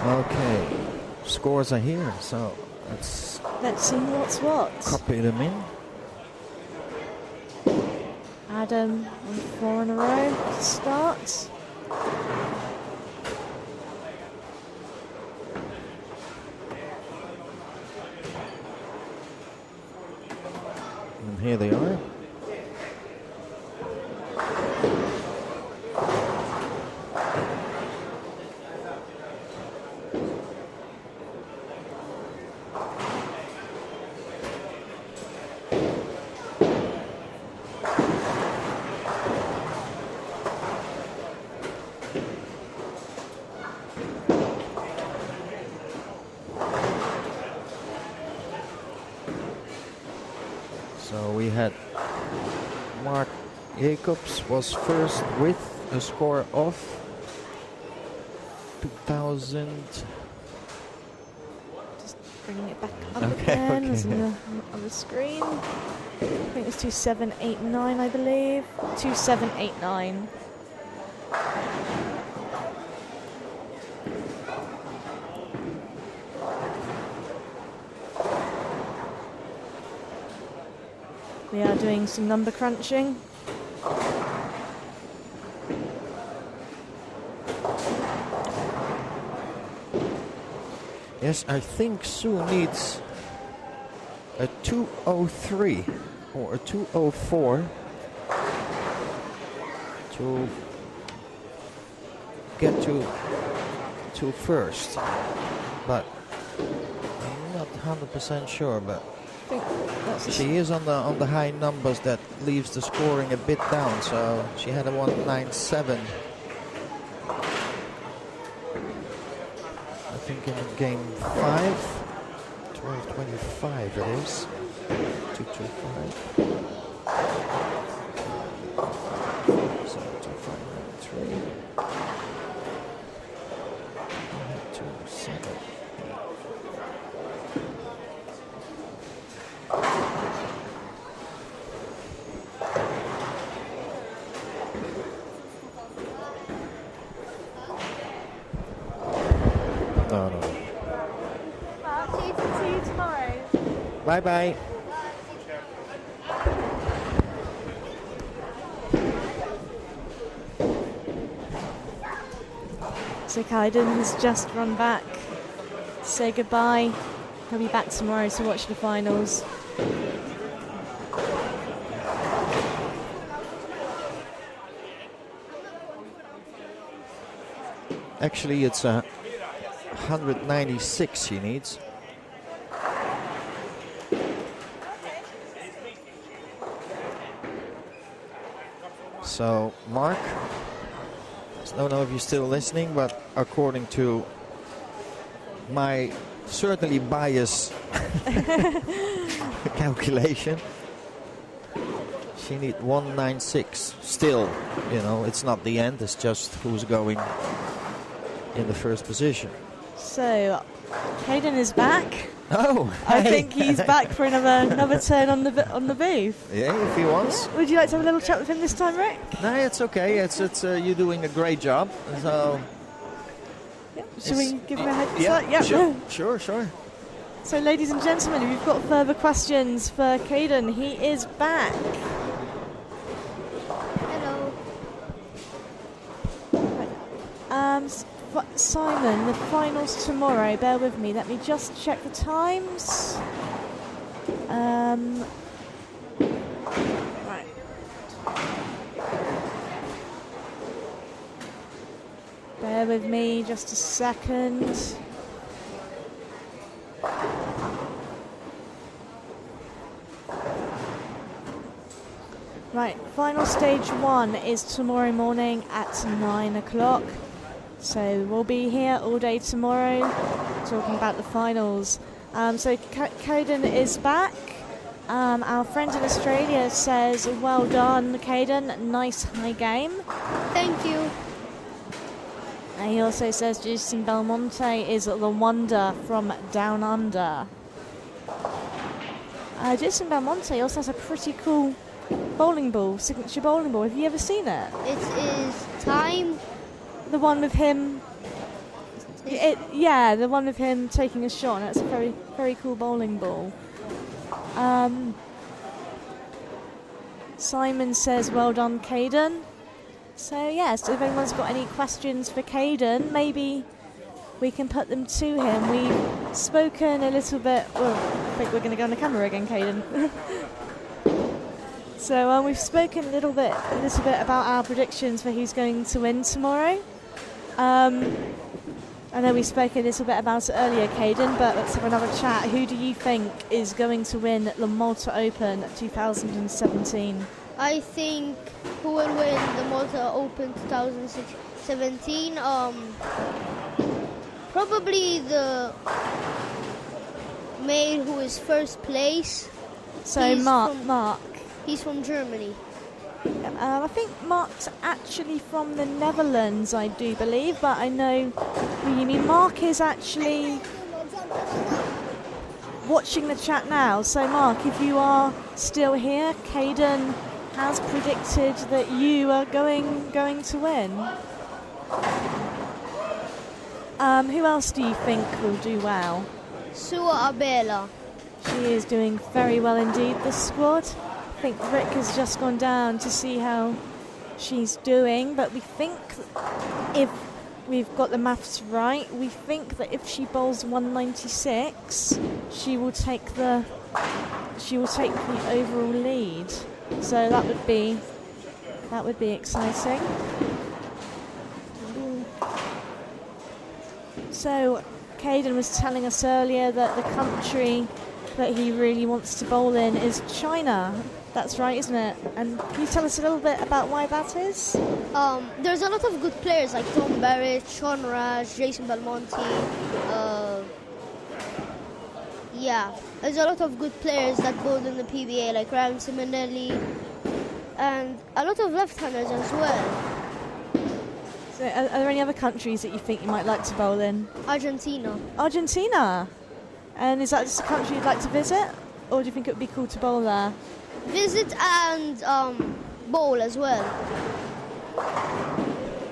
Okay, scores are here, so Let's see what's what. copy them in. Adam on 4 in a row to start. And here they are. So we had Mark Jacobs was first with a score of 2000. Just bringing it back up Okay, again. okay. There's on the screen. I think it's 2789, I believe. 2789. We are doing some number crunching. Yes, I think Sue needs a 203 or a 204 to get to first, but I'm not 100% sure. But I think that's she is on the high numbers that leaves the scoring a bit down. So she had a 197. I think in game 5, 12:25 it is. 225. So 2593. 278. No. See you tomorrow. Bye bye. So Caden has just run back to say goodbye. He'll be back tomorrow to watch the finals. Actually, it's 196 she needs. So, Mark, I don't know if you're still listening, but according to my certainly biased calculation, she needs 196 still. You know, it's not the end, it's just who's going in the first position. So, Caden is back. Oh, I think he's back for another turn on the booth. Yeah, if he wants. Would you like to have a little chat with him this time, Rick? No, it's okay. It's you're doing a great job. So, Shall we give him a head yeah, start? sure. So, ladies and gentlemen, if you've got further questions for Caden, he is back. Hello. Simon, the finals tomorrow. Bear with me. Let me just check the times. Right. Bear with me just a second. Right, final stage 1 is tomorrow morning at 9 o'clock. So we'll be here all day tomorrow talking about the finals. So Caden is back. Our friend in Australia says, well done, Caden. Nice high game. Thank you. And he also says Jason Belmonte is the wonder from down under. Jason Belmonte also has a pretty cool bowling ball, signature bowling ball. Have you ever seen it? It is time. The one with him. The one with him taking a shot. And it's a very, very cool bowling ball. Simon says, well done, Caden. So, yes, if anyone's got any questions for Caden, maybe we can put them to him. We've spoken a little bit. Well, I think we're going to go on the camera again, Caden. So, we've spoken a little bit about our predictions for who's going to win tomorrow. I know we spoke a little bit about it earlier, Caden, but let's have another chat. Who do you think is going to win the Malta Open 2017? I think who will win the Malta Open 2017? Probably the male who is first place. So Mark. He's from Germany. I think Mark's actually from the Netherlands, I do believe, but I know who you mean. Mark is actually watching the chat now. So Mark, if you are still here, Caden has predicted that you are going to win. Who else do you think will do well? Sua Abela. She is doing very well indeed, this squad. I think Rick has just gone down to see how she's doing, but we think if we've got the maths right, we think that if she bowls 196, she will take the overall lead. So that would be exciting. So Caden was telling us earlier that the country that he really wants to bowl in is China. That's right, isn't it? And can you tell us a little bit about why that is? There's a lot of good players like Tom Barrett, Sean Raj, Jason Belmonte. There's a lot of good players that bowled in the PBA like Ryan Simonelli and a lot of left-handers as well. So are there any other countries that you think you might like to bowl in? Argentina. Argentina? And is that just a country you'd like to visit? Or do you think it would be cool to bowl there? Visit and bowl as well.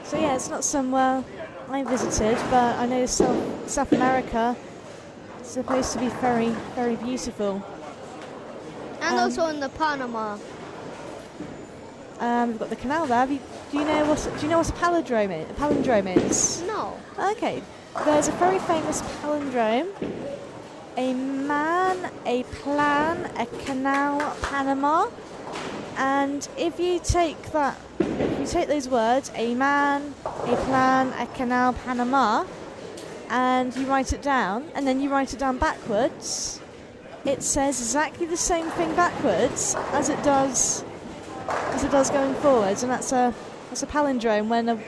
So yeah, it's not somewhere I visited, but I know South America is supposed to be very, very beautiful. And also in the Panama. We've got the canal there. Do you know what a palindrome is? No. Okay, there's a very famous palindrome. A man, a plan, a canal, Panama. And if you take that, if you take those words, a man, a plan, a canal, Panama, and you write it down, and then you write it down backwards, it says exactly the same thing backwards as it does going forwards, and that's a palindrome when a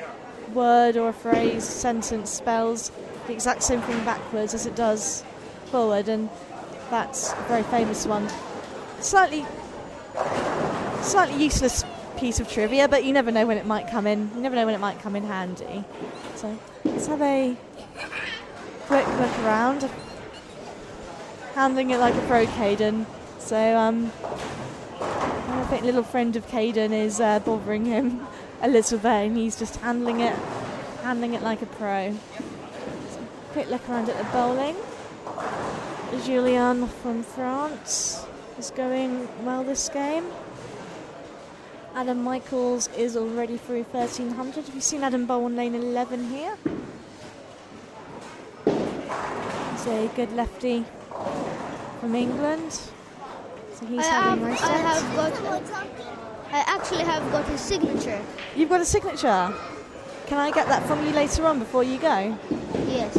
word or a phrase, sentence spells the exact same thing backwards as it does forward, and that's a very famous one. Slightly useless piece of trivia, but you never know when it might come in. You never know when it might come in handy. So let's have a quick look around. Handling it like a pro, Caden. So I think little friend of Caden is bothering him a little bit, and he's just handling it like a pro. So quick look around at the bowling. Julien from France is going well this game. Adam Michaels is already through 1300. Have you seen Adam bowl on lane 11 here? He's a good lefty from England. So he's having a nice set. I actually have got his signature. You've got a signature? Can I get that from you later on before you go? Yes.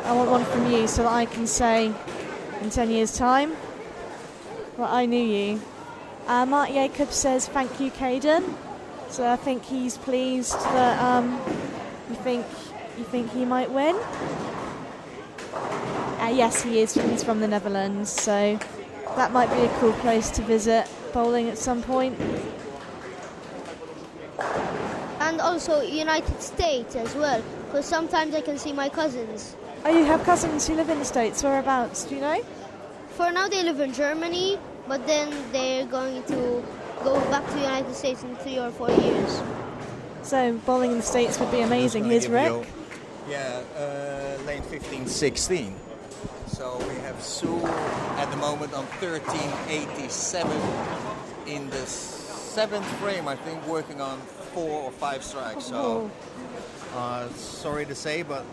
I want one from you so that I can say in 10 years' time, well, I knew you. Mark Jacob says, thank you, Caden. So I think he's pleased that you think he might win. Yes, he is. He's from the Netherlands, so that might be a cool place to visit bowling at some point. And also United States as well, because sometimes I can see my cousins. Oh, you have cousins who live in the States. Whereabouts, do you know? For now they live in Germany, but then they're going to go back to the United States in 3 or 4 years. So bowling in the States would be amazing. Here's Rick. Lane 15, 16. So we have Sue at the moment on 1387 in the 7th frame, I think, working on 4 or 5 strikes. So sorry to say, but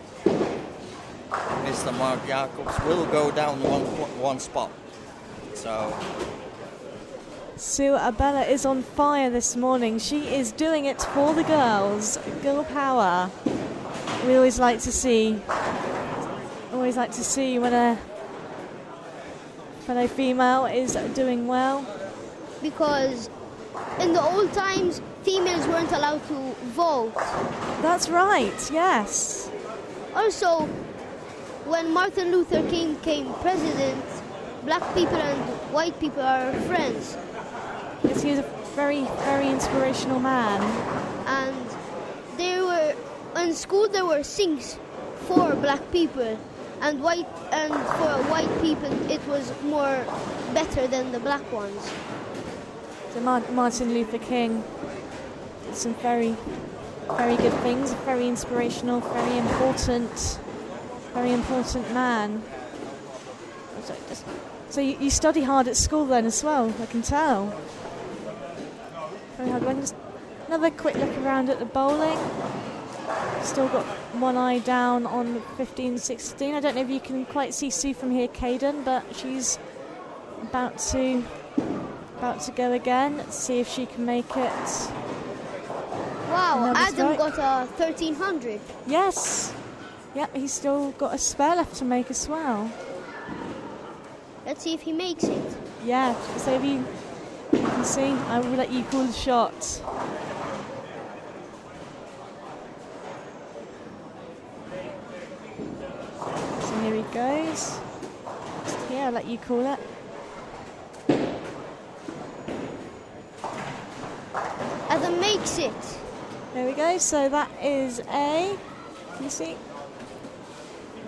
Mr. Mark Jacobs will go down one spot. So Sue Abella is on fire this morning. She is doing it for the girls. Girl power. We always like to see when a fellow female is doing well. Because in the old times, females weren't allowed to vote. That's right, yes. Also, when Martin Luther King became president, black people and white people are friends. Yes, he was a very, very inspirational man. And in school there were things for black people, and for white people it was more better than the black ones. So Martin Luther King did some very, very good things. Very inspirational, very important man. So you study hard at school then as well, I can tell. Very hard. Just another quick look around at the bowling. Still got one eye down on 15-16. I don't know if you can quite see Sue from here, Caden, but she's about to go again. Let's see if she can make it. Wow, Another Adam strike. got a 1300. Yes. Yep, he's still got a spare left to make as well. Let's see if he makes it. Yeah, so if you can see, I will let you call the shot. So here he goes. Just here, I'll let you call it. Adam makes it. There we go, so that is a, can you see?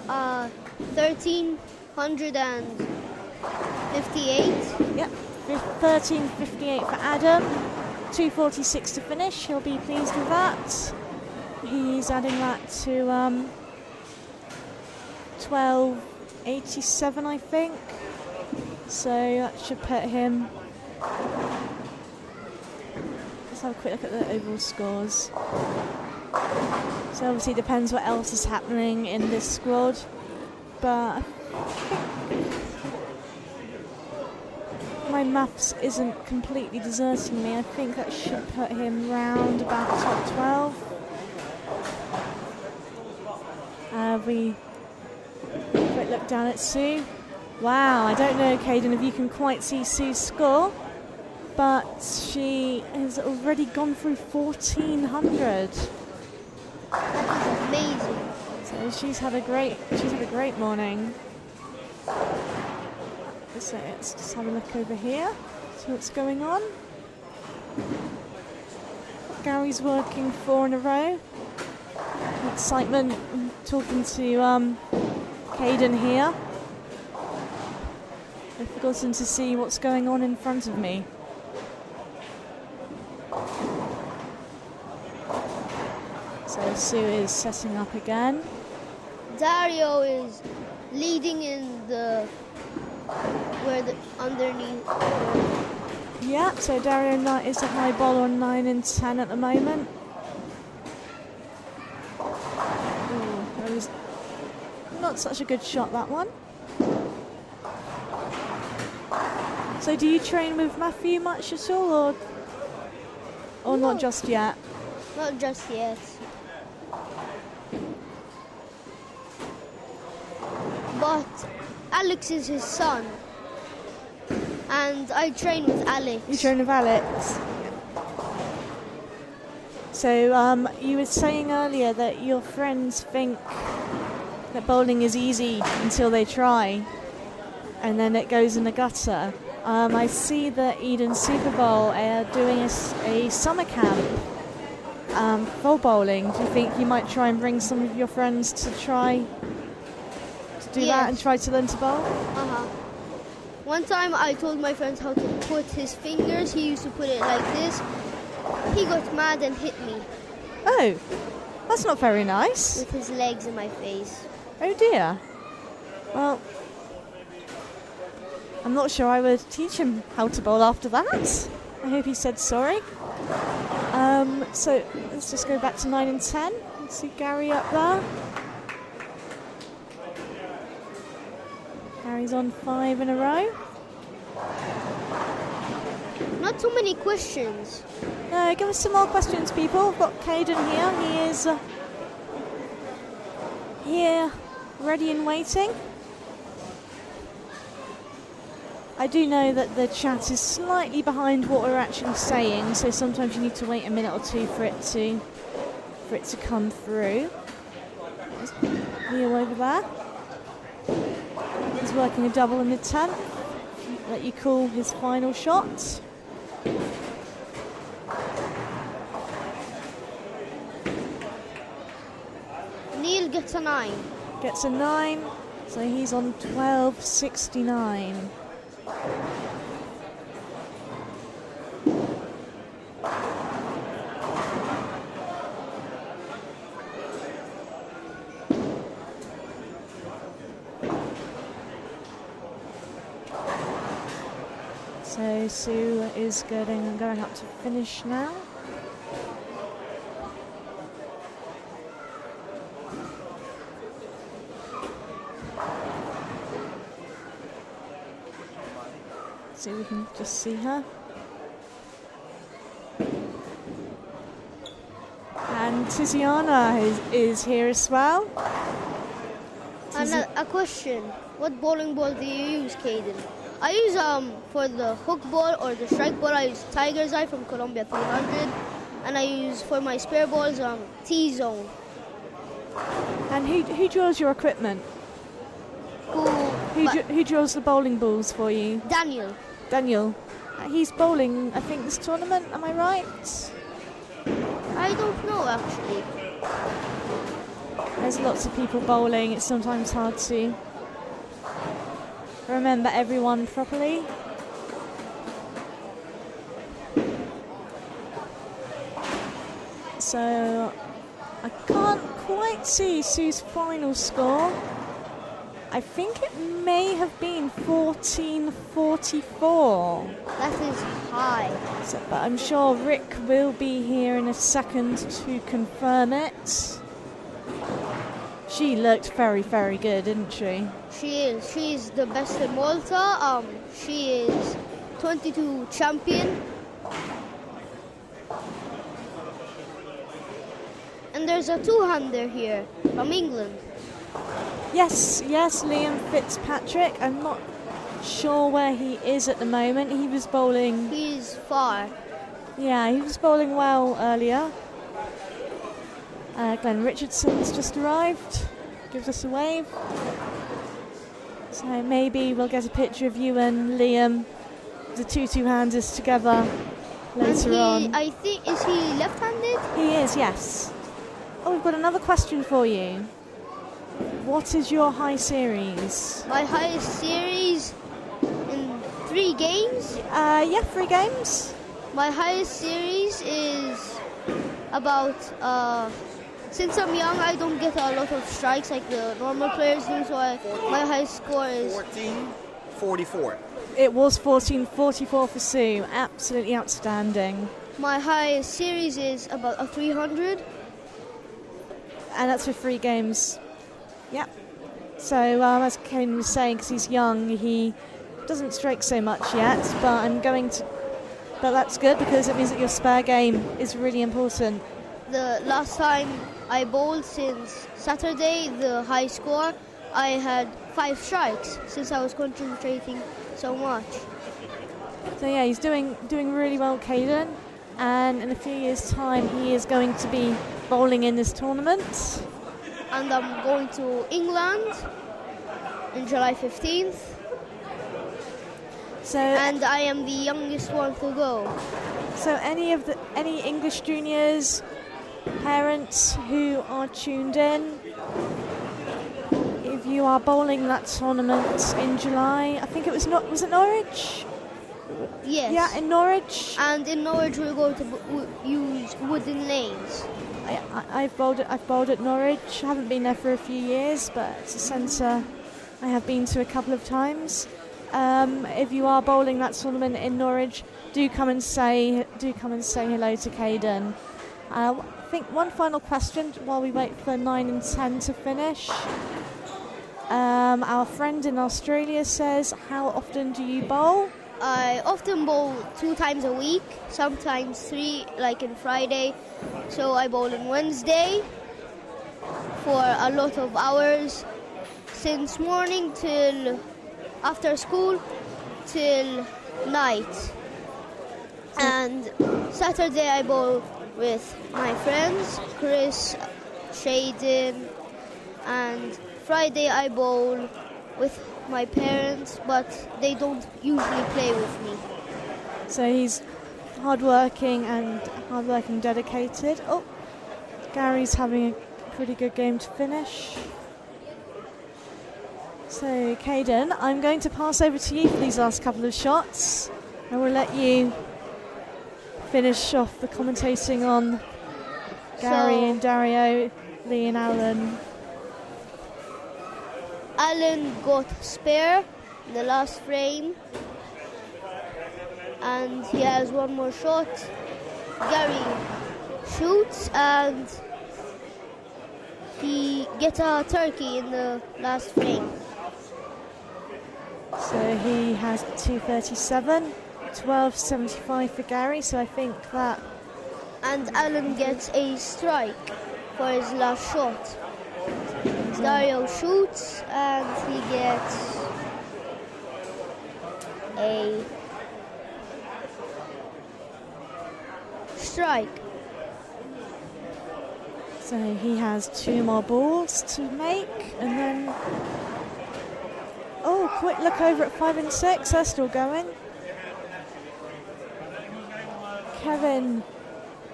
1358. Yep, 13.58 for Adam. 2:46 to finish. He'll be pleased with that. He's adding that to 12.87, I think. So that should put him. Let's have a quick look at the overall scores. So obviously it depends what else is happening in this squad, but I my maths isn't completely deserting me, I think that should put him round about top 12. We quick look down at Sue. Wow, I don't know, Caden, if you can quite see Sue's score, but she has already gone through 1400. That is amazing. So she's had a great morning. So let's just have a look over here, see what's going on. Gary's working 4 in a row. Excitement. I'm talking to Caden here. I've forgotten to see what's going on in front of me. So Sue is setting up again. Dario is leading in the underneath. Yeah, so Dario Knight is a high bowler on 9 and 10 at the moment. Ooh, that was not such a good shot, that one. So do you train with Matthew much at all, or No. not just yet? Not just yet. But Alex is his son. And I train with Alex. You train with Alex. So you were saying earlier that your friends think that bowling is easy until they try, and then it goes in the gutter. I see that Eden Super Bowl are doing a summer camp for bowling. Do you think you might try and bring some of your friends to try to do that and try to learn to bowl? One time I told my friends how to put his fingers. He used to put it like this. He got mad and hit me Oh, that's not very nice. with his legs in my face. Oh dear. Well, I'm not sure I would teach him how to bowl after that. I hope he said sorry. So let's just go back to 9 and 10. Let's see Gary up there. Gary's on 5 in a row. Not too many questions. No, give us some more questions, people. We've got Caden here. He is here, ready and waiting. I do know that the chat is slightly behind what we're actually saying, so sometimes you need to wait a minute or two for it to come through. There's Leo over there. He's working a double in the 10th. That you call his final shot. Neil gets a 9. Gets a 9, so he's on 1269. So Sue is going up to finish now. So we can just see her. And Tiziana is here as well. And a question. What bowling ball do you use, Caden? I use for the hook ball or the strike ball, I use Tiger's Eye from Columbia 300, and I use for my spare balls T-Zone. And who draws your equipment? Who draws the bowling balls for you? Daniel. Daniel. He's bowling, I think, this tournament. Am I right? I don't know actually. There's lots of people bowling. It's sometimes hard to remember everyone properly. So I can't quite see Sue's final score. I think it may have been 1444. That is high. So, but I'm sure Rick will be here in a second to confirm it. She looked very, very good, didn't she? She is. She is the best in Malta. She is 22 champion. And there's a two-hander here from England. Yes, Liam Fitzpatrick. I'm not sure where he is at the moment. He was bowling. He's far. Yeah, he was bowling well earlier. Glenn Richardson's just arrived. Gives us a wave. So maybe we'll get a picture of you and Liam, the two-handers together later on. I think, is he left-handed? He is, yes. Oh, we've got another question for you. What is your high series? My highest series in 3 games. Yeah, 3 games. My highest series is about, since I'm young, I don't get a lot of strikes like the normal players do, so my highest score is 1444. It was 1444 for Sue. Absolutely outstanding. My highest series is about a 300. And that's for 3 games. Yep. So as Caden was saying, because he's young, he doesn't strike so much yet, but that's good because it means that your spare game is really important. The last time I bowled since Saturday, the high score, I had 5 strikes since I was concentrating so much. So yeah, he's doing really well, Caden. And in a few years' time, he is going to be bowling in this tournament. And I'm going to England on July 15th. And I am the youngest one to go. So any English juniors, parents who are tuned in, if you are bowling that tournament in July, I think it was it Norwich? Yes. Yeah, in Norwich. And in Norwich we're going to use wooden lanes. I've bowled at Norwich. I haven't been there for a few years, but it's a centre I have been to a couple of times. If you are bowling that tournament in Norwich, do come and say hello to Caden. I think one final question while we wait for 9 and 10 to finish. Our friend in Australia says, how often do you bowl? I often bowl 2 times a week, sometimes 3, like in Friday. So I bowl on Wednesday for a lot of hours, since morning till after school till night. And Saturday I bowl with my friends, Chris, Caden, and Friday I bowl with my parents, but they don't usually play with me. So he's hardworking, dedicated. Oh, Gary's having a pretty good game to finish. So Caden, I'm going to pass over to you for these last couple of shots. I will let you finish off the commentating on Gary and Dario, Lee and Alan. Alan got spare in the last frame, and he has one more shot. Gary shoots and he gets a turkey in the last frame. So he has 237, 12.75 for Gary, so I think that... And Alan gets a strike for his last shot. Dario shoots and he gets a strike. So he has 2 more balls to make, and then... Oh, quick look over at 5 and 6, they're still going. Kevin,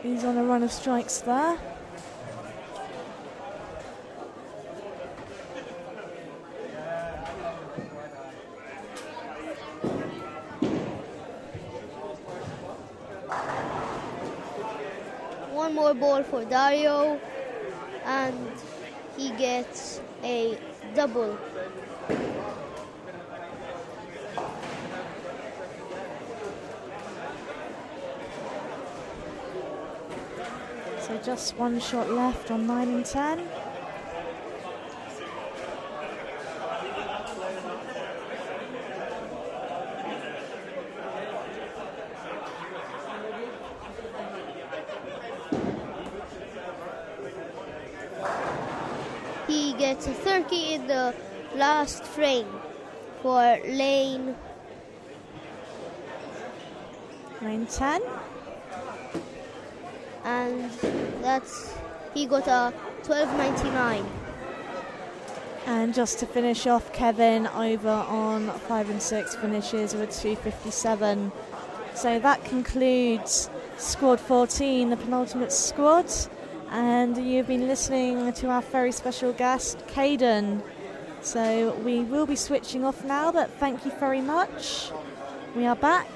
he's on a run of strikes there. One more ball for Dario, and he gets a double. So just 1 shot left on 9 and 10. gets a 30 in the last frame for lane Lane 10. and he got a 12.99. And just to finish off, Kevin over on 5 and 6 finishes with 2:57. So that concludes Squad 14, the penultimate squad. And you've been listening to our very special guest, Caden. So we will be switching off now, but thank you very much. We are back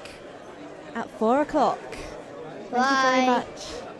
at 4 o'clock. Thank you very Bye. much.